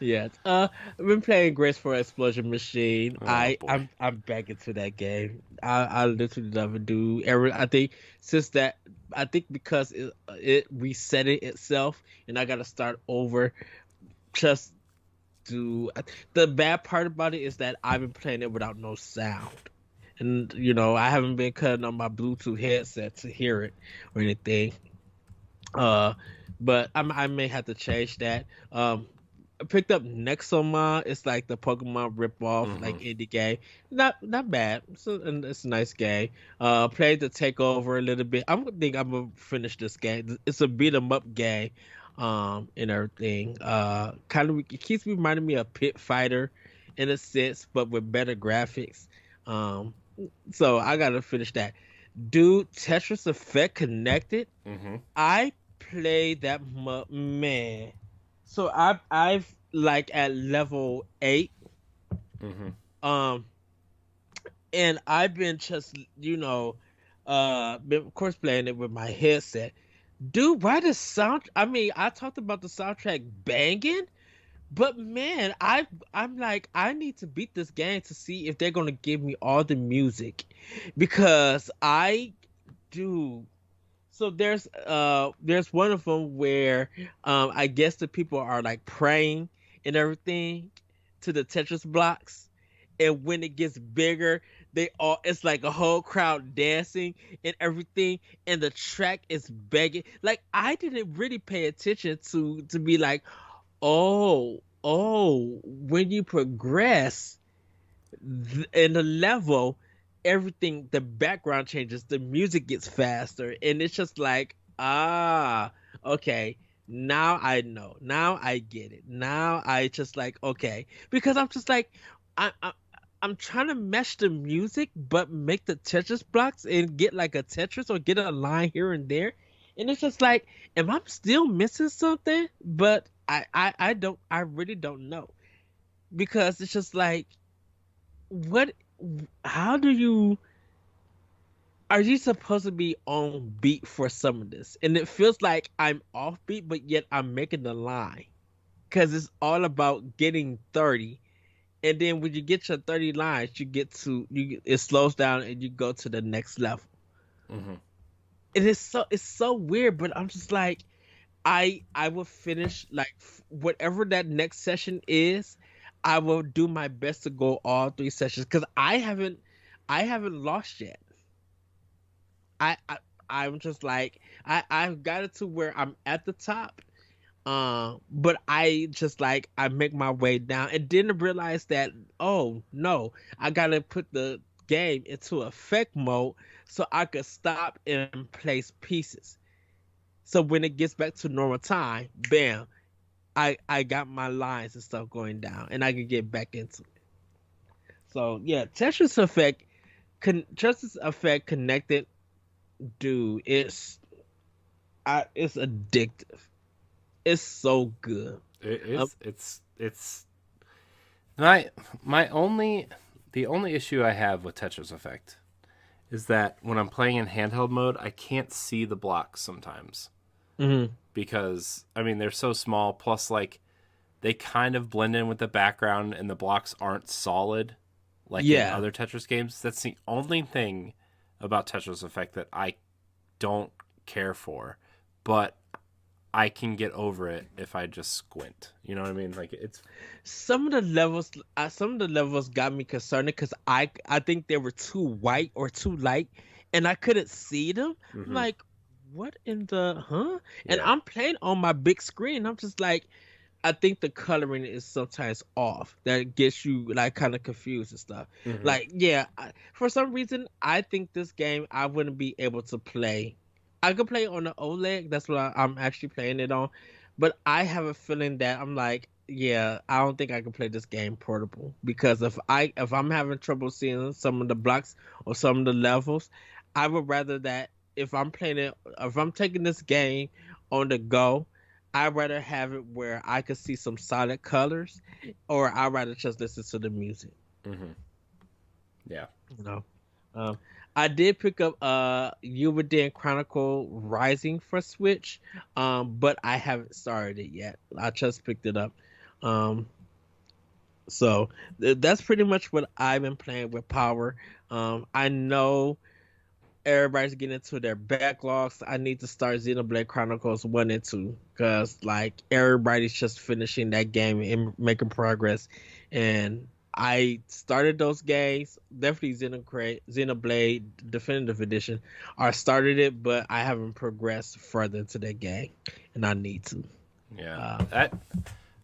S1: Yes. I've been playing Graceful Explosion Machine. I'm back into that game. I literally love it, dude. I think because it resetting itself and I gotta start over. The bad part about it is that I've been playing it without no sound. And I haven't been cutting on my Bluetooth headset to hear it or anything. But I may have to change that. I picked up Nexomon. It's like the Pokemon ripoff, like indie game. Not bad. It's a nice game. Played the Takeover a little bit. I'm gonna finish this game. It's a beat 'em up game, and everything. It keeps reminding me of Pit Fighter, in a sense, but with better graphics. So I gotta finish that. Dude, Tetris Effect Connected. I played that man. So I've like at level 8. And I've been just been of course playing it with my headset. Dude, why the sound? I mean, I talked about the soundtrack banging, but man, I'm like, I need to beat this game to see if they're gonna give me all the music, because I do. So there's one of them where I guess the people are like praying and everything to the Tetris blocks, and when it gets bigger, it's like a whole crowd dancing and everything, and the track is begging. Like, I didn't really pay attention to be like, oh, when you progress in the level, everything, the background changes, the music gets faster, and it's just like, okay, now I know, now I get it, now I just like, okay, because I'm just like, I'm trying to mesh the music but make the Tetris blocks and get like a Tetris or get a line here and there, and it's just like, am I still missing something? But I really don't know, because it's just like, are you supposed to be on beat for some of this? And it feels like I'm off beat, but yet I'm making the line, because it's all about getting 30. And then when you get your 30 lines, it slows down and you go to the next level. And it's so weird, but I'm just like, I will finish like whatever that next session is. I will do my best to go all 3 sessions, because I haven't lost yet. I'm just like, I've got it to where I'm at the top, but I just like, I make my way down, and didn't realize that, oh no, I gotta put the game into effect mode so I could stop and place pieces. So when it gets back to normal time, bam, I got my lines and stuff going down, and I can get back into it. So yeah, Tetris Effect Connected, dude, it's addictive. It's so good.
S2: It's My only the only issue I have with Tetris Effect is that when I'm playing in handheld mode, I can't see the blocks sometimes.
S1: Mm-hmm.
S2: Because I mean they're so small, plus like they kind of blend in with the background and the blocks aren't solid like in other Tetris games. That's the only thing about Tetris Effect that I don't care for. But I can get over it if I just squint. You know what I mean? Like it's
S1: some of the levels got me concerned because I think they were too white or too light, and I couldn't see them. I'm like, what in the huh? And I'm playing on my big screen. I'm just like, I think the coloring is sometimes off. That gets you like kind of confused and stuff. Like, for some reason, I think this game I wouldn't be able to play. I could play on the OLED. That's what I'm actually playing it on. But I have a feeling that I'm like, I don't think I can play this game portable because if I'm having trouble seeing some of the blocks or some of the levels, I would rather that if I'm taking this game on the go, I'd rather have it where I could see some solid colors, or I'd rather just listen to the music.
S2: Yeah.
S1: I did pick up Uberden Chronicle Rising for Switch, but I haven't started it yet. I just picked it up. So that's pretty much what I've been playing with Power. I know everybody's getting into their backlogs. I need to start Xenoblade Chronicles 1 and 2 because like everybody's just finishing that game and making progress. And I started those games, definitely Xenoblade Definitive Edition. I started it, but I haven't progressed further into that game, and I need to.
S2: Yeah,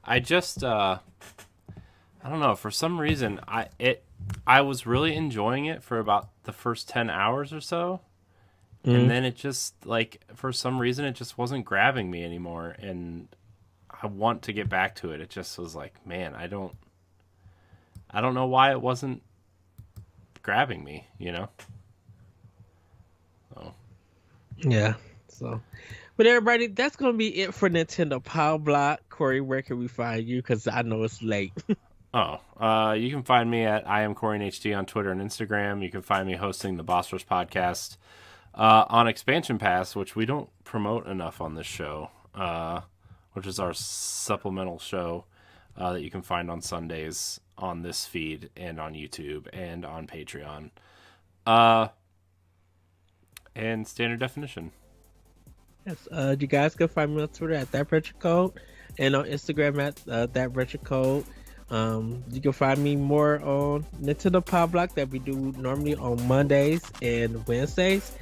S2: I don't know. For some reason, I was really enjoying it for about the first 10 hours or so. And then it just, like, for some reason, it just wasn't grabbing me anymore. And I want to get back to it. It just was like, man, I don't know why it wasn't grabbing me, you know? So.
S1: Yeah, so. But everybody, that's going to be it for Nintendo Pow Block. Corey, where can we find you? Because I know it's late.
S2: You can find me at I am Corey HD on Twitter and Instagram. You can find me hosting the Boss Rush podcast on Expansion Pass, which we don't promote enough on this show, which is our supplemental show that you can find on Sundays on this feed and on YouTube and on Patreon. And Standard Definition.
S1: Yes, you guys can find me on Twitter at That Retro Code and on Instagram at That Retro Code. You can find me more on Nintendo Pow Block that we do normally on Mondays and Wednesdays.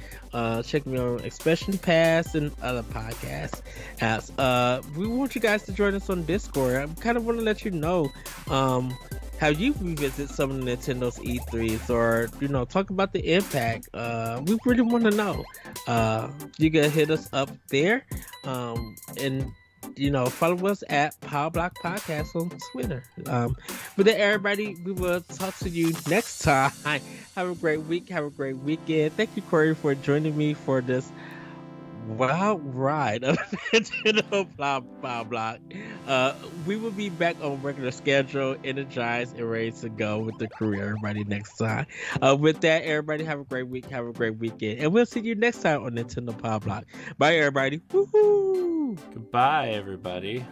S1: Check me on Expression Pass and other podcasts. We want you guys to join us on Discord. I kind of want to let you know how you revisit some of Nintendo's E3s, or talk about the impact. We really want to know. You can hit us up there, and follow us at Power Block Podcast on Twitter. But then, everybody, we will talk to you next time. Have a great week. Have a great weekend. Thank you, Corey, for joining me for this wild ride of Nintendo Pow Block. We will be back on regular schedule, energized and ready to go with the crew, everybody, next time. With that, everybody, have a great week. Have a great weekend. And we'll see you next time on Nintendo Pow Block. Bye, everybody. Woohoo!
S2: Goodbye, everybody.